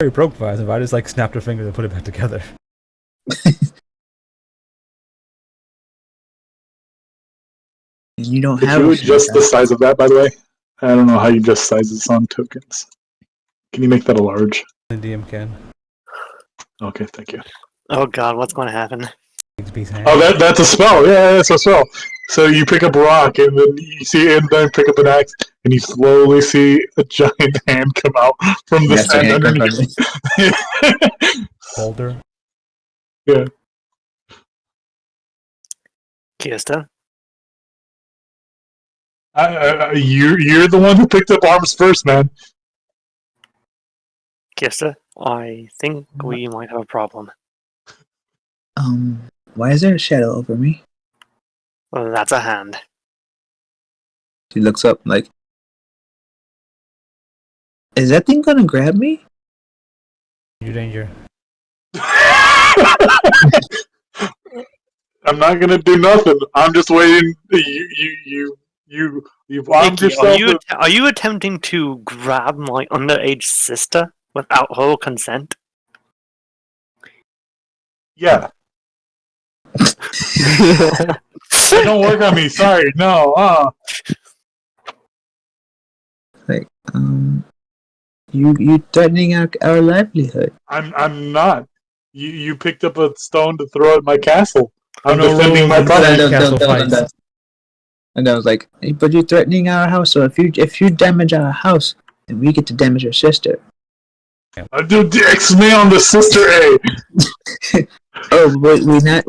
Very broke Vise if I just like snapped her fingers and put it back together. And you don't Could have you a adjust the sandcastle. size of that, by the way? I don't know how you adjust sizes on tokens. Can you make that a large? The DM can. Okay, thank you. Oh god, what's going to happen? Oh, that's a spell. Yeah, that's a spell. So you pick up a rock, and then you see, and then pick up an axe, and you slowly see a giant hand come out from the Master sand hand comes underneath. Boulder. Yeah. Kirsta? You're the one who picked up arms first, man. Kirsta? I think we might have a problem. Why is there a shadow over me? Well, that's a hand. She looks up like, is that thing gonna grab me? Your danger. I'm not gonna do nothing. I'm just waiting. You've armed Nikki, yourself. are you attempting to grab my underage sister without her consent? Yeah. Don't work on me. Sorry. No. Like, you threatening our livelihood. I'm not. You picked up a stone to throw at my castle. I'm No defending rules my in property. sandcastle fights. And I was like, hey, but you're threatening our house. So if you damage our house, then we get to damage your sister. Dude, X-Men on the sister A. Oh, we're not.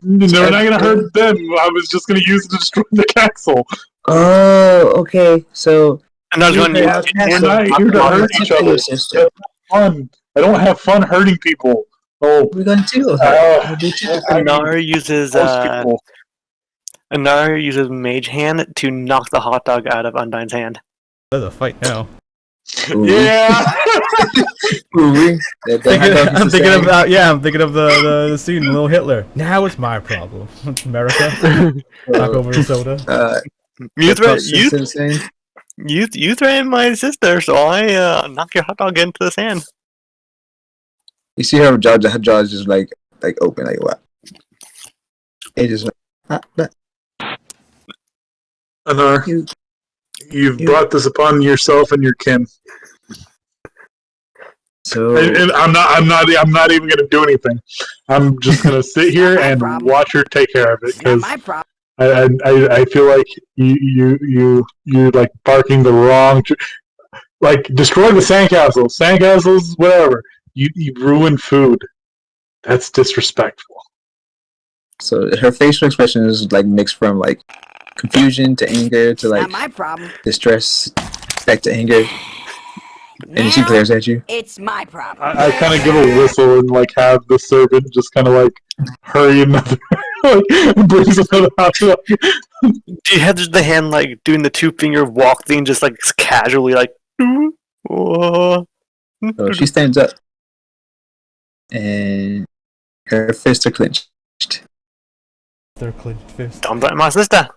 No, we're not gonna hurt them. I was just gonna use it to destroy the castle. Oh, okay. So And I was going hurt to our use We're castle. not here to I'll hurt each protect other. your sister. That's fun. I don't have fun hurting people. Oh, We're gonna deal with her. We'll do too. Anar uses most people. Anar uses Mage Hand to knock the hot dog out of Undyne's hand. There's a fight now. Yeah. I'm thinking of the scene, Little Hitler. Now it's my problem. America. Knock over the soda. You threatened my sister, so I knock your hot dog into the sand. You see her jaw just like open, like what? It just like, Anar, You've brought this upon yourself and your kin. So And I'm not even going to do anything. I'm just going to sit here and watch her take care of it because I feel like you're like barking the wrong. Like destroy the sandcastles, whatever. You ruin food. That's disrespectful. So her facial expression is like mixed from like confusion to anger to like distress back to anger. And she glares at you. It's my problem. I kind of give a whistle and like have the servant just kind of like hurry another, like brings another hot dog. Do you have the hand like doing the 2-finger walk thing, just like casually, like? So she stands up, and her fists are clenched. Their clenched fist. Don't blame my sister.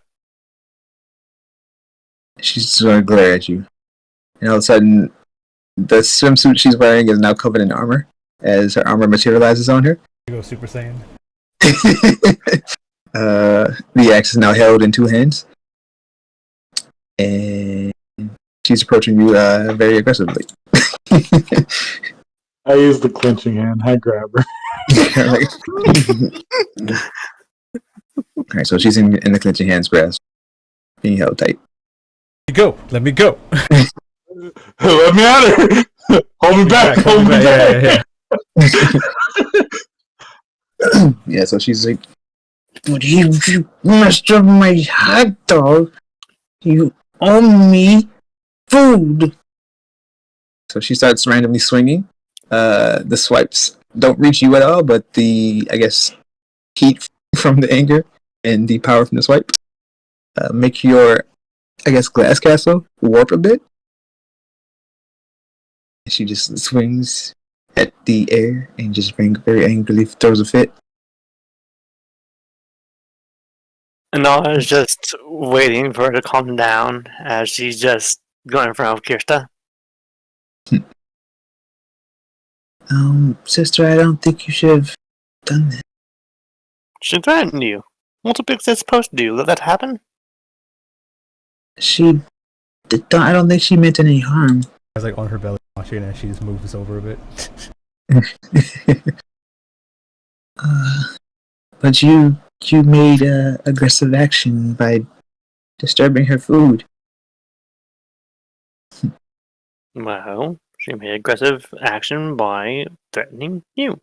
She's just gonna glare at you, and all of a sudden, the swimsuit she's wearing is now covered in armor, as her armor materializes on her. You go Super Saiyan. The axe is now held in 2 hands, and she's approaching you very aggressively. I use the clinching hand. I grab her. Alright, so she's in the clenching hands grasp, being held tight. Let me go. Let me out of here. Hold me back. Hold me back. Yeah, so she's like, "But you messed up my hot dog. You owe me food." So she starts randomly swinging. The swipes don't reach you at all, but the, I guess, heat from the anger and the power from the swipe make your, I guess, glass castle warp a bit. She just swings at the air and just very angrily throws a fit. And I was just waiting for her to calm down as she's just going in front of Kirsta. Sister, I don't think you should have done that. She threatened you. What's a big sis supposed to do? Let that happen? I don't think she meant any harm. I was like on her belly watching and she just moves over a bit. But you made aggressive action by disturbing her food. Well, she made aggressive action by threatening you.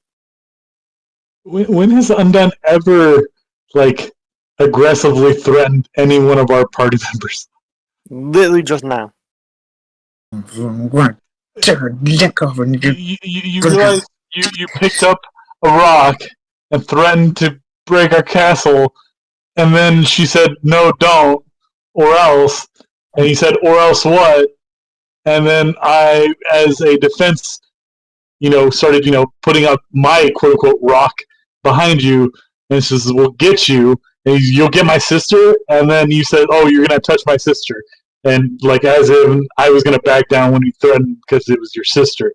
When has Undone ever like aggressively threatened any one of our party members? Literally just now. I'm going to tear her neck off and You realize you picked up a rock and threatened to break our castle, and then she said, "No, don't, or else." And he said, "Or else what?" And then I, as a defense, started, putting up my quote unquote rock behind you, and says, "We'll get you, and you'll get my sister." And then you said, "Oh, you're gonna touch my sister," and like as if I was gonna back down when you threatened because it was your sister.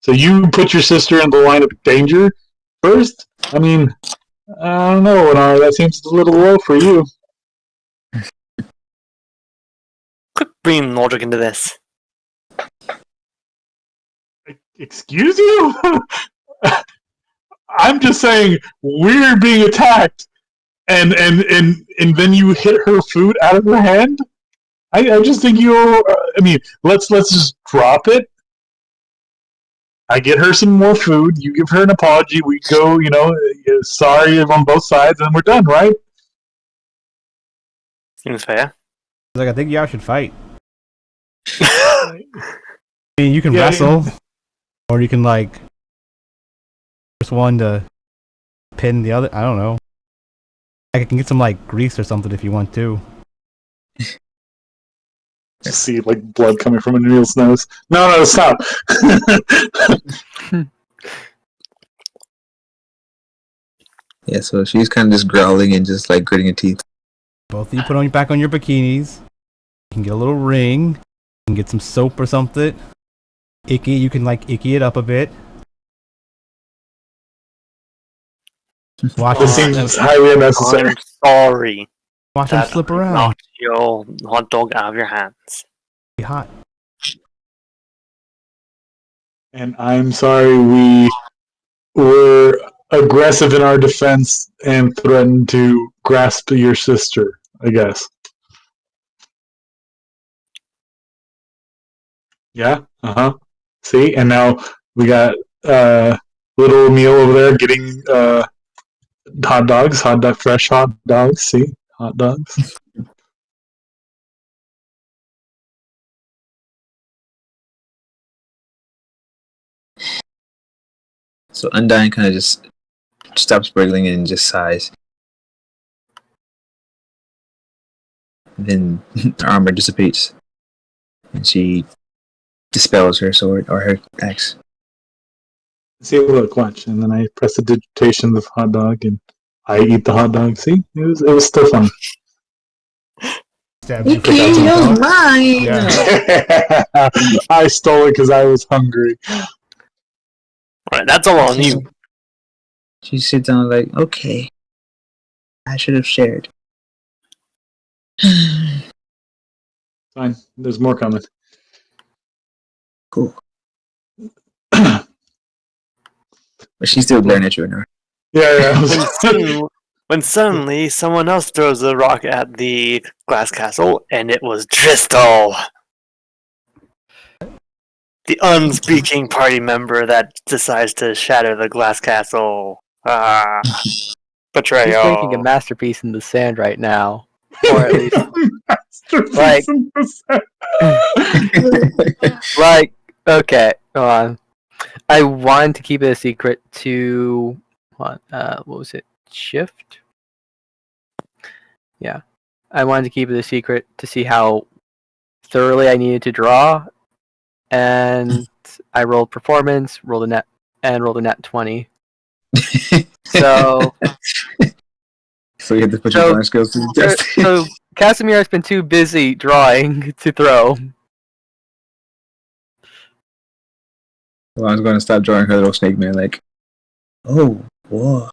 So you put your sister in the line of danger first. I mean, I don't know, Lennar. That seems a little low for you. Quit bringing logic into this. Excuse you? I'm just saying we're being attacked, and then you hit her food out of her hand. I just think let's just drop it. I get her some more food. You give her an apology. We go, sorry on both sides, and we're done, right? Seems fair. Like, I think y'all should fight. I mean, you can wrestle, or you can like first one to pin the other. I don't know. I can get some like grease or something if you want to. Just see like blood coming from Anil's nose. No, stop. Yeah, so she's kind of just growling and just like gritting her teeth. Both of you put back on your bikinis. You can get a little ring. You can get some soap or something. Icky, you can like icky it up a bit. Watch This seems highly unnecessary. I'm sorry. Watch him slip around. Knocked your hot dog out of your hands. Be hot. And I'm sorry we were aggressive in our defense and threatened to grasp your sister, I guess. Yeah? Uh-huh. See? And now we got little Neil over there getting fresh hot dogs. See? Hot dogs. So Undyne kind of just stops burgling and just sighs. Then her armor dissipates, and she dispels her sword or her axe. See, look, watch. And then I press the digitation of hot dog and I eat the hot dog. See? It was still fun. Stabs you for that. mine! Yeah. I stole it because I was hungry. Right, that's all on you. She sits down like, okay, I should have shared. Fine. There's more coming. Cool. But she's still glaring at you now. Yeah. When suddenly someone else throws a rock at the glass castle, and it was Driscoll, the unspeaking party member that decides to shatter the glass castle. He's Betrayal. making a masterpiece in the sand right now, or at least like, like. Okay, hold on. I wanted to keep it a secret to what was it? Shift? Yeah. I wanted to keep it a secret to see how thoroughly I needed to draw, and I rolled performance, rolled a net 20. So So you have to put your drawing skills to the test. so Casimir has been too busy drawing to throw. Well, I was going to stop drawing her little snake man, like, oh, whoa.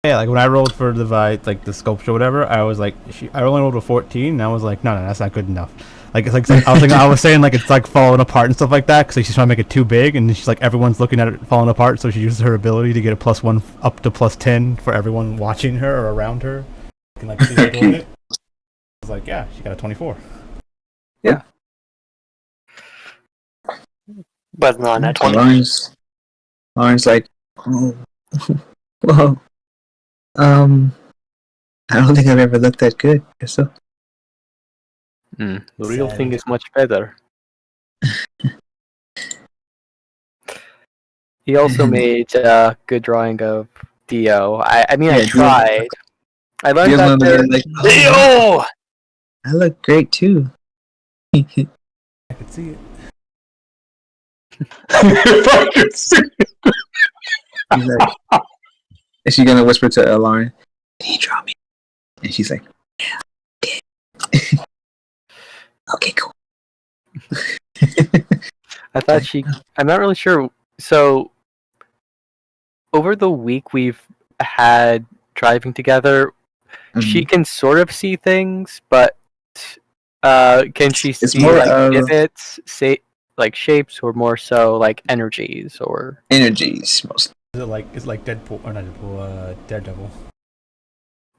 Yeah, like when I rolled for the sculpture or whatever, I was like, I only rolled a 14, and I was like, no, that's not good enough. Like it's like I was saying like it's like falling apart and stuff like that because she's trying to make it too big, and she's like everyone's looking at it falling apart, so she uses her ability to get a +1 up to +10 for everyone watching her or around her. You can like see her doing it. I was like, yeah, she got a 24. Yeah. But not net 20. Lauren's like, oh, whoa. I don't think I've ever looked that good. So The real Sad. thing is much better. He also made a good drawing of Dio. I mean, I Yeah, Dio. tried. I learned Dio's that there, like, Dio! I look great too. I could see it. If I could see it. He's like, is she gonna whisper to Lauren, can you draw me? And she's like, yeah, okay. Okay, cool. I thought I'm not really sure. So, over the week we've had driving together, she can sort of see things, but can she It's see more like of- pivots, say like shapes, or more so like energies, or energies mostly. Is it like Deadpool or not Deadpool? Daredevil.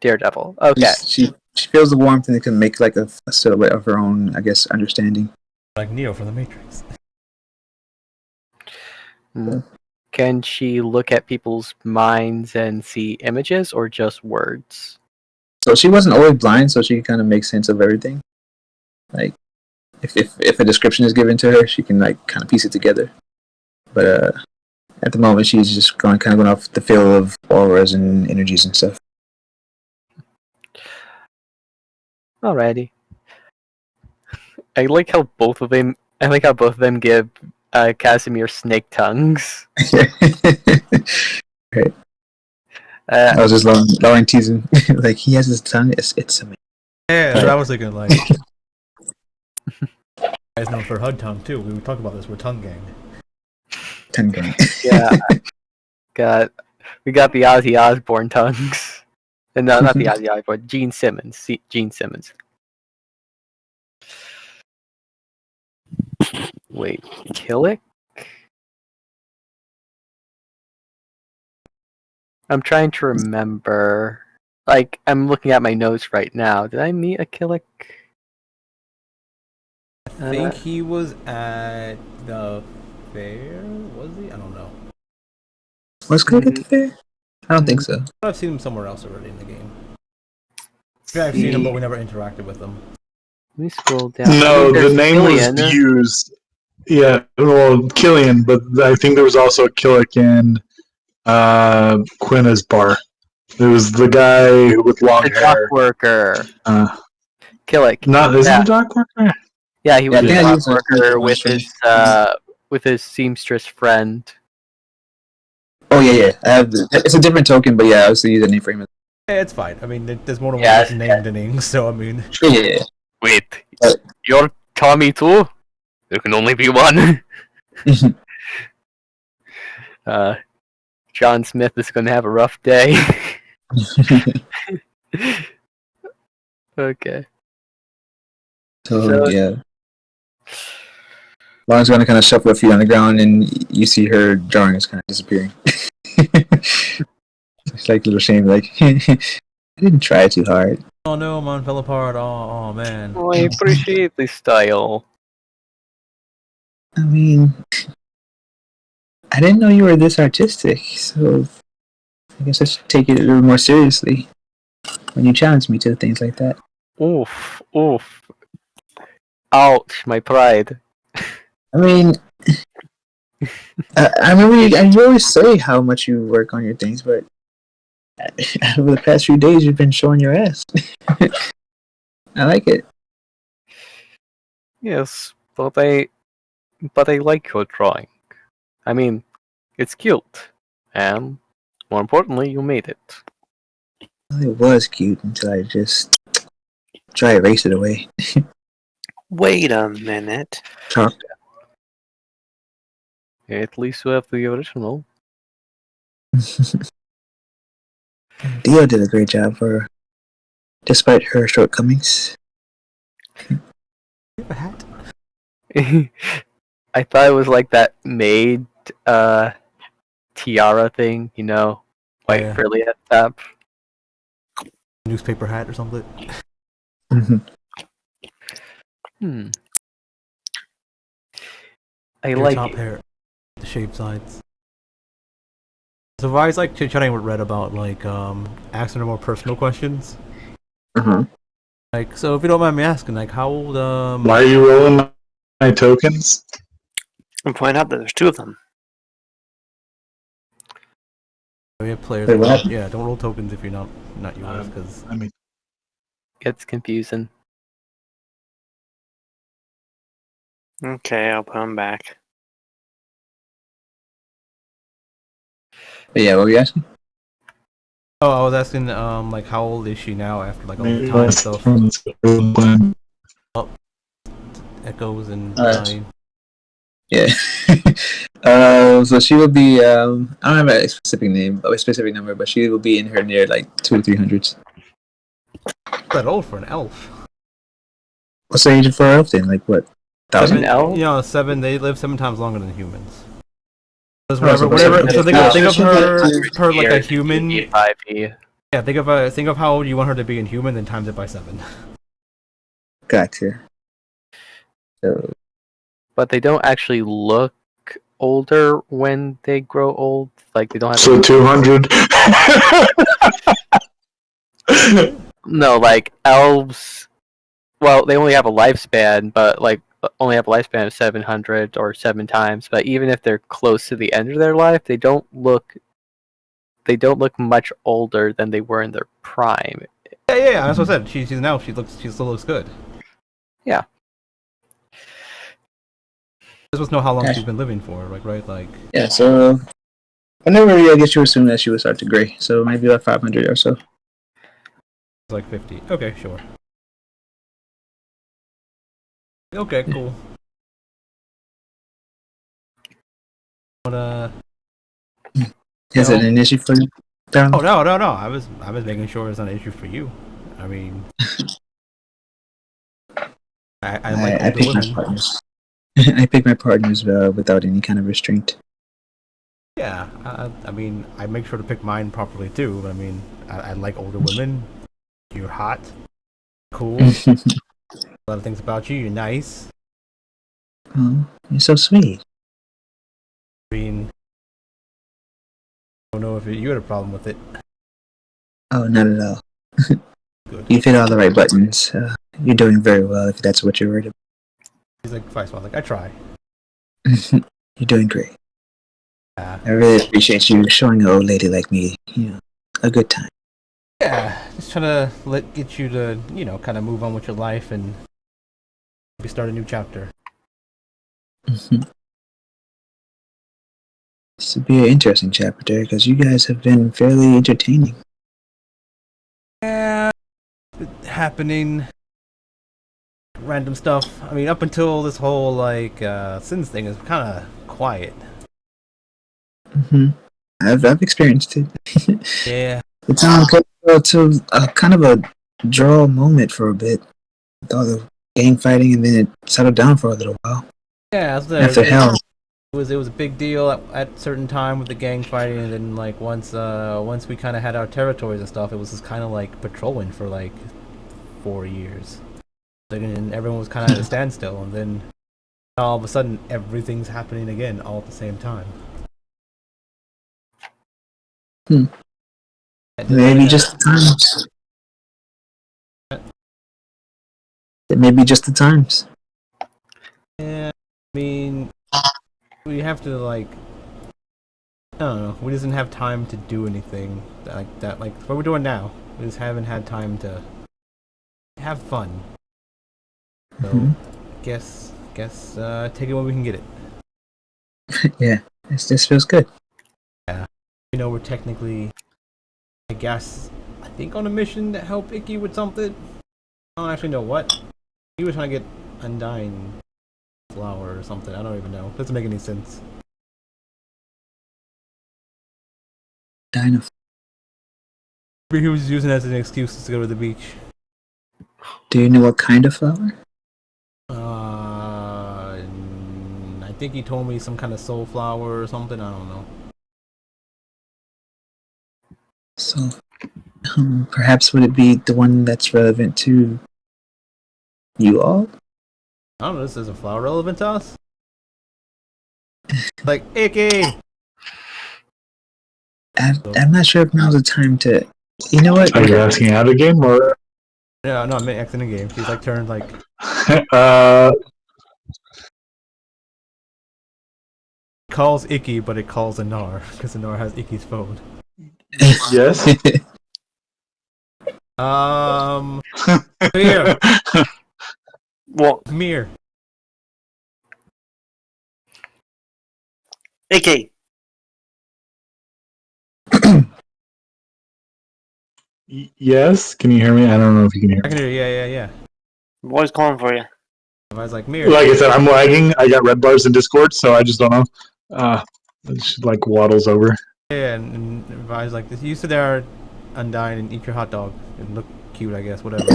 Daredevil? Okay. She feels the warmth and it can make like a silhouette of her own, I guess, understanding. Like Neo from the Matrix. Can she look at people's minds and see images, or just words? So she wasn't always blind, so she can kind of make sense of everything. Like, if a description is given to her, she can like kind of piece it together. But at the moment, she's just going off the feel of auras and energies and stuff. Alrighty. I like how both of them give Casimir snake tongues. Right. I was just Lauren teasing, like he has his tongue. It's amazing. Yeah, that's what I was thinking. Like, guys known for HUD tongue too. We talked about this. We're tongue gang. Tongue gang. Yeah. We got the Ozzy Osbourne tongues. And no, not the Ozzy Osbourne. Gene Simmons. Gene Simmons. Wait, Killick? I'm trying to remember. Like, I'm looking at my notes right now. Did I meet a Killick? I think he was at the fair, was he? I don't know. Was good at the fair? I don't think so. I've seen him somewhere else already in the game. Yeah, I've seen him, but we never interacted with him. Let me scroll down. No, there's the name Killian. was used. Yeah, well, Killian, but I think there was also a Killick in Quina's bar. It was the guy with long The hair. dock worker. Killick. Not is Yeah. he a dock worker? Yeah, he was Yeah, I a think I dock used worker it with his seamstress friend. Oh yeah. It's a different token, but yeah, I was using a name for him. Yeah, it's fine. I mean, there's more than one Yeah, person named in Ing, so I mean. Yeah. Wait, you're Tommy too? There can only be one. John Smith is gonna have a rough day. Okay. So yeah. Lauren's gonna kind of shuffle her feet on the ground, and you see her drawing is kind of disappearing. It's like a little shame, like I didn't try too hard. Oh no, mine fell apart. Oh man. Oh, I appreciate the style. I mean, I didn't know you were this artistic, so I guess I should take it a little more seriously when you challenge me to things like that. Oof, oof. Ouch, my pride. I mean, I remember you always say how much you work on your things, but over the past few days, you've been showing your ass. I like it. Yes, but I like your drawing. I mean, it's cute, and more importantly, you made it. Well, it was cute until I just try to erase it away. Wait a minute. Chalk. At least you have the original. Dio did a great job for her, despite her shortcomings. You have a hat? I thought it was like that maid tiara thing, you know, white Yeah. frilly at the top. Newspaper hat or something? Hmm. I Your like top it. hair, the shaved sides. So if I was like chatting with Red about like asking her more personal questions. Like, so if you don't mind me asking, like how old Why are you rolling my tokens? And point out that there's two of them. we have players Wait, what? yeah, don't roll tokens if you're not yours, because I mean, Gets confusing. Okay, I'll put them back. But yeah, what were you asking? oh, I was asking like how old is she now after like all the maybe time that's stuff, from the echoes and Alright. dying. Yeah. So she will be. I don't have a specific name, a specific number, but she will be in her near like 200 to 300s. That old for an elf. What's the age for an elf then? Like what? 1,000? Seven elf? You know, they live 7 times longer than humans. Oh, Whatever. So think of her like a human. 5e. Yeah, think of how old you want her to be in human, then times it by 7. Gotcha. So But they don't actually look older when they grow old. Like they don't have. so 200. No, like elves. Well, they only have a lifespan, but like only have a lifespan of 700 or 7 times. But even if they're close to the end of their life, they don't look much older than they were in their prime. Yeah. That's what I said. She still looks good. Yeah. Just supposed to know how long she's been living for, like right, like. yeah, so whenever I guess you assume that she would start to gray, so maybe like 500 or so. Like 50. Okay, sure. Okay, cool. But Is it an issue for you? oh no. I was making sure it's not an issue for you. I mean, I like I older pick my women. partners. I pick my partners without any kind of restraint. Yeah, I mean, I make sure to pick mine properly too. But I mean, I like older women. You're hot, cool. A lot of things about you. You're nice. Oh, you're so sweet. I mean, I don't know if you had a problem with it. Oh, not at all. Good. You hit all the right buttons. You're doing very well if that's what you're worried about. He's like, "Fine, smile." Like, I try. You're doing great. I really appreciate you showing an old lady like me, a good time. Yeah, just trying to get you to, kind of move on with your life and maybe start a new chapter. This would be an interesting chapter because you guys have been fairly entertaining. Yeah, happening. Random stuff. I mean, up until this whole sins thing is kind of quiet. I've experienced it. Yeah. It's to kind of a draw moment for a bit. With all the gang fighting, and then it settled down for a little while. Yeah, After hell. It was a big deal at certain time with the gang fighting, and then once we kind of had our territories and stuff, it was just kind of like patrolling for 4 years. And everyone was kind of at a standstill, and then all of a sudden everything's happening again all at the same time. Maybe just the times. It may be just the times. Yeah, I mean, we have to I don't know. We just didn't have time to do anything like that. Like what we're doing now, we just haven't had time to have fun. So, guess, take it when we can get it. Yeah, this feels good. Yeah, we're technically, I think on a mission to help Icky with something. I don't actually know what. He was trying to get Undying Flower or something. I don't even know. Doesn't make any sense. Dino. He was using it as an excuse to go to the beach. Do you know what kind of flower? I think he told me some kind of soul flower or something. I don't know. So, perhaps would it be the one that's relevant to you all? I don't know. This is a flower relevant to us. Like Icky. I'm not sure if now's the time to. You know what? Are you asking out of game or? Yeah, no, I meant X in the game. She's turned calls Icky, but it calls Anar because Anar has Icky's phone. Yes. Here. What? Come here. AK. Yes. Can you hear me? I don't know if you can hear I me. can hear you. Yeah. Boy's calling for you. I was like, Mir. Like I said, I'm lagging. I got red bars in Discord, so I just don't know. It just waddles over. Yeah, and Vi's like, you sit there, Undying, and eat your hot dog and look cute, I guess. Whatever.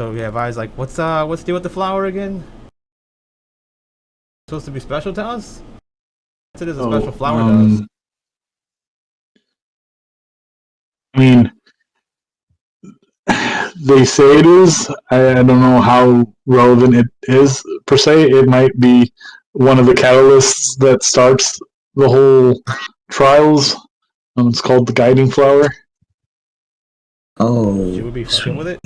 So yeah, Vi's like, what's the deal with the flower again? Supposed to be special to us? It is a special flower to us. I mean, they say it is. I don't know how relevant it is per se. It might be one of the catalysts that starts the whole trials. It's called the guiding flower. Oh, Should we be fucking with it?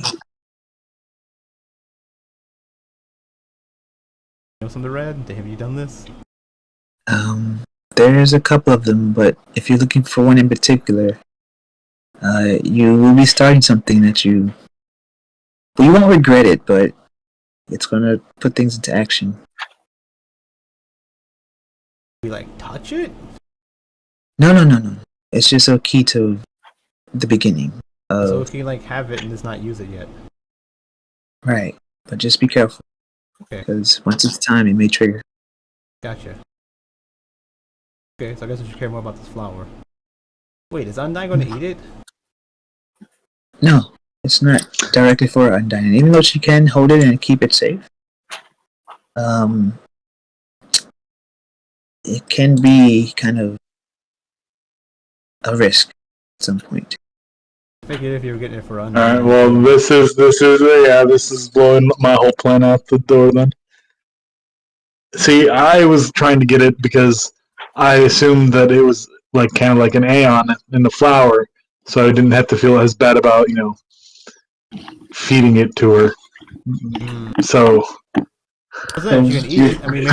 Know something red? Have you done this? There's a couple of them, but if you're looking for one in particular, you will be starting something that you won't regret it, but it's gonna put things into action. We touch it? No. It's just a key to the beginning. So if you have it and just not use it yet. Right, but just be careful. Okay. Because once it's time, it may trigger. Gotcha. Okay, so I guess we should care more about this flower. Wait, is Undying going to eat it? No, it's not directly for Undying. Even though she can hold it and keep it safe, um, it can be kind of a risk at some point. I figured if you were getting it for under. All right. Well, this is blowing my whole plan out the door. Then, see, I was trying to get it because I assumed that it was like kind of like an Aeon in the flower, so I didn't have to feel as bad about feeding it to her. So Wasn't it? You can eat it. I mean,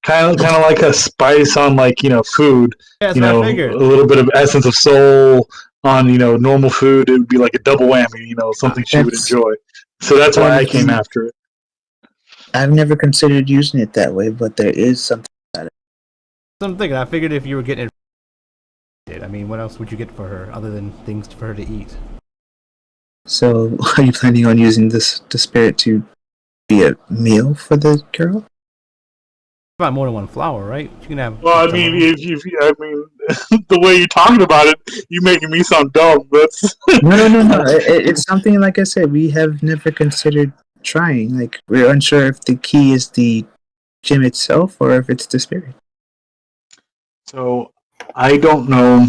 kind of like a spice on food. yeah, that's what I figured. A little bit of essence of soul on normal food. It would be like a double whammy. Something she would enjoy. So that's why I came after it. I've never considered using it that way, but there is something about it. Something. I figured if you were getting it, I mean, what else would you get for her other than things for her to eat? So, are you planning on using the spirit to be a meal for the girl? About more than one flower, right? You can have. Well, I mean, the way you're talking about it, you making me sound dumb. That's No. It's something like I said. We have never considered trying. Like we're unsure if the key is the gem itself or if it's the spirit. So I don't know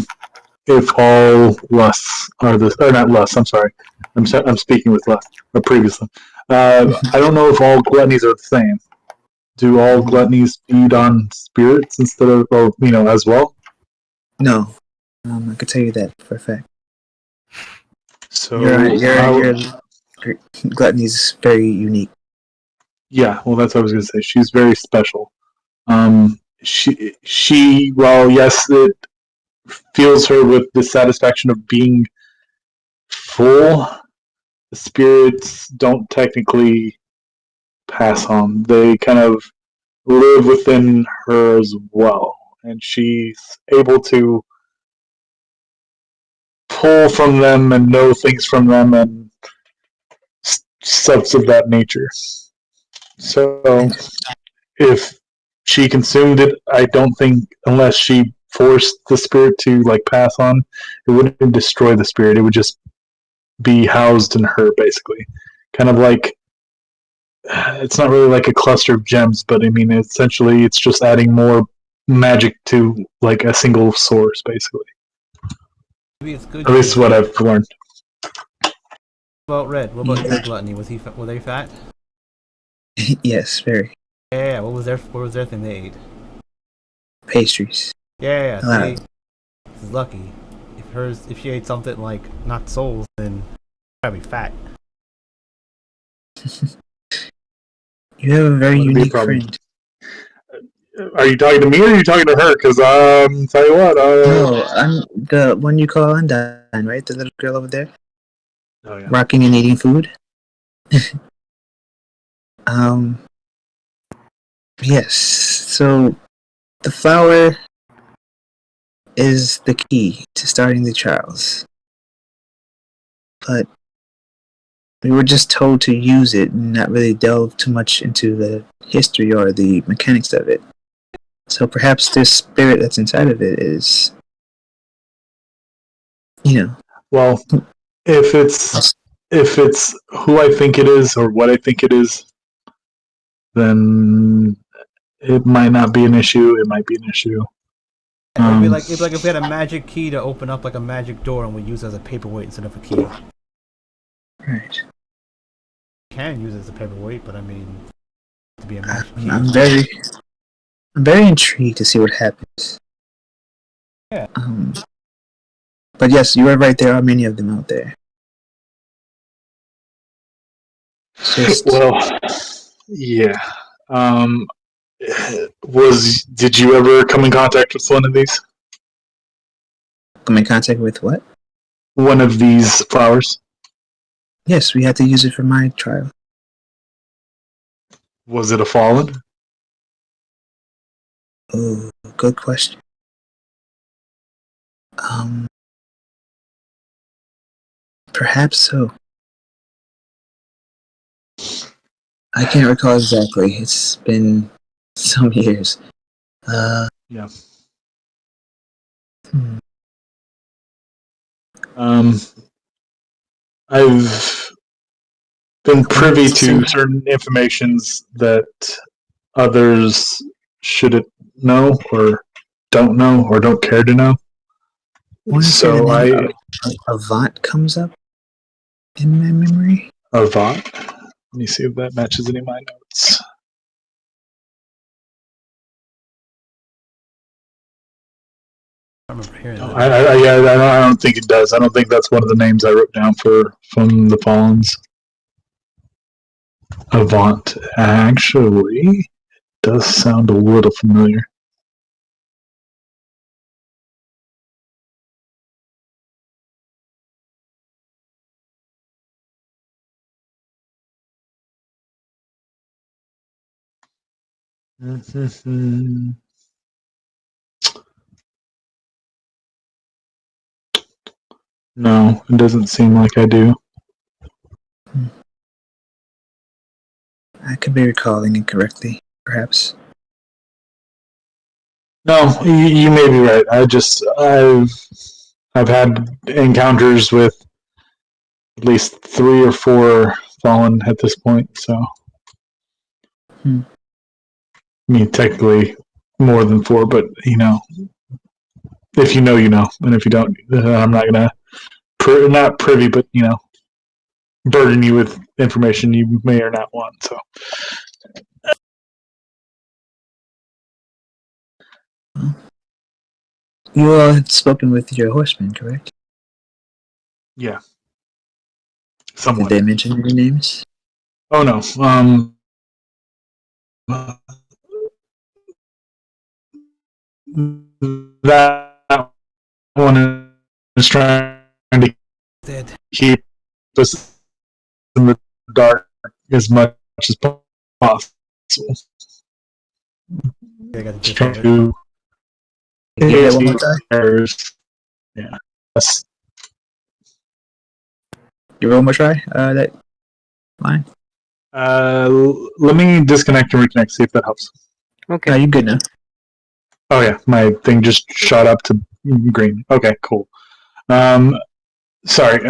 if all lusts are this, or not lusts. I'm sorry. I'm speaking with lust or previously. I don't know if all gluttonies are the same. Do all gluttonies feed on spirits instead of, or as well? No, I could tell you that for a fact. So your gluttony is very unique. Yeah, well, that's what I was going to say. She's very special. She, well, yes, it fills her with the satisfaction of being full. The spirits don't technically pass on. They kind of live within her as well. And she's able to pull from them and know things from them and stuff of that nature. So if she consumed it, I don't think, unless she forced the spirit to pass on, it wouldn't destroy the spirit. It would just be housed in her, basically. Kind of like, it's not really like a cluster of gems, but I mean, essentially, it's just adding more magic to a single source, basically. Maybe it's good. At least what I've learned. Well, Red, what about your gluttony? Were they fat? Yes, very. Yeah. What was their thing they ate? Pastries. Yeah. See, this is lucky. If she ate something like not souls, then probably fat. You have a very unique friend. Are you talking to me or are you talking to her? Because tell you what. No, I'm the one you call Undyne, right? The little girl over there, Oh yeah. rocking and eating food. Yes. So the flower is the key to starting the trials, but we were just told to use it and not really delve too much into the history or the mechanics of it. So perhaps this spirit that's inside of it is, Well, if it's who I think it is or what I think it is, then it might not be an issue. It might be an issue. It'd be like if we had a magic key to open up a magic door and we use it as a paperweight instead of a key. Right. You can use it as a paperweight, but I mean, to be a magic key. I'm very intrigued to see what happens. Yeah. But yes, you are right. There are many of them out there. Well, yeah. Did you ever come in contact with one of these? Come in contact with what? One of these flowers? Yes, we had to use it for my trial. Was it a fallen? Oh, good question. Perhaps so. I can't recall exactly. It's been some years. Yeah. I've been privy to certain informations that others should know or don't care to know. I want to say So the name Avant comes up in my memory. Avant. Let me see if that matches any of my notes. I remember hearing that. I don't think it does. I don't think that's one of the names I wrote down from the Fallens. Avant actually does sound a little familiar. No, it doesn't seem like I do. I could be recalling incorrectly, perhaps. No, you may be right. I've had encounters with at least 3 or 4 Fallen at this point, so I mean technically more than 4, but if you know, you know, and if you don't, I'm not gonna not privy, but burden you with information you may or not want. So You all had spoken with your horsemen, correct? yeah, Did somewhat. they mention any names? Oh no, that one is trying to Dead. keep us in the dark as much as possible. I got the It's gist trying of it. to Say that one more time. errors. Yeah. Yes. You roll more try? That line? Let me disconnect and reconnect, see if that helps. Okay. No, you good now. Oh yeah, my thing just shot up to green. Okay, cool. Sorry.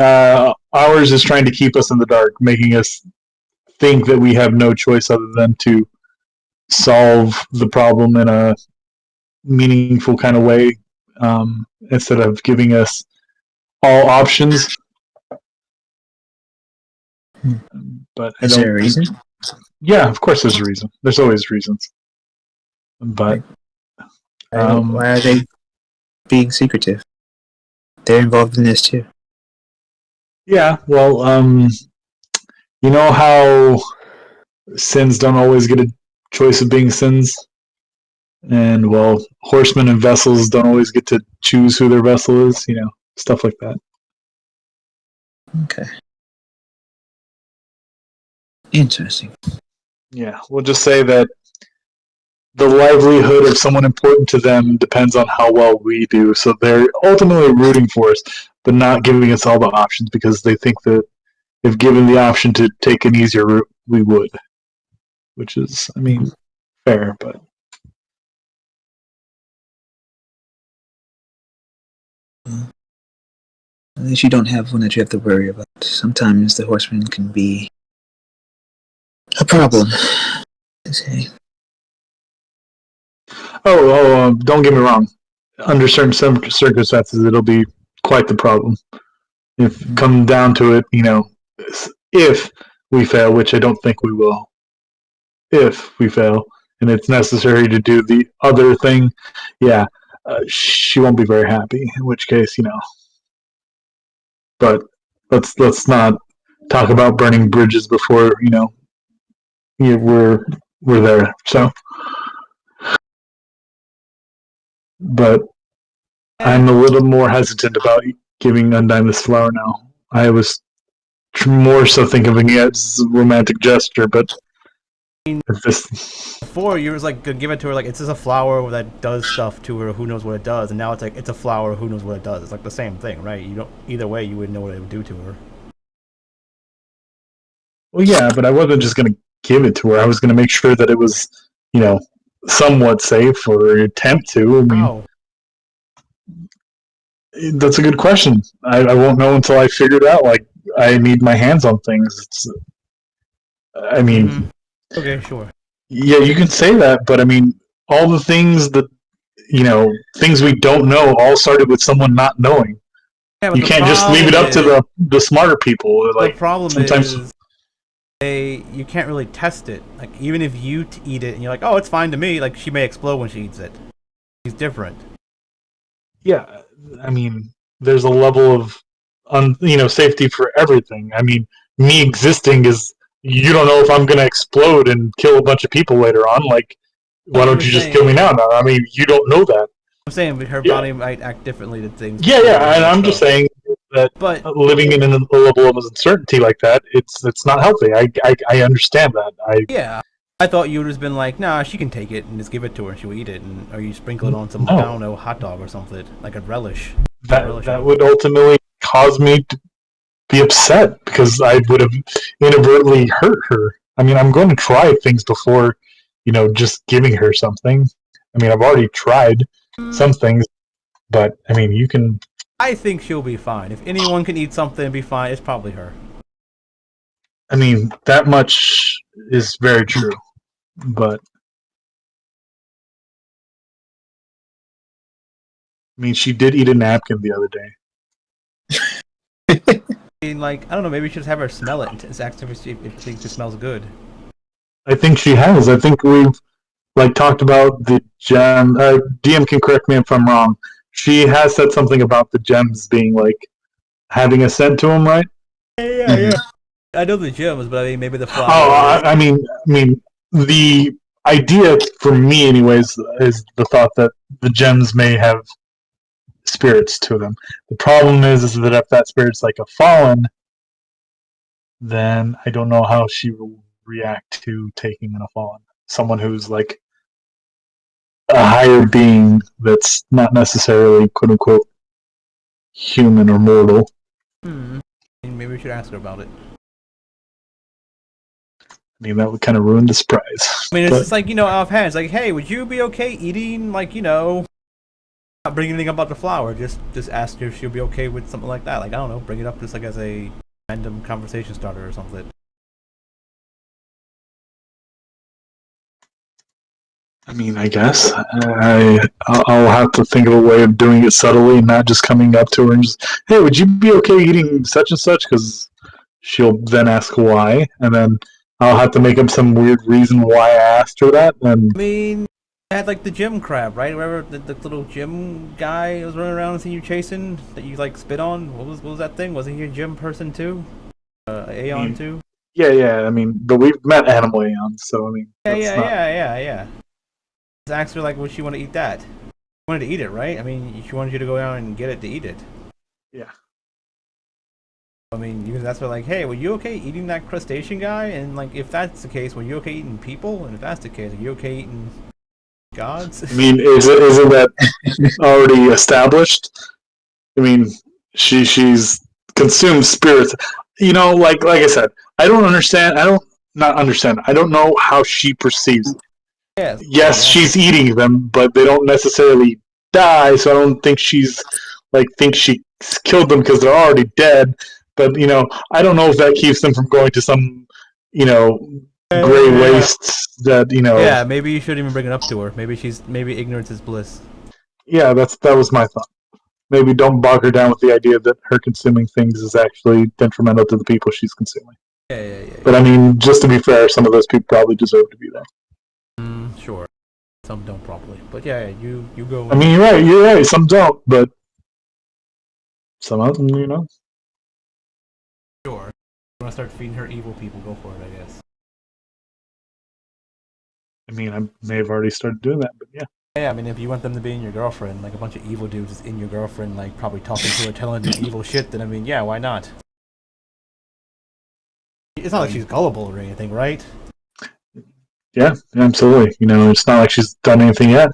Ours is trying to keep us in the dark, making us think that we have no choice other than to solve the problem in a meaningful kind of way, instead of giving us all options. But Is there a reason? Yeah, of course there's a reason. There's always reasons. But Why are they being secretive? They're involved in this too. yeah, well, you know how sins don't always get a choice of being sins? And, well, horsemen and vessels don't always get to choose who their vessel is, stuff like that. Okay. Interesting. Yeah, we'll just say that the livelihood of someone important to them depends on how well we do. So they're ultimately rooting for us, but not giving us all the options because they think that if given the option to take an easier route, we would. Which is, I mean, fair, but At least you don't have one that you have to worry about. Sometimes the horseman can be a problem. Okay. don't get me wrong. Under certain circumstances, it'll be quite the problem. If come down to it, if we fail, which I don't think we will, if we fail, and it's necessary to do the other thing, yeah, she won't be very happy. In which case, but let's not talk about burning bridges before we're there. So, but I'm a little more hesitant about giving Undyne this flower now. I was more so thinking of it as a romantic gesture, but if this. Before you was like give it to her like it's just a flower that does stuff to her. Who knows what it does? And now it's like it's a flower. Who knows what it does? It's like the same thing, right? You don't either way. You wouldn't know what it would do to her. Well, yeah, but I wasn't just going to give it to her. I was going to make sure that it was, somewhat safe or attempt to. I mean, How? that's a good question. I won't know until I figure it out. Like, I need my hands on things. I mean, Okay, sure. Yeah, you can say that, but I mean, all the things that things we don't know all started with someone not knowing. Yeah, but You the can't just leave it problem up to is the smarter people. the Like problem sometimes, is you can't really test it. Like even if you eat it and you're like, oh, it's fine to me. Like she may explode when she eats it. She's different. yeah. I mean, there's a level of safety for everything. I mean, me existing is you don't know if I'm going to explode and kill a bunch of people later on. Like, why You don't were you just kill me saying, now? I mean, you don't know that. I'm saying her Yeah, body might act differently to things. yeah, Before yeah. and And all that I'm just stuff. saying that But living in a level of uncertainty like that, it's not healthy. I understand that. yeah, I thought you would have just been like, nah, she can take it and just give it to her and she'll eat it, and or you sprinkle it on some, I don't No, know, hot dog or something like a relish. that would ultimately cause me to be upset because I would have inadvertently hurt her. I mean, I'm going to try things before, just giving her something. I mean, I've already tried some things, but I mean, you can. I think she'll be fine. If anyone can eat something and be fine, it's probably her. I mean, that much is very true, but I mean, she did eat a napkin the other day. I mean, like, I don't know, maybe you should just have her smell it and just ask her if she thinks it smells good. I think she has. I think we've talked about the gem. DM can correct me if I'm wrong. She has said something about the gems being having a scent to them, right? Yeah. I know the gems, but I mean, maybe the Oh, flowers. I mean, the idea for me, anyways, is the thought that the gems may have spirits to them. The problem is that if that spirit's like a fallen, then I don't know how she will react to taking in a fallen. Someone who's like a higher being that's not necessarily quote unquote human or mortal. Maybe we should ask her about it. I mean, that would kind of ruin the surprise. I mean, it's But just like, offhand. It's like, hey, would you be okay eating, like, not bring anything up about the flower? Just ask her if she'll be okay with something like that. Like, I don't know, bring it up just like as a random conversation starter or something. I mean, I guess I'll have to think of a way of doing it subtly, not just coming up to her and just, hey, would you be okay eating such and such? Because she'll then ask why, and then I'll have to make up some weird reason why I asked her that. And I mean, I had like the gym crab, right? Whatever the little gym guy was running around and seeing you chasing that you like spit on. What was that thing? Wasn't he a gym person too? Aeon too? yeah. I mean, but we've met Animal Aeon, so I mean, Yeah. Just asked her like, would she want to eat that? She wanted to eat it, right? I mean, she wanted you to go down and get it to eat it. Yeah. I mean, you can ask her like, hey, were you okay eating that crustacean guy? And like, if that's the case, were you okay eating people? And if that's the case, are you okay eating gods? I mean, isn't that already established? I mean, she's consumed spirits. Like I said, I don't understand. I don't not understand. I don't know how she perceives it. Yes, she's eating them, but they don't necessarily die. So I don't think she's think she killed them because they're already dead. But I don't know if that keeps them from going to some gray wastes that Yeah, maybe you shouldn't even bring it up to her. Maybe ignorance is bliss. Yeah, that was my thought. Maybe don't bog her down with the idea that her consuming things is actually detrimental to the people she's consuming. Yeah. But I mean, just to be fair, some of those people probably deserve to be there. Sure. Some don't probably, but yeah, you go. I mean, you're right. Some don't, but some of them, Sure. You want to start feeding her evil people? Go for it, I guess. I mean, I may have already started doing that, but yeah. Yeah, I mean, if you want them to be in your girlfriend, like a bunch of evil dudes is in your girlfriend, like probably talking to her, telling her evil shit, then I mean, yeah, why not? It's not like she's gullible or anything, right? Yeah, absolutely. It's not like she's done anything yet.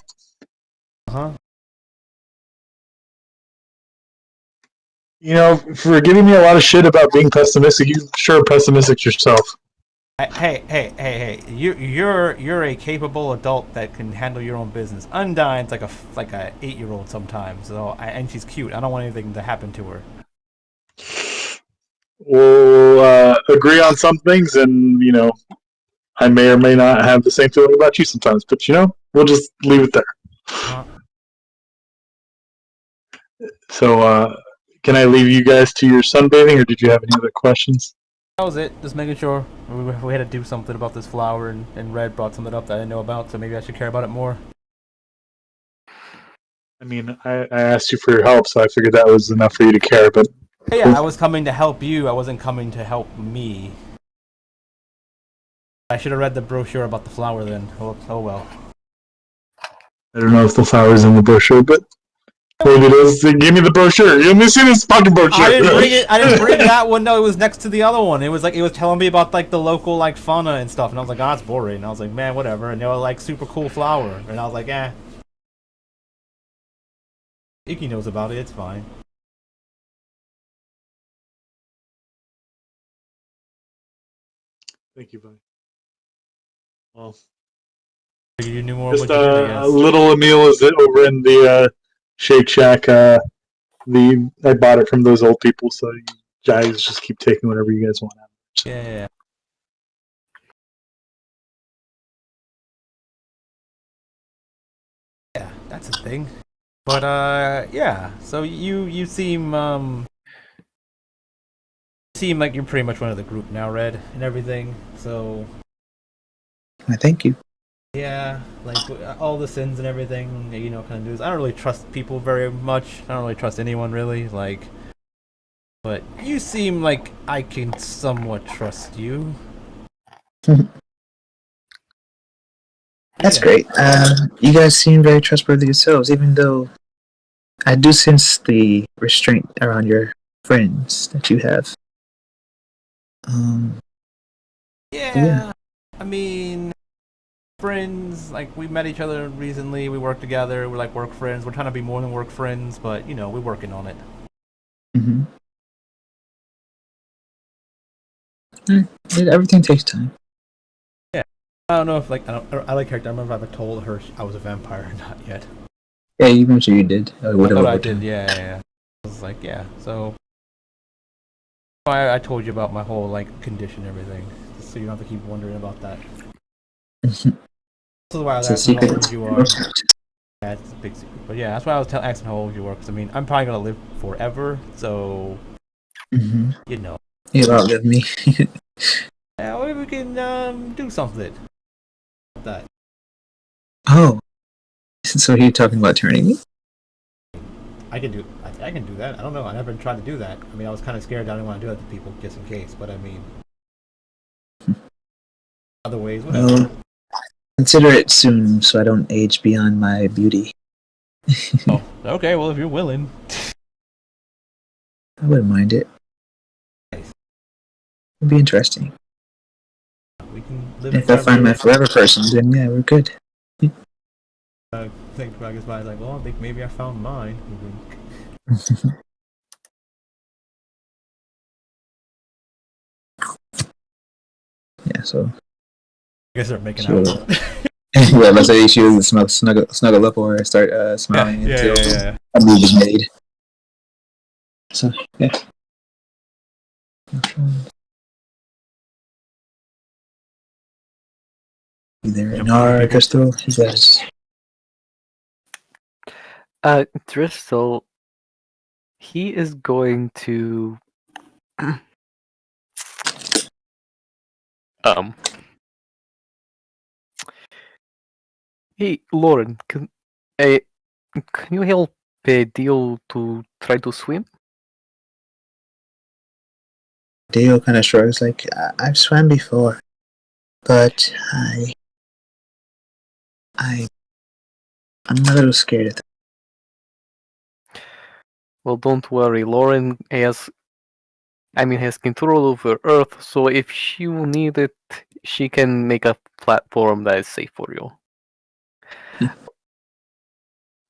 Uh-huh. For giving me a lot of shit about being pessimistic, you sure pessimistic yourself. Hey! You're a capable adult that can handle your own business. Undyne's like a 8-year-old sometimes, and she's cute. I don't want anything to happen to her. We'll agree on some things, and I may or may not have the same feeling about you sometimes, but we'll just leave it there. So, can I leave you guys to your sunbathing, or did you have any other questions? That was it. Just making sure we had to do something about this flower, and Red brought something up that I didn't know about, so maybe I should care about it more. I mean, I asked you for your help, so I figured that was enough for you to care, but... Hey, yeah, I was coming to help you. I wasn't coming to help me. I should have read the brochure about the flower then. Oh well. I don't know if the flower's in the brochure, but... Maybe it is. Give me the brochure. Let me see this fucking brochure. I didn't bring that one. No, it was next to the other one. It was telling me about the local fauna and stuff, and I was like, it's boring. And I was like, man, whatever. And they were super cool flower, and I was like, Icky knows about it. It's fine. Thank you, buddy. Well, You knew more. just what you did, I guess. little Emil is over in the Shake Shack. I bought it from those old people, so you guys just keep taking whatever you guys want out of it. So. Yeah. Yeah, that's a thing. But yeah. So you seem like you're pretty much one of the group now, Red, and everything. So. Thank you. Yeah, all the sins and everything, kind of do. I don't really trust people very much. I don't really trust anyone really. But you seem like I can somewhat trust you. That's great. You guys seem very trustworthy yourselves, even though I do sense the restraint around your friends that you have. Yeah. I mean, friends, we met each other recently, we work together, we're work friends. We're trying to be more than work friends, but we're working on it. Mm-hmm. Everything takes time. Yeah. I don't know if I like character. I remember if I told her I was a vampire or not yet. Yeah, you mentioned you did. I thought I did, yeah. I was like, yeah, so I told you about my whole condition and everything, just so you don't have to keep wondering about that. This is why I was asking how old you are. Yeah, it's a big secret. But yeah, that's why I was asking how old you were, because I'm probably gonna live forever, so You'll outlive me. Yeah, maybe we can do something about that. Oh, so you're talking about turning me? I can do that. I don't know. I never tried to do that. I mean, I was kind of scared. I didn't want to do that to people just in case. But I mean, other ways, whatever. Well, consider it soon, so I don't age beyond my beauty. Oh, okay. Well, if you're willing, I wouldn't mind it. Nice. It'd be interesting. We can live. If I find my forever person, then yeah, we're good. I think I guess I was like, well, I think maybe I found mine. Yeah, so. I guess they're making out. Yeah, let's say she snuggle up or start smiling until a move is made. So, yeah. Either Nar, Crystal, you guys. Driscoll, he is going to Hey, Lauren, can you help Dio to try to swim? Dio kind of shrugs like, I've swam before, but I'm a little scared of that. Well, don't worry. Lauren has control over Earth, so if she will need it, she can make a platform that is safe for you.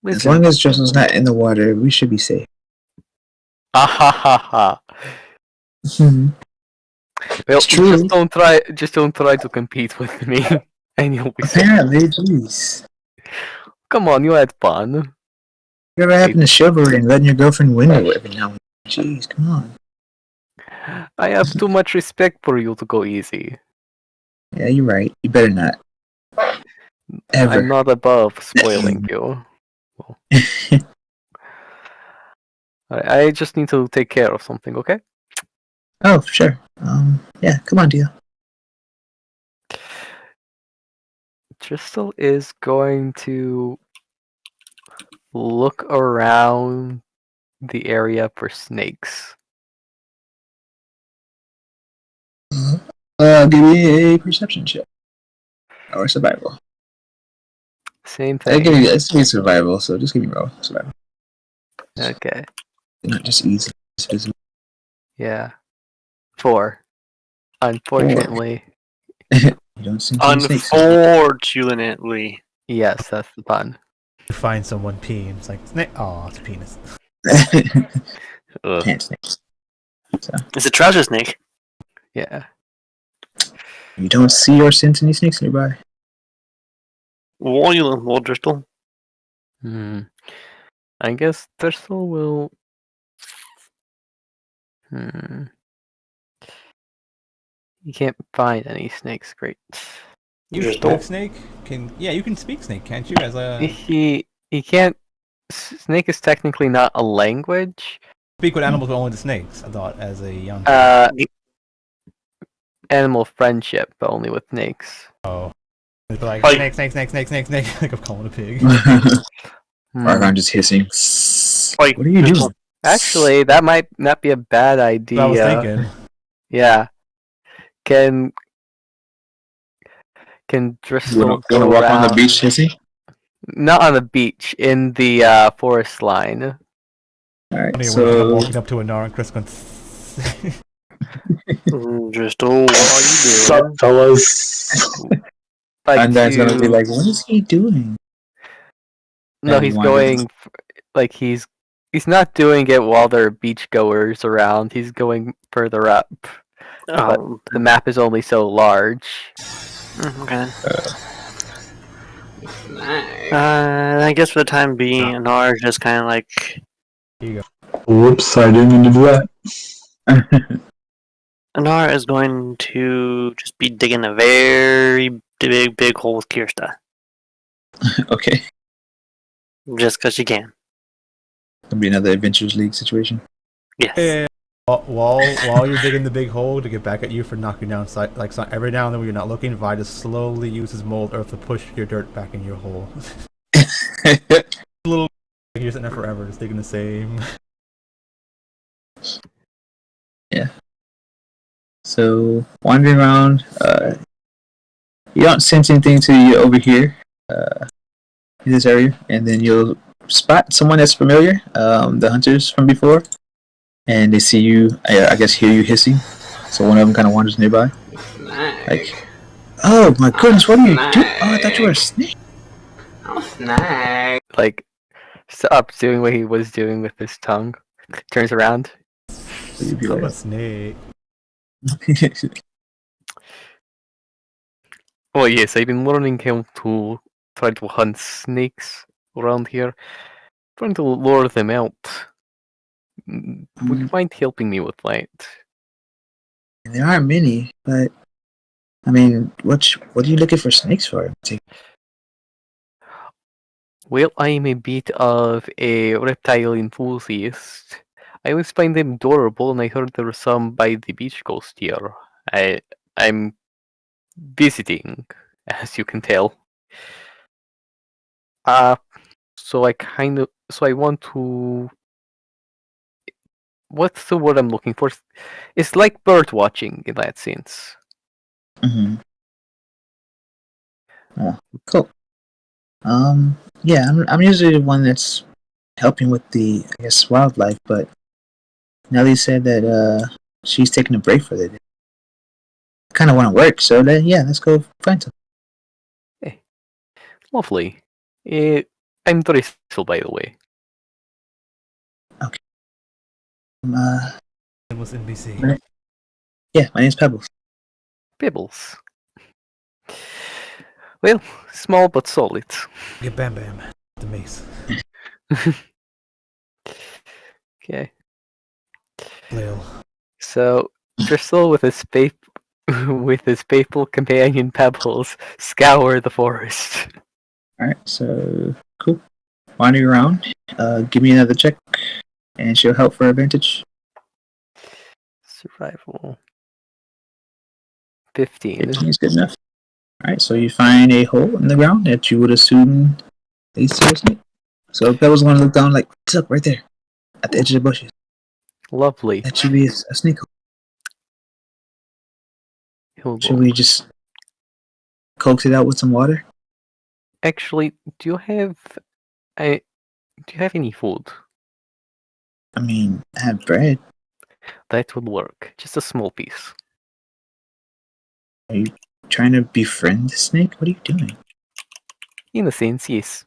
As long as Justin's not in the water, we should be safe. Well, It's true. Just don't try to compete with me, and you'll be safe. Apparently, jeez. Come on, you had fun. Whatever happened to chivalry and letting your girlfriend win you every now and then? Jeez, come on. I have too much respect for you to go easy. Yeah, you're right. You better not. Ever. I'm not above spoiling you. I just need to take care of something, okay? Oh, sure. Yeah, come on, Dio. Crystal is going to look around the area for snakes. Give me a perception check. Or survival. Same I give thing. you it's survival, so just give me roll survival. Okay. Not just easy. It's physical. Yeah. 4. Unfortunately. You don't see any snakes. Unfortunately. Yes, that's the pun. You find someone peeing. It's like snake. Oh, it's a penis. Ugh. Pant snakes. So It's a trouser snake. Yeah. you don't see or sense any snakes nearby. Why you little more Driscoll? I guess Thursil will. You can't find any snakes. Great. You Just speak don't. snake? You can speak snake, can't you? As a He can't. Snake is technically not a language. speak with animals, but only the snakes. I thought as a young. Animal friendship, but only with snakes. Oh, it's like Like- snake. Like I'm calling a pig. Argon just hissing. Like, What are you just doing? Actually, that might not be a bad idea. I was thinking. Yeah. Can You Driscoll wanna go walk on the around- beach hissing? Not on the beach, in the forest line. Alright, Funny when I'm so walking up to a Nar and Chris going. Driscoll, what are you What's doing? up, fellas? Like Undyne's gonna be to- like, what is he doing? No, and he's wander. going. Like he's not doing it while there are beachgoers around. He's going further up. Oh, The map is only so large. okay. I guess for the time being, Anar is just kind of like Whoops, I didn't mean to do that. Anar is going to just be digging a very big hole with Kirsta, Okay. just because she can. It'll be another Adventures League situation. Yes. Yeah. While you're digging the big hole to get back at you for knocking down every now and then when you're not looking, Vi just slowly uses mold earth to push your dirt back in your hole. You're sitting there forever, just digging the same. So wandering around, you don't sense anything till you over here, in this area, and then you'll spot someone that's familiar, the hunters from before, and they see you. I guess hear you hissing. So one of them kind of wanders nearby, like, "Oh my goodness, what are you doing? Oh, I thought you were a snake." Like stops doing what he was doing with his tongue. Turns around. So you'd be I'm a like, snake. Oh yes, I've been learning how to try to hunt snakes around here. Trying to lure them out. Would you mind helping me with that? there aren't many, but I mean, what are you looking for snakes for? Well, I'm a bit of a reptile enthusiast. I always find them adorable, and I heard there were some by the beach coast here. I'm visiting, as you can tell. So I want to. What's the word I'm looking for? It's like bird watching in that sense. Mm-hmm. Oh, cool. Yeah, I'm usually the one that's helping with the, I guess, wildlife, but Nelly said that she's taking a break for the day. Kind of want to work, so then yeah, let's go find some. Lovely. I'm Driscoll, by the way. It was NBC. Right. Yeah, my name's Pebbles. Pibbles. Well, small but solid. Get Bam Bam. The mace. Okay. Flail. So Driscoll with his with his faithful companion Pebbles, scour the forest. Alright, so cool. Wandering around. Give me another check, and she'll help for advantage. Survival. 15. 15 is good enough. Alright, so you find a hole in the ground that you would assume leads to a snake. So Pebbles want to look down, like, what's up right there? At the edge of the bushes. Lovely. That should be a snake hole. Should we just coax it out with some water? Actually, do you have any food? I mean, I have bread. That would work. Just a small piece. Are you trying to befriend the snake? What are you doing? In a sense, yes.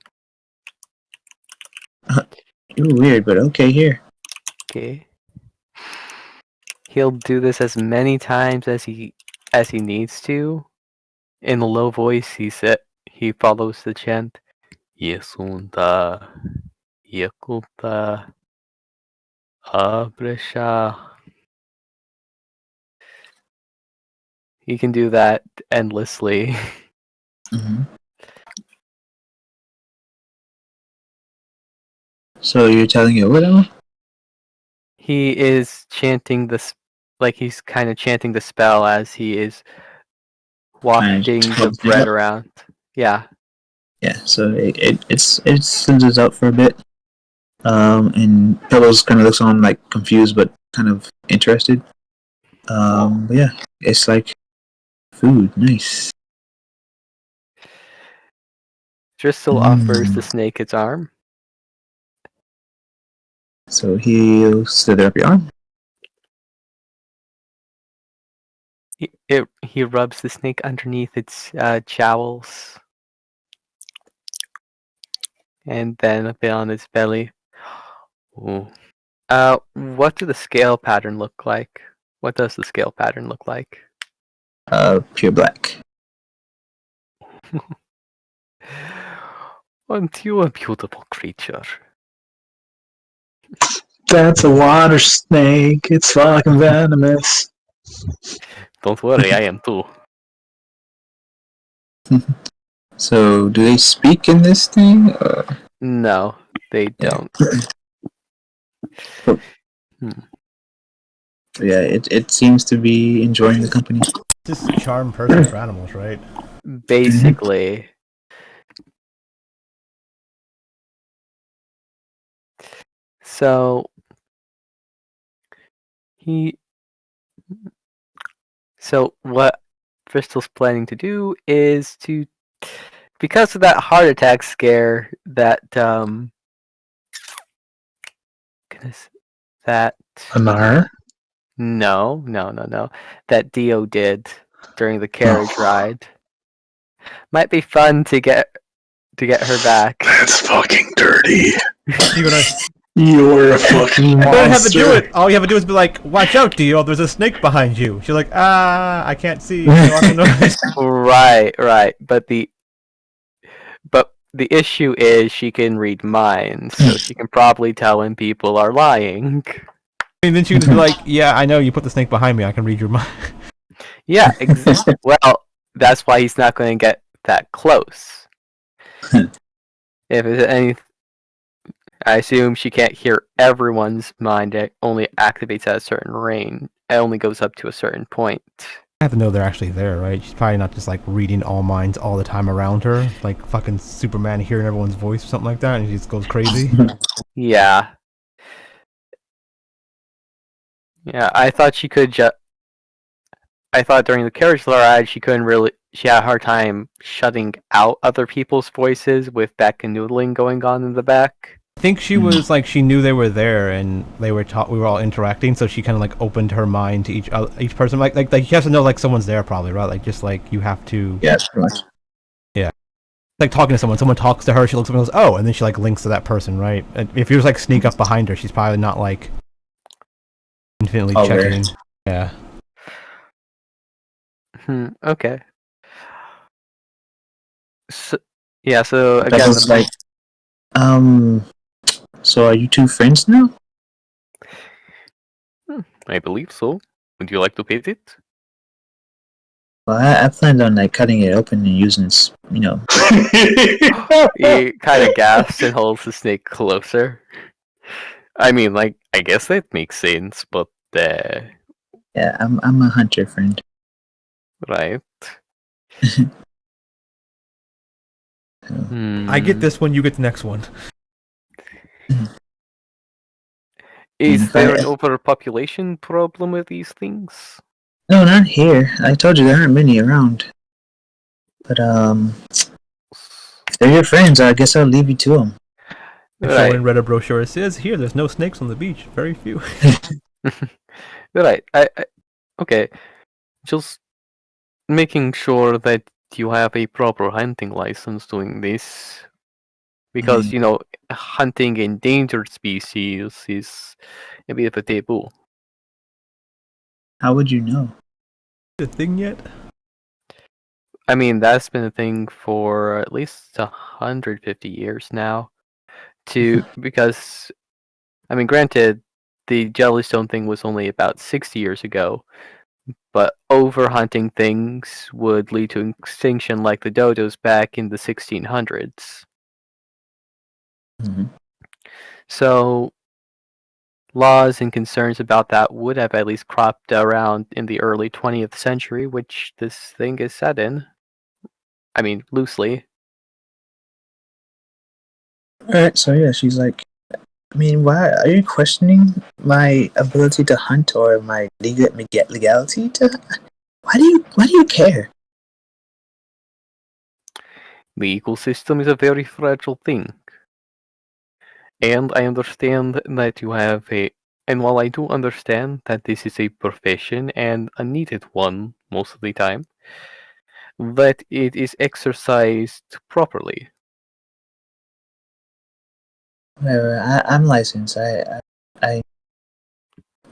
You're weird, but okay, here. Okay. He'll do this as many times as he needs to. In a low voice, he follows the chant. Yesunta, Yakulta, Abresha. He can do that endlessly. Mm-hmm. So you're telling it what now? He is chanting this, like he's kind of chanting the spell as he is wafting the holds it bread up. around. Yeah. Yeah, so it sends out for a bit. And Pebbles kind of looks on like confused but kind of interested. But yeah, it's like food, nice. Driscoll offers the snake its arm. So he'll slither up your arm. He rubs the snake underneath its jowls. And then a bit on its belly. Ooh. What do the scale pattern look like? What does the scale pattern look like? Pure black. Aren't you a beautiful creature? That's a water snake. It's fucking venomous. Don't worry, I am too. So do they speak in this thing? No, they don't. Yeah, it seems to be enjoying the company. Just charm person for animals, right? Basically. So what Bristol's planning to do is to, because of that heart attack scare that goodness, that Anar? no, that Dio did during the carriage ride. Might be fun to get her back. That's fucking dirty. You're gonna You're a fucking monster. don't have to do it. All you have to do is be like, "Watch out, Dio! There's a snake behind you." She's like, I can't see. Right. But the issue is she can read minds, so she can probably tell when people are lying. And then she can just be like, "Yeah, I know you put the snake behind me. I can read your mind." Yeah, well, that's why he's not going to get that close. If it's any, I assume she can't hear everyone's mind. It only activates at a certain range. It only goes up to a certain point. I have to know they're actually there, right? She's probably not just like reading all minds all the time around her, like fucking Superman hearing everyone's voice or something like that, and she just goes crazy. Yeah. Yeah, I thought she could I thought during the carriage ride she couldn't really. She had a hard time shutting out other people's voices with that canoodling going on in the back. I think she was like she knew they were there and they were we were all interacting, so she kind of like opened her mind to each person. Like you have to know like someone's there probably, right? Like just like you have to. Yeah, pretty much. Yeah. Like talking to someone talks to her, she looks up and goes, "Oh," and then she like links to that person, right? And if you just like sneak up behind her, she's probably not like infinitely checking. Yeah. Okay. So again, That's like, so are you two friends now? I believe so. Would you like to visit? Well, I planned on like cutting it open and using, you know. He kind of gasps and holds the snake closer. I mean, like, I guess that makes sense, but Yeah, I'm a hunter, friend. right. I get Hmm. this one, you get the next one. Is if there I- an overpopulation problem with these things? No, not here. I told you there aren't many around. But if they're your friends, I guess I'll leave you to them. I show Right. in read a brochure. It says here, there's no snakes on the beach. Very few. Right. Okay. Just making sure that you have a proper hunting license doing this. Because, hunting endangered species is a bit of a taboo. How would you know? The thing yet? I mean, that's been a thing for at least 150 years now. Because, I mean, granted, the Jellystone thing was only about 60 years ago, but overhunting things would lead to extinction like the dodos back in the 1600s. Mm-hmm. So, laws and concerns about that would have at least cropped around in the early 20th century, which this thing is set in. I mean, loosely. Alright, so yeah, she's like, I mean, why are you questioning my ability to hunt or my legality to? Why do you care? The ecosystem is a very fragile thing. And I understand that you have and while I do understand that this is a profession and a needed one most of the time, that it is exercised properly. Whatever. I'm licensed. I'm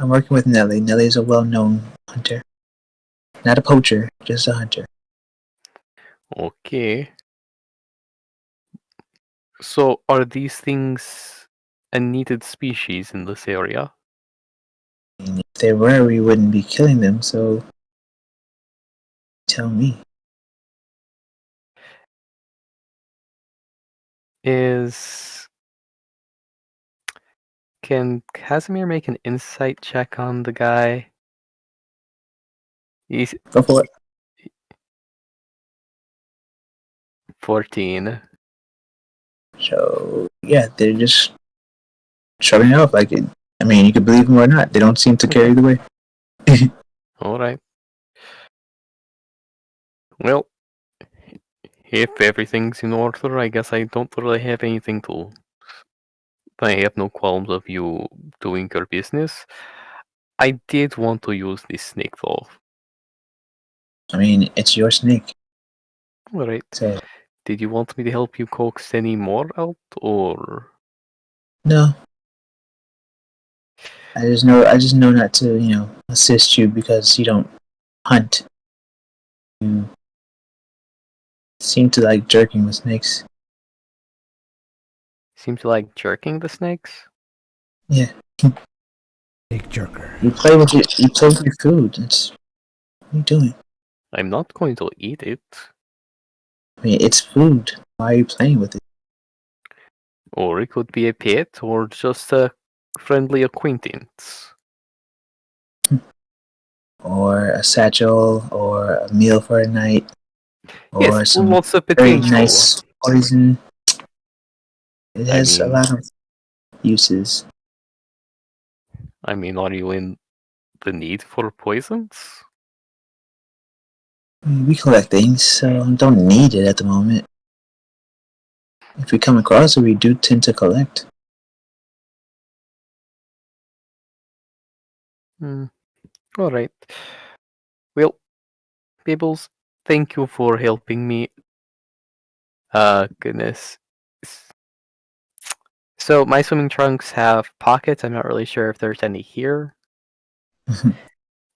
working with Nelly. Nelly's a well-known hunter, not a poacher, just a hunter. Okay. So are these things a needed species in this area? I mean, if they were, we wouldn't be killing them. So, tell me. Can Casimir make an insight check on the guy? He's Go for it. 14. So yeah, they're just shrugging it off like it. I mean, you could believe them or not. They don't seem to care either way. Alright. Well, if everything's in order, I guess I don't really have anything to. I have no qualms of you doing your business. I did want to use this snake though. I mean, it's your snake. Alright. So Did you want me to help you coax any more out, or? no, I just know not to, assist you because you don't hunt. You seem to like jerking with snakes. Seem to like jerking the snakes? Yeah, Snake jerker. you play with your food. What are you doing? I'm not going to eat it. I mean, it's food. Why are you playing with it? Or it could be a pet, or just a friendly acquaintance. Or a satchel, or a meal for a night, or Yes, some lots of very potential. nice poison. It has a mean- lot of uses. I mean, are you in the need for poisons? I mean, we collect things, so don't need it at the moment. If we come across it, we do tend to collect. Alright. Well, Pebbles, thank you for helping me. Goodness. So, my swimming trunks have pockets. I'm not really sure if there's any here.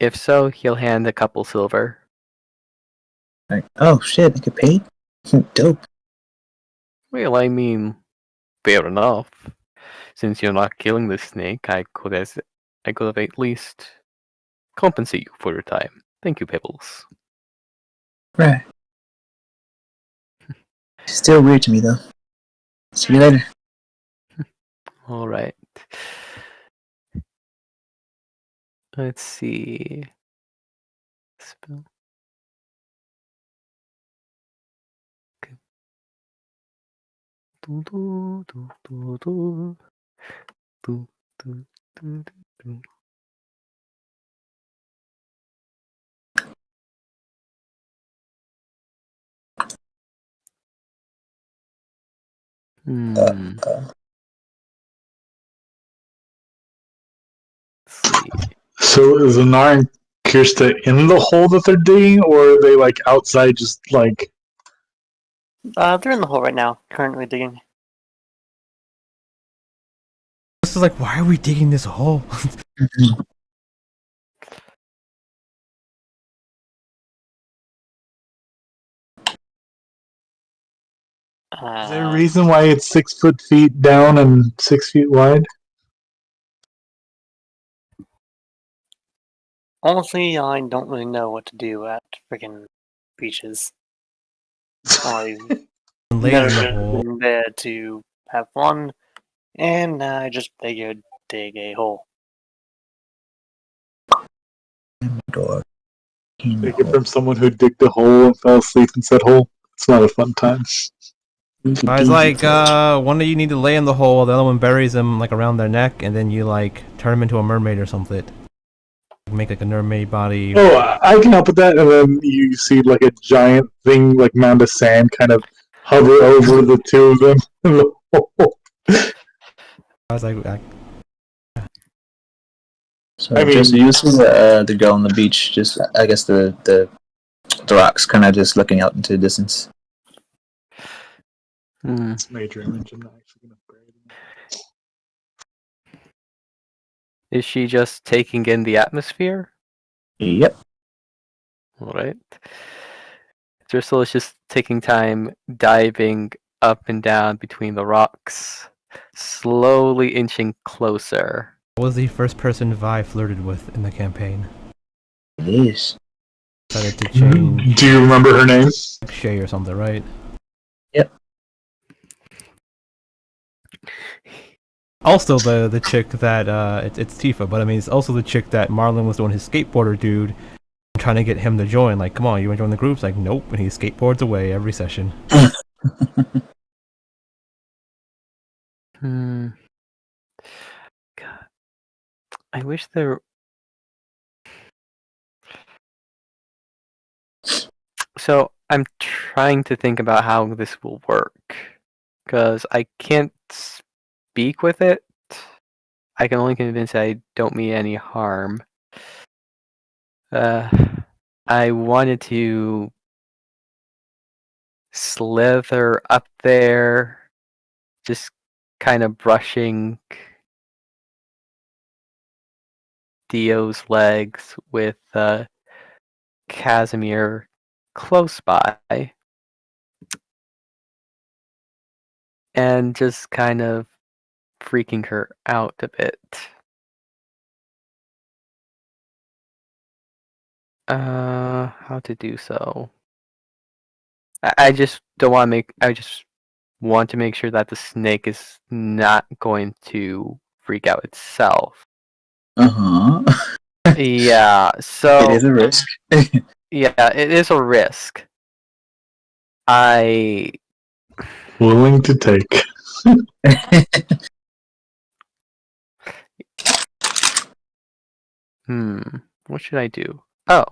If so, he'll hand a couple silver. Like, oh shit, I could pay? Dope. Well, I mean, fair enough. Since you're not killing the snake, I could have at least compensate you for your time. Thank you, Pebbles. Right. Still weird to me though. See you later. All right. Let's see. Spell. Okay. Do, do, do, do, do. Do, do, do, do, do. Hmm. Let's see. So is Anar and Kirsta in the hole that they're digging, or are they like outside, just like? They're in the hole right now, currently digging. This is like, why are we digging this hole? Is there a reason why it's 6 feet down and 6 feet wide? Honestly, I don't really know what to do at freaking beaches. I've Laid never in the been hole. there to have fun, and I just figured dig a hole. Door. Take it from someone who digged a hole and fell asleep in said hole. It's not a fun time. I was like, one of you need to lay in the hole, the other one buries them like around their neck, and then you like turn them into a mermaid or something. Make like a mermaid body. Oh, I can help with that. And then you see like a giant thing, like mound of sand, kind of hover over the two of them in the hole. I was like, So I mean- just you see the girl on the beach, just I guess the rocks kind of just looking out into the distance. Hmm. It's major image. I'm not actually gonna upgrade it. Is she just taking in the atmosphere? Yep. All right. Driscoll is just taking time diving up and down between the rocks, slowly inching closer. what was the first person Vi flirted with in the campaign? It is. Decided to change Do you remember her name? Shay or something, right? Yep. Also, the chick that it's Tifa, but I mean it's also the chick that Marlon was doing his skateboarder dude, trying to get him to join. Like, come on, you want to join the group? It's like, nope, and he skateboards away every session. Hmm. God. I wish there. So I'm trying to think about how this will work, because I can't speak with it. I can only convince it I don't mean any harm. I wanted to slither up there, just kind of brushing Dio's legs with Casimir close by, and just kind of freaking her out a bit. How to do so? I just don't want to make. I just want to make sure that the snake is not going to freak out itself. Uh-huh. Yeah, It so is a risk. yeah, it is a risk. I Willing to take. what should I do? Oh.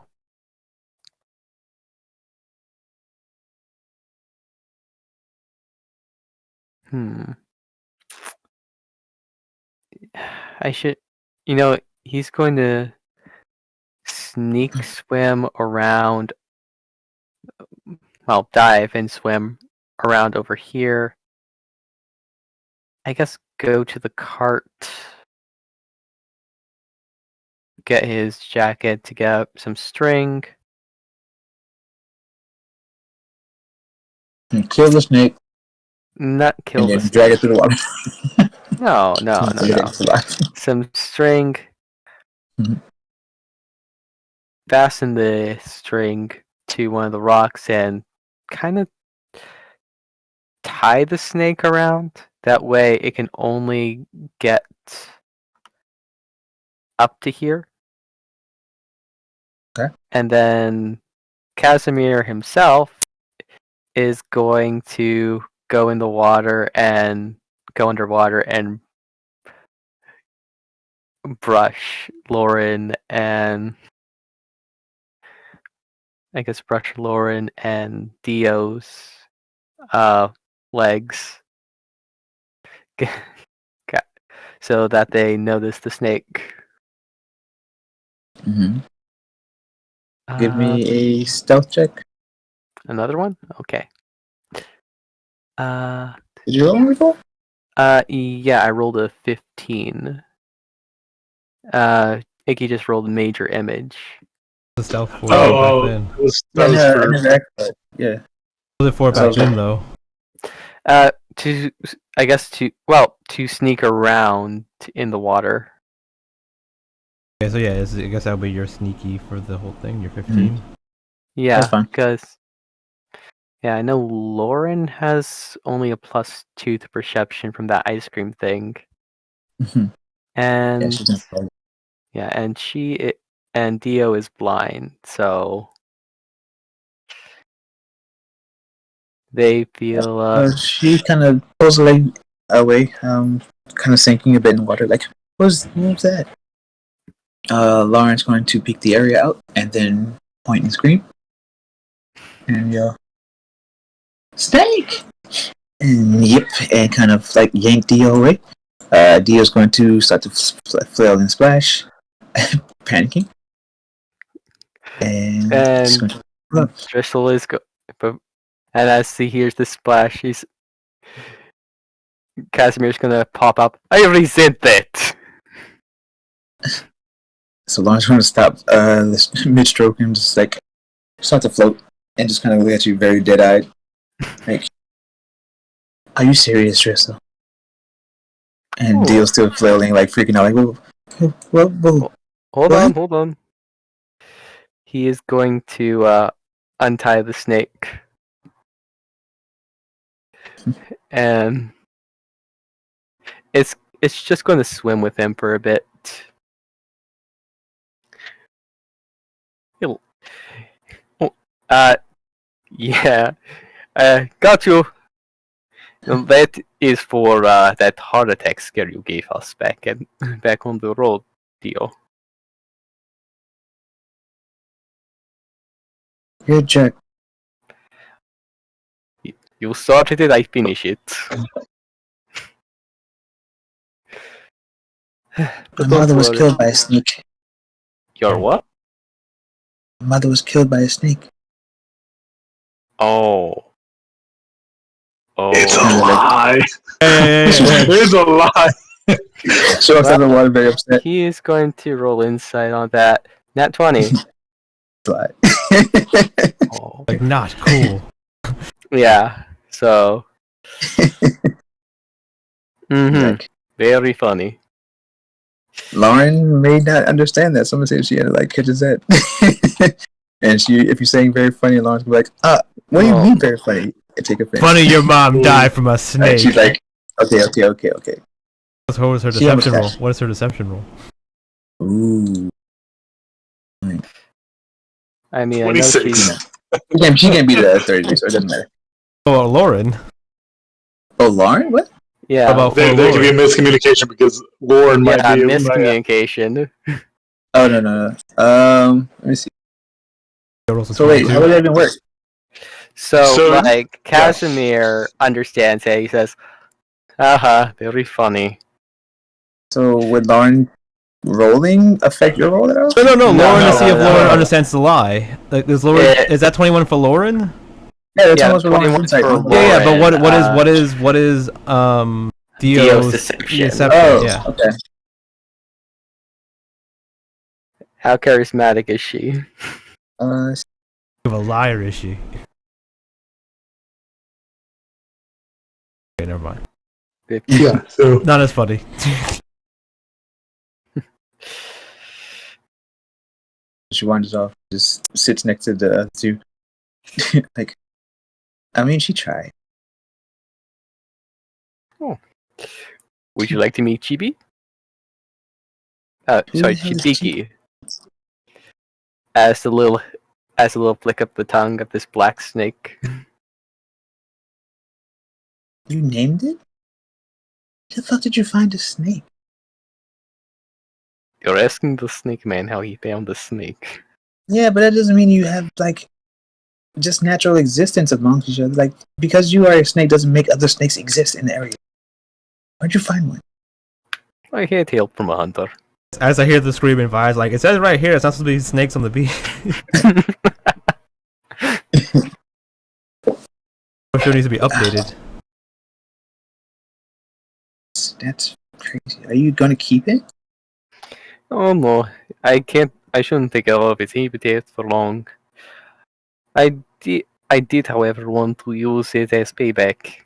Hmm. I should, he's going to sneak swim around, well, dive and swim around over here. I guess go to the cart, get his jacket to get up some string. And kill the snake Not kill and the then drag it snake. through the water. No. To get it to survive. Some string. Mhm. Fasten the string to one of the rocks and kind of tie the snake around. That way it can only get up to here. Okay. And then Casimir himself is going to go in the water and go underwater and brush Lauren and Dio's legs so that they notice the snake. Mm-hmm. Give me a stealth check. Another one? Okay. Did you roll one before? Yeah, I rolled a 15. Iggy just rolled major image. The stealth for Oh, back then. that was I for never acted. Yeah. What was it for back then, though? To sneak around in the water. Okay, so yeah, I guess that would be your sneaky for the whole thing. You're 15. Yeah, That's fine. because I know Lauren has only a +2 to perception from that ice cream thing, Mhm. and Yeah, she's not probably. and Dio is blind, so they feel She kind of pulls her leg away, kind of sinking a bit in water. Like, what was that? Lauren's going to peek the area out and then point and scream and yell, "Snake!" And yip, and kind of like yank Dio away. Dio's going to start to flail and splash, panicking, and she's and going to run. Driscoll is and as he hears the splash, Casimir's gonna pop up. I resent that. So Lauren's going to stop this mid-stroke and just like start to float and just kind of look at you very dead-eyed. Like, are you serious, Driscoll? And Ooh. Dio's still flailing, like freaking out, like, whoa. Hold What? on. He is going to untie the snake. And it's just going to swim with him for a bit. Yeah. Got you. That is for that heart attack scare you gave us back on the road, Dio. Good check. You started it, I finish it. My But mother don't was worry. killed by a snake. Your what? My mother was killed by a snake. Oh. It's a Oh. lie. Hey. It's a lie. She walks out of the water very upset. He is going to roll insight on that. Nat 20. Slide. Oh. Like, not cool. Yeah, so. Like, Very funny. Lauren may not understand that. Someone said she had to like catch his head. And if you're saying very funny, Lauren's gonna be like, what do you mean very funny? And take offense. Funny your mom died from a snake. And she's like, okay. What was her She deception roll? almost What is her deception roll? Ooh. I mean, I know she's. 26. She can't beat it at 30, so it doesn't matter. Oh, Lauren. Oh, Lauren? What? Yeah. How about There could be a miscommunication because Lauren might be. Miscommunication. Oh, no. Let me see. So wait, 22. how would that even work? So like, Casimir understands it. He says, very funny. So would Lauren rolling affect your roll at all? No. No, Lauren no, to see if no. Lauren understands the lie. Like, is Lauren? Is that 21 for Lauren? Yeah, that's Yeah, almost what Lauren's 21 insight. for Yeah, but Lauren, what is Dio's deception. Oh, Yeah. okay. How charismatic is she? Of a liar, is she? Okay, never mind. Yeah, so Not as funny. She wanders off, just sits next to the two. Like, I mean, she tried. Would you like to meet Chibi? Who Sorry, the hell is Chibi? Chibiki. As a little flick of the tongue of this black snake. You named it? Where the fuck did you find a snake? You're asking the snake man how he found the snake. Yeah, but that doesn't mean you have like just natural existence amongst each other. Like because you are a snake doesn't make other snakes exist in the area. Where'd you find one? I had help from a hunter. As I hear the screaming, Vi's like, it says right here, it's not supposed to be snakes on the beach. I'm sure it needs to be updated. That's crazy. Are you gonna keep it? Oh no, I can't. I shouldn't take care of its habitat for long. I did, however, want to use it as payback.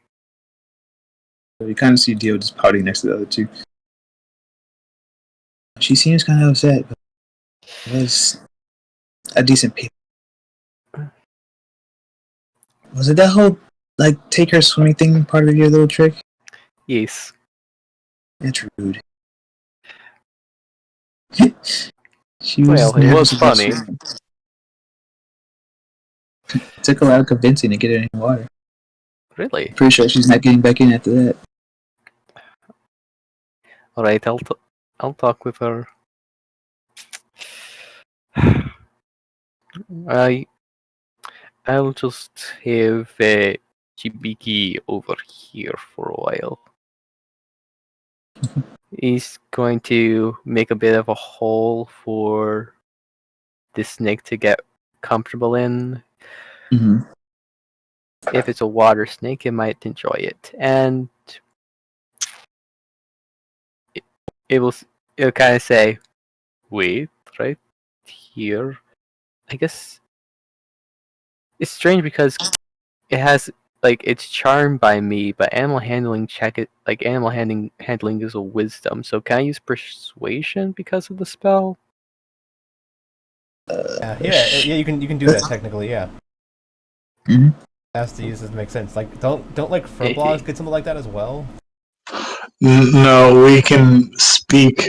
You kind of see Dio just pouting next to the other two. She seems kind of upset, but it was a decent pay. Was it that whole like take her swimming thing part of your little trick? Yes. That's rude. She was Well, it was funny. It took a lot of convincing to get her in the water. Really? Pretty sure she's not getting back in after that. All right, I'll talk with her. I'll just have Chibiki over here for a while. He's going to make a bit of a hole for the snake to get comfortable in. Mm-hmm. If it's a water snake, it might enjoy it, and it'll kind of say, "Wait, right here." I guess it's strange because it has it's charmed by me, but animal handling handling is a wisdom. So can I use persuasion because of the spell? Yeah, you can do that technically, yeah. Mm-hmm. Has to use this to make sense. Like, don't like Furblocks get something like that as well? No, we can speak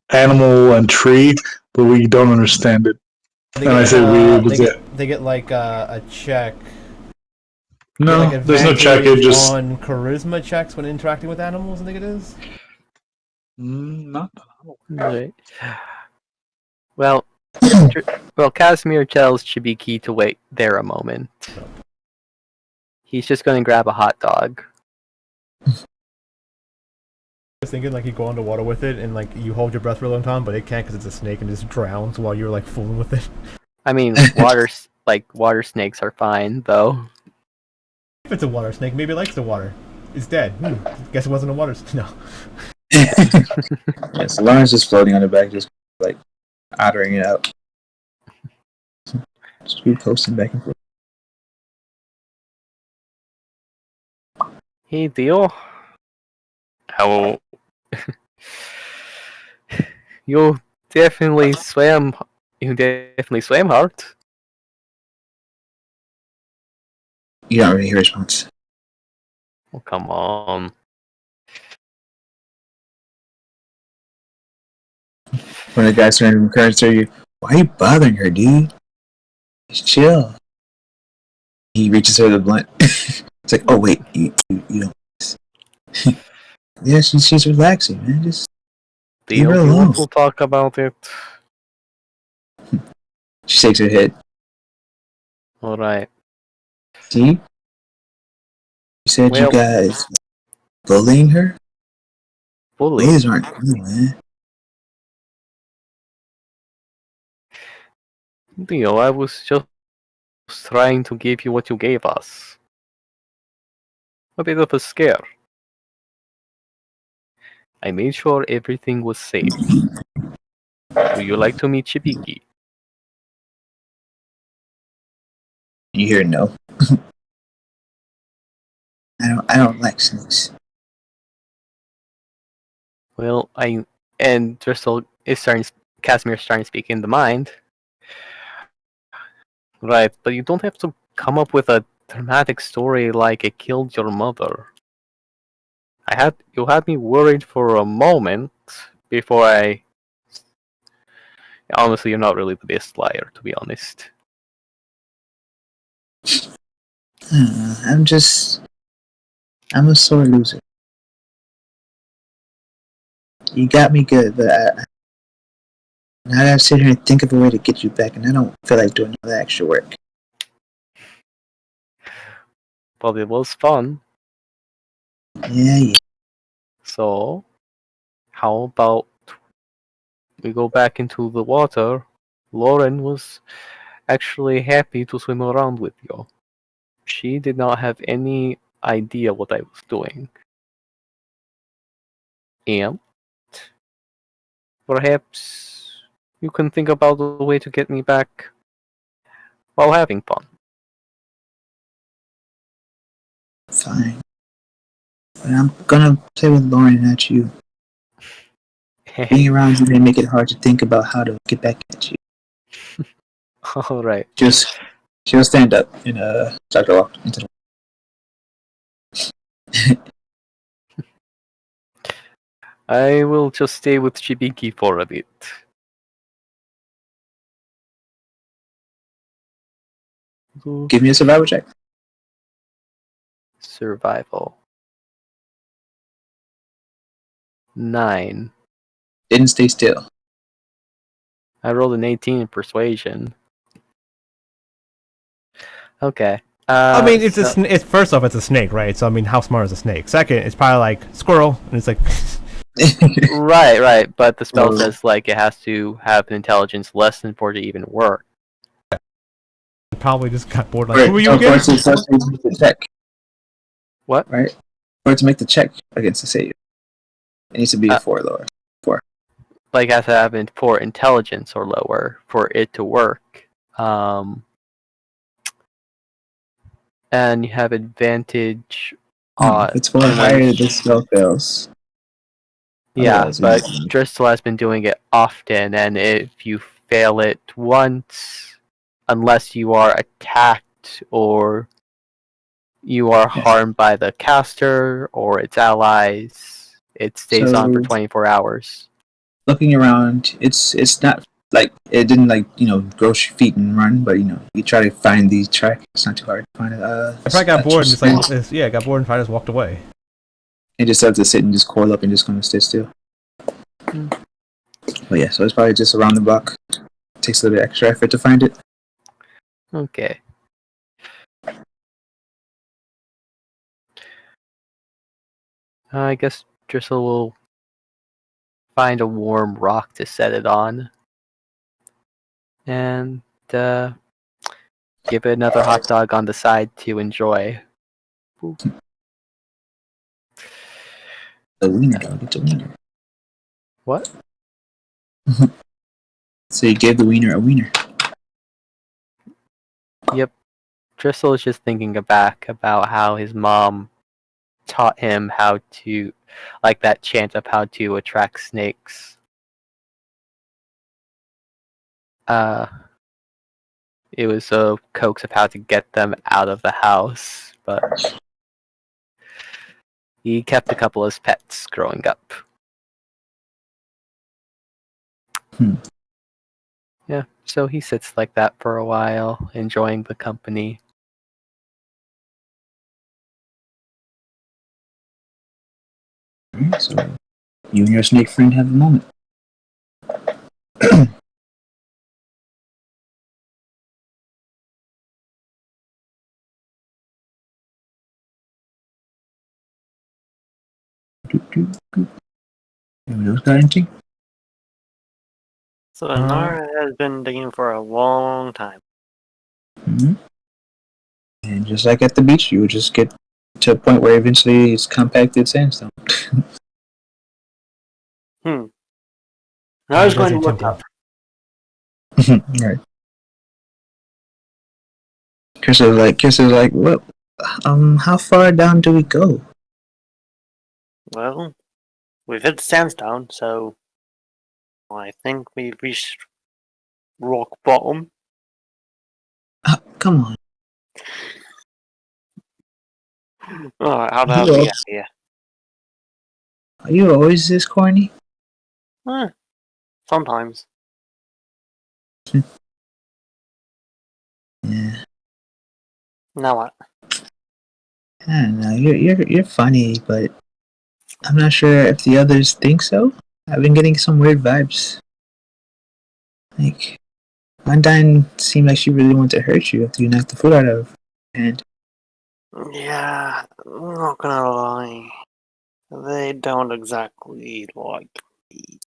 animal and tree, but we don't understand it. They And get, I say we was it. they get like a check. No, Like there's no check. It advantage just on charisma checks when interacting with animals. I think it is. not. Right. Well, Casimir tells Chibiki to wait there a moment. He's just going to grab a hot dog. I was thinking like you go underwater with it and like you hold your breath for a long time, but it can't because it's a snake and just drowns while you're like fooling with it. I mean, water snakes are fine though. If it's a water snake, maybe it likes the water. It's dead. Guess it wasn't a water snake. No. Yes, Lauren's just floating on the back, just like ottering it out. Just be posting back and forth. Hey, Dio. How? You definitely swam. You definitely swam hard. You don't really hear a response. Oh, come on. When the guy's trying to encourage her, why are you bothering her, dude? Just chill. He reaches her the blunt. It's like, oh wait, you don't. Yeah, she's relaxing, man. Just leave her alone. We'll talk about it. She shakes her head. All right. See? You said you guys bullying her? Bullies aren't cool, man. Dio, I was just trying to give you what you gave us. A bit of a scare. I made sure everything was safe. Would you like to meet Chibiki? You hear no. I don't like snakes. Well, and Driscoll is Casimir's starting to speak in the mind. Right, but you don't have to come up with a dramatic story like it killed your mother. You had me worried for a moment before I. Honestly, you're not really the best liar, to be honest. I'm a sore loser. You got me good, but now I gotta sit here and think of a way to get you back, and I don't feel like doing all that extra work. But it was fun. Yeah. So, how about we go back into the water? Lauren was actually happy to swim around with you. She did not have any idea what I was doing. And perhaps you can think about a way to get me back while having fun. Fine. But I'm gonna play with Lauren, not you. Being around you may make it hard to think about how to get back at you. Alright. She'll stand up and start to walk into the I will just stay with Shibiki for a bit. Give me a survival check. Survival. 9. Didn't stay still. I rolled an 18 in persuasion. Okay. I mean, it's so- it's first off, it's a snake, right? So I mean, how smart is a snake? Second, it's probably like squirrel, and it's like Right. But the spell Oh. says like it has to have an intelligence less than 4 to even work. probably just got bored. Like, Right. who are you Of again? course, it's supposed to make the check, What? right? Or to make the check against the save. It needs to be a 4 lower. Like it has to have an 4 intelligence or lower for it to work. And you have advantage. If it's 4 or higher, this spell fails. Yeah, Otherwise, but it's- Driscoll has been doing it often, and if you fail it once, unless you are attacked or you are Yes. harmed by the caster or its allies, it stays on for So- 24 hours. looking around, it's not like it didn't grow feet and run, but you try to find the track. It's not too hard to find it. I probably got bored and just like got bored and probably just walked away. You just have to sit and just coil up and just kind of stay still. Hmm. But yeah, so it's probably just around the block. Takes a little bit extra effort to find it. Okay. I guess Driscoll will find a warm rock to set it on. And give it another hot dog on the side to enjoy. The wiener dog, it's a wiener. What? So you gave the wiener a wiener. Yep. Driscoll is just thinking back about how his mom taught him how to, like that chant of how to attract snakes. It was a coax of how to get them out of the house, but he kept a couple as pets growing up. Yeah, so he sits like that for a while, enjoying the company. Alright, so you and your snake friend have a moment. Anyone else got anything? So Nara has been digging for a long time. Mm-hmm. And just like at the beach, you would just get to a point where eventually it's compacted sandstone. Nara's going to look up. Right. Chris was like, "What? How far down do we go?" Well, we've hit sandstone, so I think we've reached rock bottom. Come on. Oh, how the You hell did we all- get here? Are you always this corny? Sometimes. Yeah. Now what? I don't know. You're funny, but I'm not sure if the others think so. I've been getting some weird vibes. Like Undyne seemed like she really wanted to hurt you after you knocked the food out of her hand. Yeah, I'm not gonna lie. They don't exactly like me.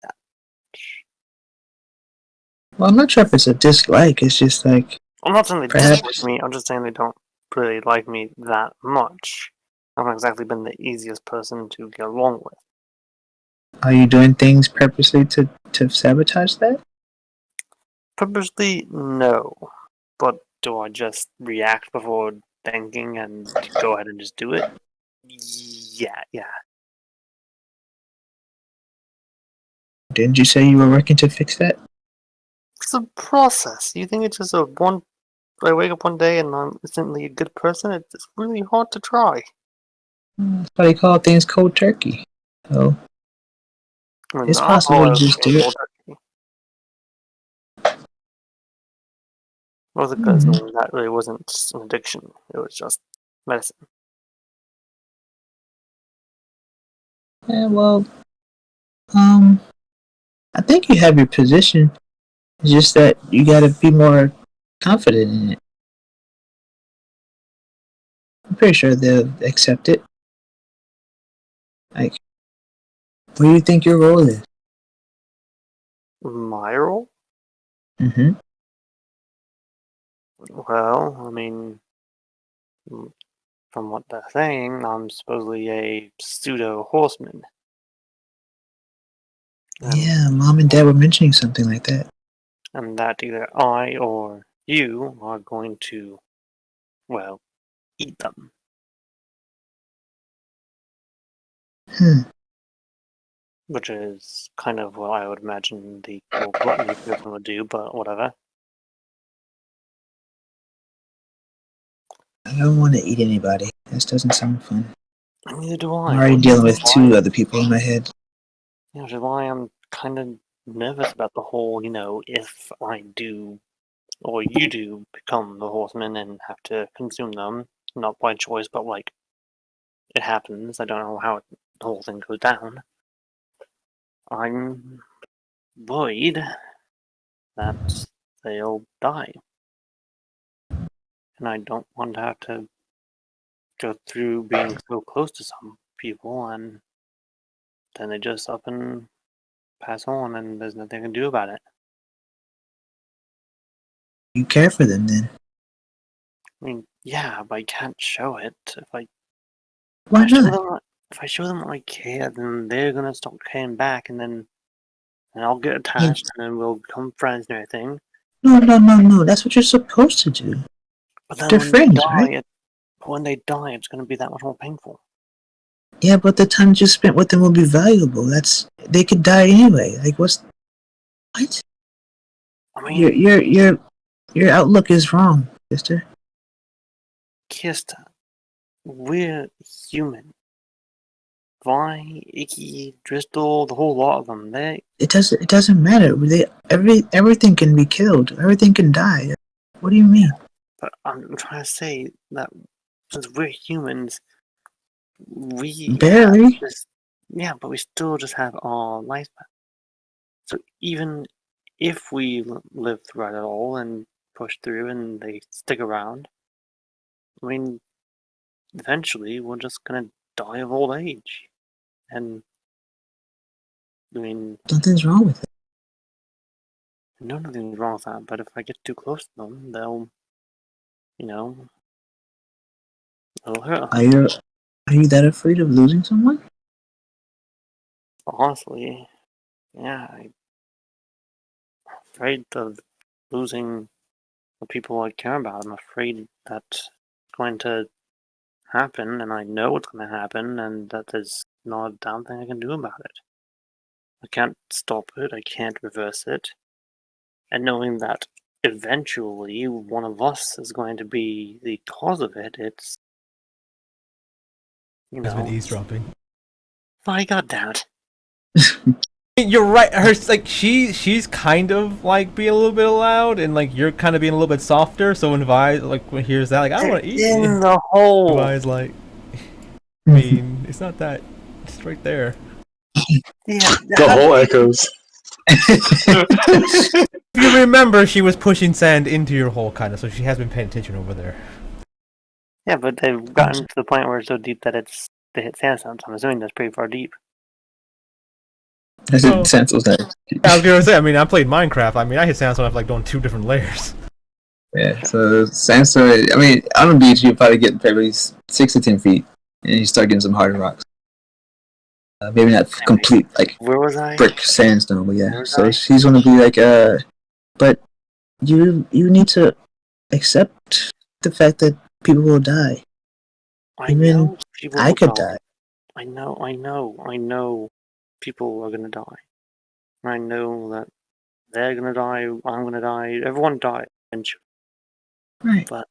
Well, I'm not sure if it's a dislike. It's just like I'm not saying they perhaps. dislike me, I'm just saying they don't really like me that much. I haven't exactly been the easiest person to get along with. Are you doing things purposely to sabotage that? Purposely, no. But do I just react before thinking and go ahead and just do it? Yeah. Didn't you say you were working to fix that? It's a process. You think it's just I wake up one day and I'm instantly a good person? It's really hard to try. That's why they call things cold turkey. So I mean, it's I don't possible call to it just do a it. cold turkey. Well, because Hmm. that really wasn't an addiction. It was just medicine. Yeah, well, um, I think you have your position. It's just that you gotta be more confident in it. I'm pretty sure they'll accept it. Like, what do you think your role is? My role? Mm-hmm. Well, I mean, from what they're saying, I'm supposedly a pseudo horseman. Yeah, mom and dad were mentioning something like that. And that either I or you are going to, well, eat them. Hmm. Which is kind of what I would imagine the more gluttony person would do, but whatever. I don't want to eat anybody. This doesn't sound fun. And neither do I'm I. already Which dealing is with two other people in my head. which is why I'm kind of nervous about the whole, if I do, or you do, become the horseman and have to consume them, not by choice, but like, it happens. I don't know how the whole thing goes down. I'm worried that they'll die. And I don't want to have to go through being so close to some people and then they just up and pass on and there's nothing I can do about it. You care for them then? I mean, yeah, but I can't show it. Why not? If I show them I care, then they're gonna start caring back, and I'll get Yeah. attached, and then we'll become friends and everything. No. That's what you're supposed to do. But then They're friends, right? when they die, it's gonna be that much more painful. Yeah, but the time you spent with them will be valuable. They could die anyway. Like what? I mean, Your outlook is wrong, sister. Kirsta, we're human. Vi, Icky, Dristle, the whole lot of them. It doesn't matter. Everything can be killed. Everything can die. What do you mean? But I'm trying to say that since we're humans, we Barely. have this. Yeah, but we still just have our lifespan. So even if we live throughout it all and push through and they stick around, I mean, eventually we're just gonna die of old age. And I mean, Nothing's wrong with it. no, nothing's wrong with that. But if I get too close to them, you know, it'll hurt Are them. you that afraid of losing someone? Honestly, yeah, I'm afraid of losing the people I care about. I'm afraid that's going to happen, and I know it's going to happen, and that there's not a damn thing I can do about it. I can't stop it, I can't reverse it. And knowing that eventually one of us is going to be the cause of it. It's Has been eavesdropping. my god damn it. You're right. Her like she's kind of like being a little bit loud, and like you're kind of being a little bit softer. So when Vi like when hears that, like I don't want to eat In you. the hole. Vi's like, I mean, it's not that. It's right there. Yeah, The whole echoes. If you remember, she was pushing sand into your hole, kind of. So she has been paying attention over there. yeah, but they've gotten to the point where it's so deep that they hit sandstones. I'm assuming that's pretty far deep. I Oh. said Sansal's nice. I was gonna say. I mean, I played Minecraft. I mean, I hit sandstone like doing 2 different layers. Yeah, so sandstone. I mean, on the beach, you'll probably get probably 6 to 10 feet, and you start getting some harder rocks. Maybe not complete like Where was I? brick sandstone, but yeah. Where's So I? she's gonna be like, but you need to accept the fact that people will die. I Even know people I will could die. I know people are gonna die. I know that they're gonna die, I'm gonna die, everyone dies eventually. Right. But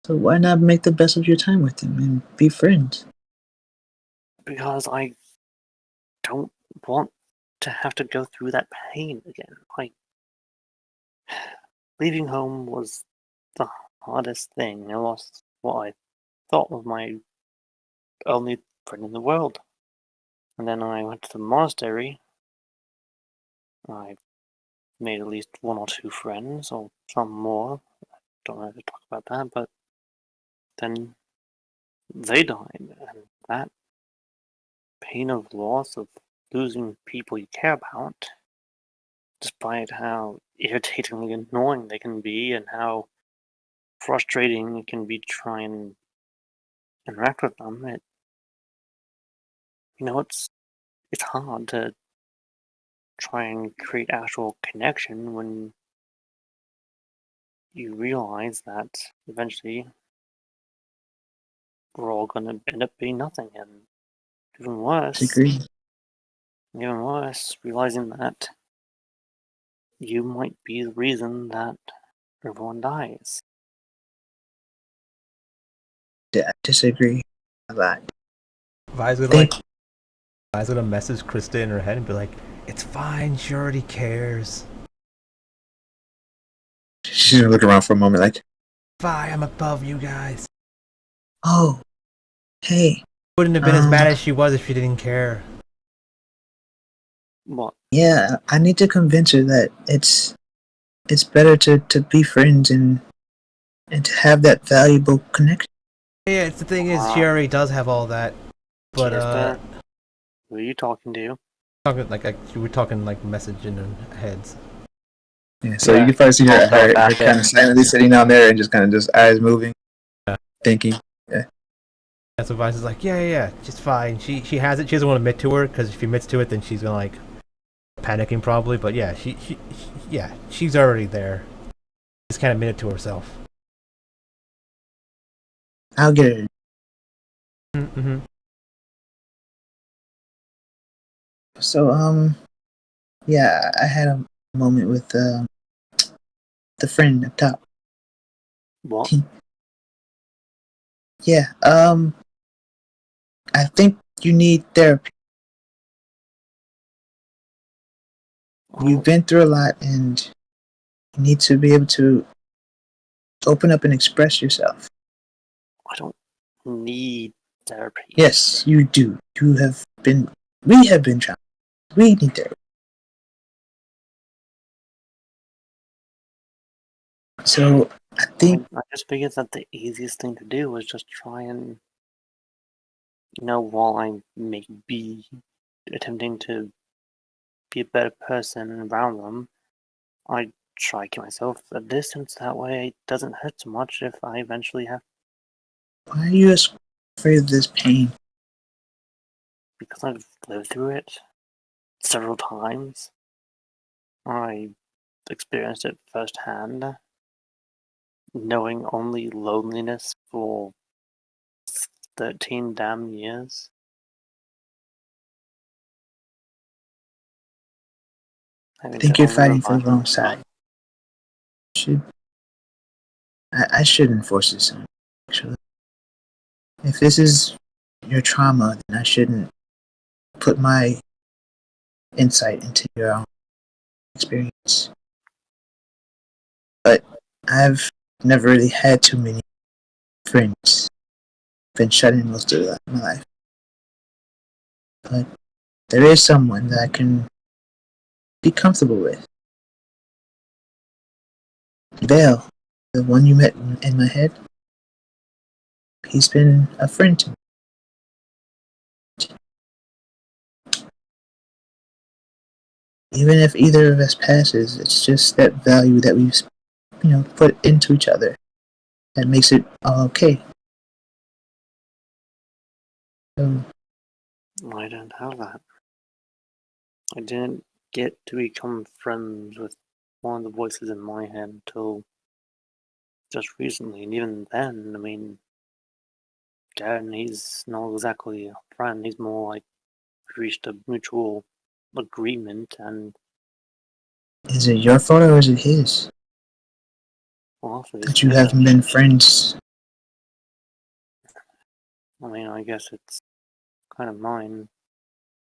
So why not make the best of your time with them and be friends? because I don't want to have to go through that pain again. Leaving home was the hardest thing. I lost what I thought was my only friend in the world. And then I went to the monastery. I made at least 1 or 2 friends, or some more. I don't know how to talk about that, but then they died, and that pain of loss of losing people you care about, despite how irritatingly annoying they can be and how frustrating it can be to try and interact with them, it's hard to try and create actual connection when you realize that eventually we're all gonna end up being nothing, and even worse, Disagree. realizing that you might be the reason that everyone dies. I disagree a lot. Vi's gonna Think Vi's gonna message Krista in her head and be like, "It's fine. She already cares. she's gonna look around for a moment, like, Vi, I'm above you guys. oh, hey, Wouldn't have been as mad as she was if she didn't care." What? yeah, I need to convince her that it's better to be friends and to have that valuable connection. Yeah, it's the thing is, she already does have all that. But Krista, who are you talking to? talking like you were talking like message in her heads. Yeah, so Yeah. you can probably see her, Also her back kind in. of silently sitting down there and just eyes moving, Yeah. thinking. And so Vice is like, yeah, just fine. She has it. She doesn't want to admit to her because if she admits to it, then she's gonna like panicking probably. But yeah, she's already there. Just can't admit it to herself. I'll get her. Mm-hmm. So yeah, I had a moment with the friend up top. What? Yeah, I think you need therapy. You've been through a lot, and you need to be able to open up and express yourself. I don't need therapy. Yes, you do. We have been trying. We need therapy. So I think I just figured that the easiest thing to do was just try and, while I may be attempting to be a better person around them, I try to keep myself a distance. That way it doesn't hurt so much if I eventually have, why are you afraid of this pain? because I've lived through it several times. I experienced it firsthand, knowing only loneliness for 13 damn years. I think you're fighting for the wrong side. I shouldn't force this on you, actually. If this is your trauma, then I shouldn't put my insight into your own experience. But I've never really had too many friends. Been shut in most of my life. But there is someone that I can be comfortable with. Vale, the one you met in my head, he's been a friend to me. Even if either of us passes, it's just that value that we've, put into each other that makes it all okay. So, I don't have that. I didn't get to become friends with one of the voices in my head until just recently, and even then, I mean, Darren, he's not exactly a friend. He's more like we reached a mutual agreement, and is it your fault or is it his well, for that you haven't been friends? I mean, I guess it's kind of mine.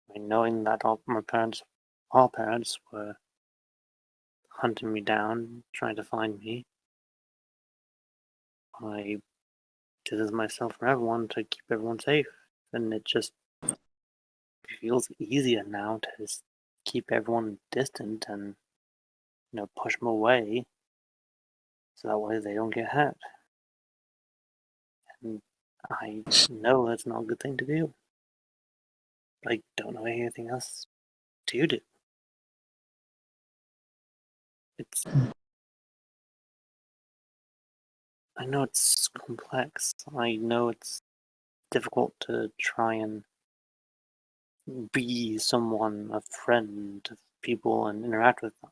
I mean, knowing that all our parents were hunting me down, trying to find me, I did this myself for everyone to keep everyone safe, and it just feels easier now to just keep everyone distant and push them away, so that way they don't get hurt. And I know that's not a good thing to do. I don't know anything else to do. It's I know it's complex. I know it's difficult to try and be someone, a friend of people, and interact with them.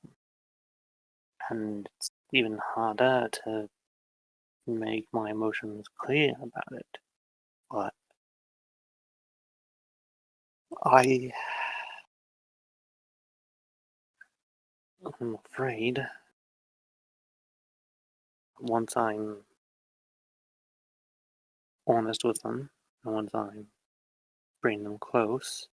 And it's even harder to make my emotions clear about it. But I'm afraid once I'm honest with them, and once I bring them close,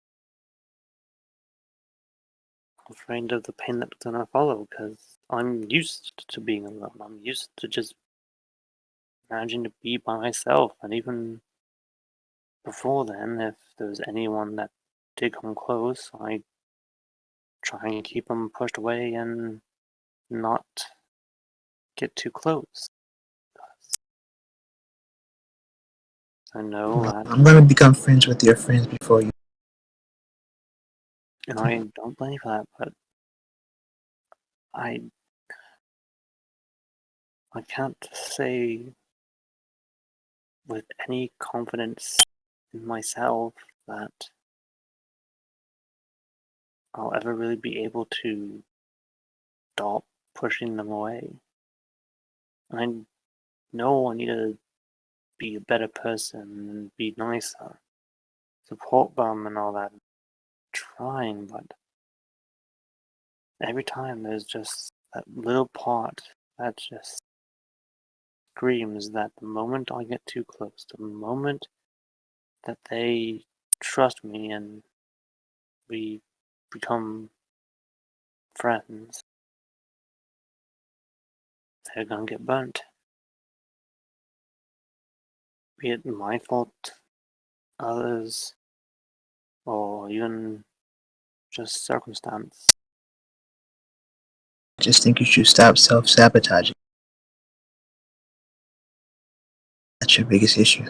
I'm afraid of the pain that's gonna follow, because I'm used to being alone. I'm used to just managing to be by myself, and even before then, if there was anyone that did come close, I try and keep them pushed away and not get too close. I know that, I'm gonna become friends with your friends before you. and I don't blame you for that, but I can't say with any confidence in myself that I'll ever really be able to stop pushing them away. I know I need to be a better person and be nicer, support them and all that. Trying, but every time there's just that little part that just screams that the moment I get too close, the moment that they trust me and we become friends, they're gonna get burnt. Be it my fault, others, or even just circumstance. I just think you should stop self-sabotaging. That's your biggest issue.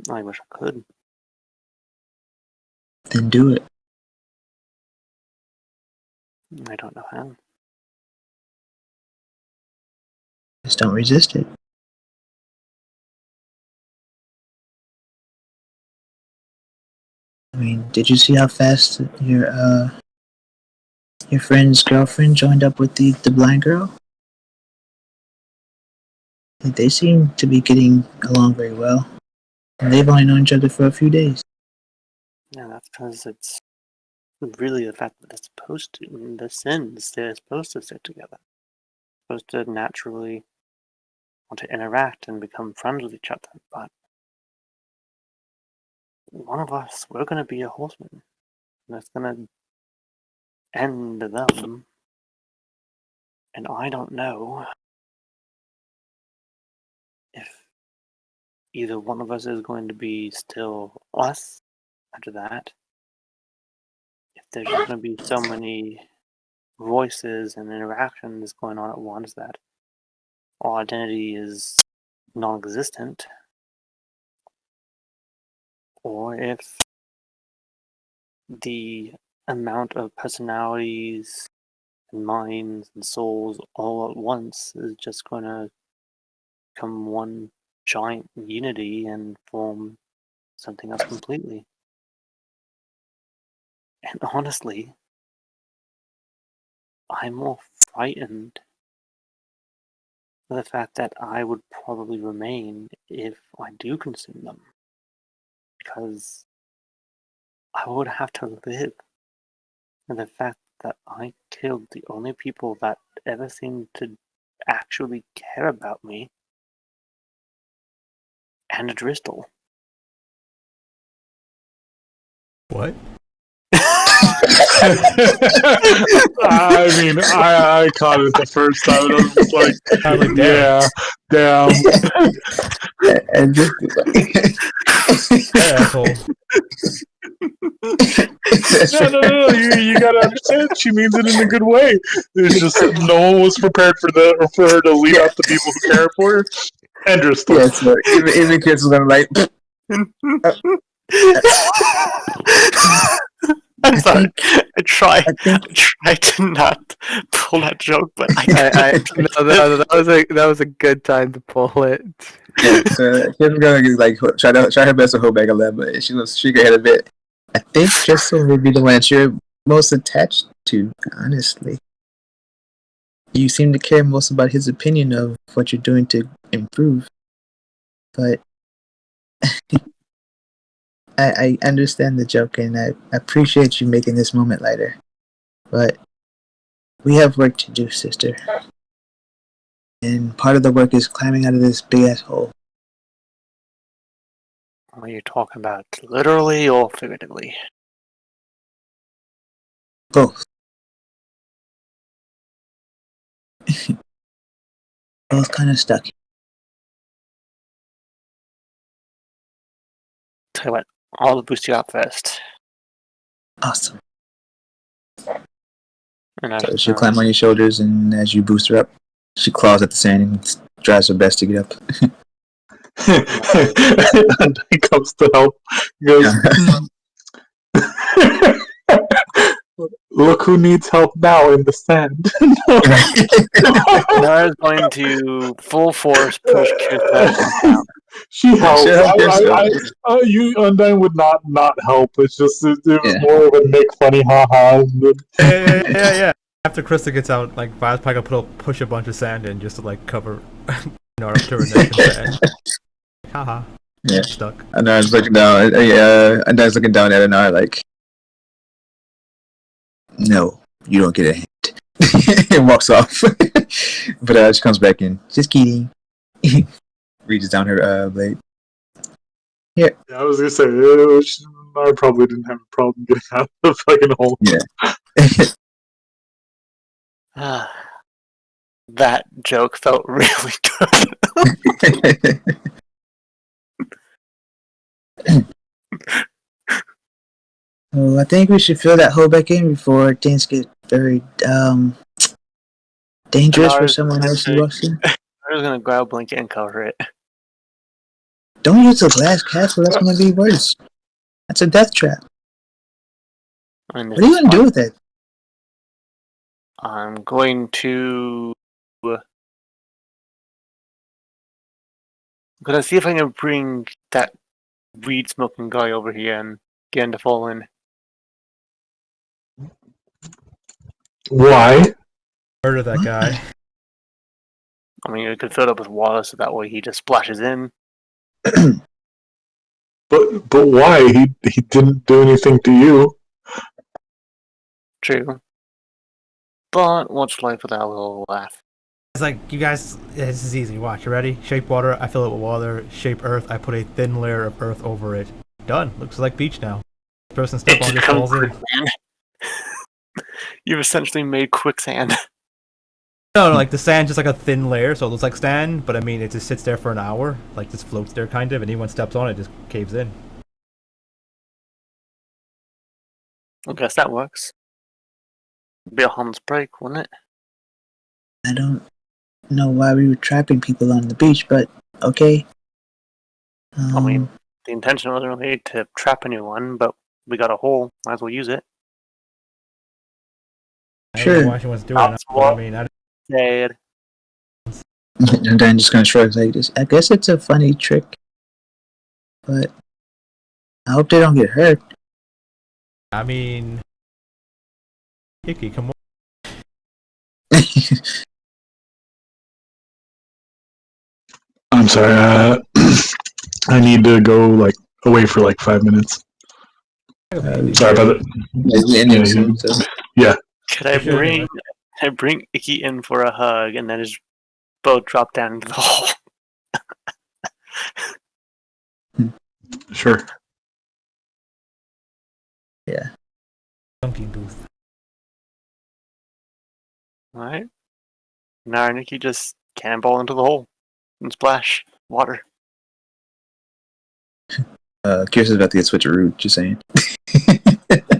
I wish I could. Then do it. I don't know how. Just don't resist it. I mean, did you see how fast your friend's girlfriend joined up with the blind girl? They seem to be getting along very well. And they've only known each other for a few days. Yeah, that's because it's really the fact that they're supposed to. In the sins, they're supposed to sit together. Supposed to naturally want to interact and become friends with each other. But one of us, we're going to be a horseman. And that's going to end them. And I don't know if either one of us is going to be still us after that. If there's just going to be so many voices and interactions going on at once that our identity is non-existent, or if the amount of personalities and minds and souls all at once is just going to become one giant unity and form something else completely. And honestly, I'm more frightened of the fact that I would probably remain if I do consume them. Because I would have to live with the fact that I killed the only people that ever seemed to actually care about me, and a Dristle. What? I mean, I caught it the first time, and I was just like, I was like, yeah, damn. And just That asshole. No. You gotta understand. She means it in a good way. It's just that no one was prepared for her to lead out the people who care for her. And Dristle. yeah, so even kids was gonna like. I'm sorry. I tried think to not pull that joke, but No, that was a good time to pull it. yeah, so kids was gonna like try her best to hold back a little, but she was shaking her head a bit. I think Dristle would be the one that you're most attached to, honestly. You seem to care most about his opinion of what you're doing to improve. But I understand the joke, and I appreciate you making this moment lighter. But we have work to do, sister. And part of the work is climbing out of this big-ass hole. What are you talking about? Literally or figuratively? Both. Both kind of stuck. Tell you what, I'll boost you up first. Awesome. And I So just she'll climb on your shoulders, and as you boost her up, she claws at the sand and tries her best to get up. And he comes to help. He goes, look who needs help now in the sand. Nara's going to full force push Kista down. She helps. She'll help herself. You Undyne would not help. It's just it was Yeah. more of a make funny haha. Yeah. After Krista gets out, like Vilepike will push a bunch of sand in just to like cover Nora to her neck and sand. Haha. Yeah. Stuck. Anar's looking down. Undyne's looking down at Anar like, no, you don't get a hint. And walks off. But she comes back in. Just kidding. Reaches down her blade. Yeah, I was gonna say I probably didn't have a problem getting out of the fucking hole. Yeah. That joke felt really good. Well, I think we should fill that hole back in before things get very dangerous for someone else who walks in. I was gonna grab a blanket and cover it. Don't use a glass castle. That's gonna be worse. That's a death trap. I mean, What are you gonna do with it? I'm going to. I'm gonna see if I can bring that weed smoking guy over here and get him to fall in. Why? Murder that guy. I mean, you could fill it up with water so that way he just splashes in. But why? He didn't do anything to you. True. But what's life without a little laugh? It's like, you guys, this is easy. Watch, you ready? Shape water, I fill it with water. Shape earth, I put a thin layer of earth over it. Done. Looks like beach now. Person step on just falls in. You've essentially made quicksand. No, like the sand just like a thin layer, so it looks like sand, but I mean it just sits there for an hour, like just floats there kind of, and anyone steps on it, just caves in. I guess that works. Be a harmless break, wouldn't it? I don't know why we were trapping people on the beach, but okay. I mean, the intention wasn't really to trap anyone, but we got a hole. Might as well use it. I don't know Sure. why she wants to do it. Now, but I mean, Sad. And then just gonna shrug like this. I guess it's a funny trick, but I hope they don't get hurt. I mean, Icky, come on. I'm sorry. I need to go like away for like 5 minutes. Sorry about that. Yeah. Could I Sure, bring Icky in for a hug and then just both drop down into the hole? Sure. Yeah. Dunking booth. Alright. Now Nikki just cannonball into the hole and splash water. Kyr's about to get switcheroo, just saying. In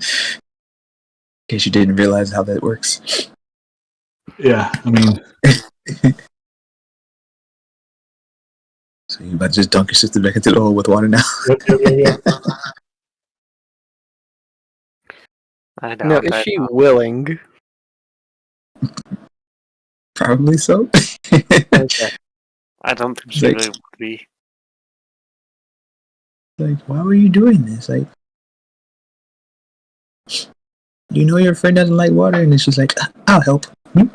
case you didn't realize how that works. Yeah. I mean, So you about to just dunk your sister back into the hole with water now? yep. I No, doubt is I she willing? Probably so. Okay. I don't think she Like- really would be. Like, why were you doing this? Like, you know your friend doesn't like water, and then she's like, I'll help. Me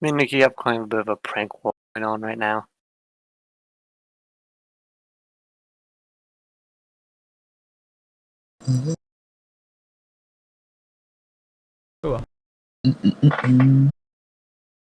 and Nikki have kind of a bit of a prank war going on right now. Mm-mm-mm-mm.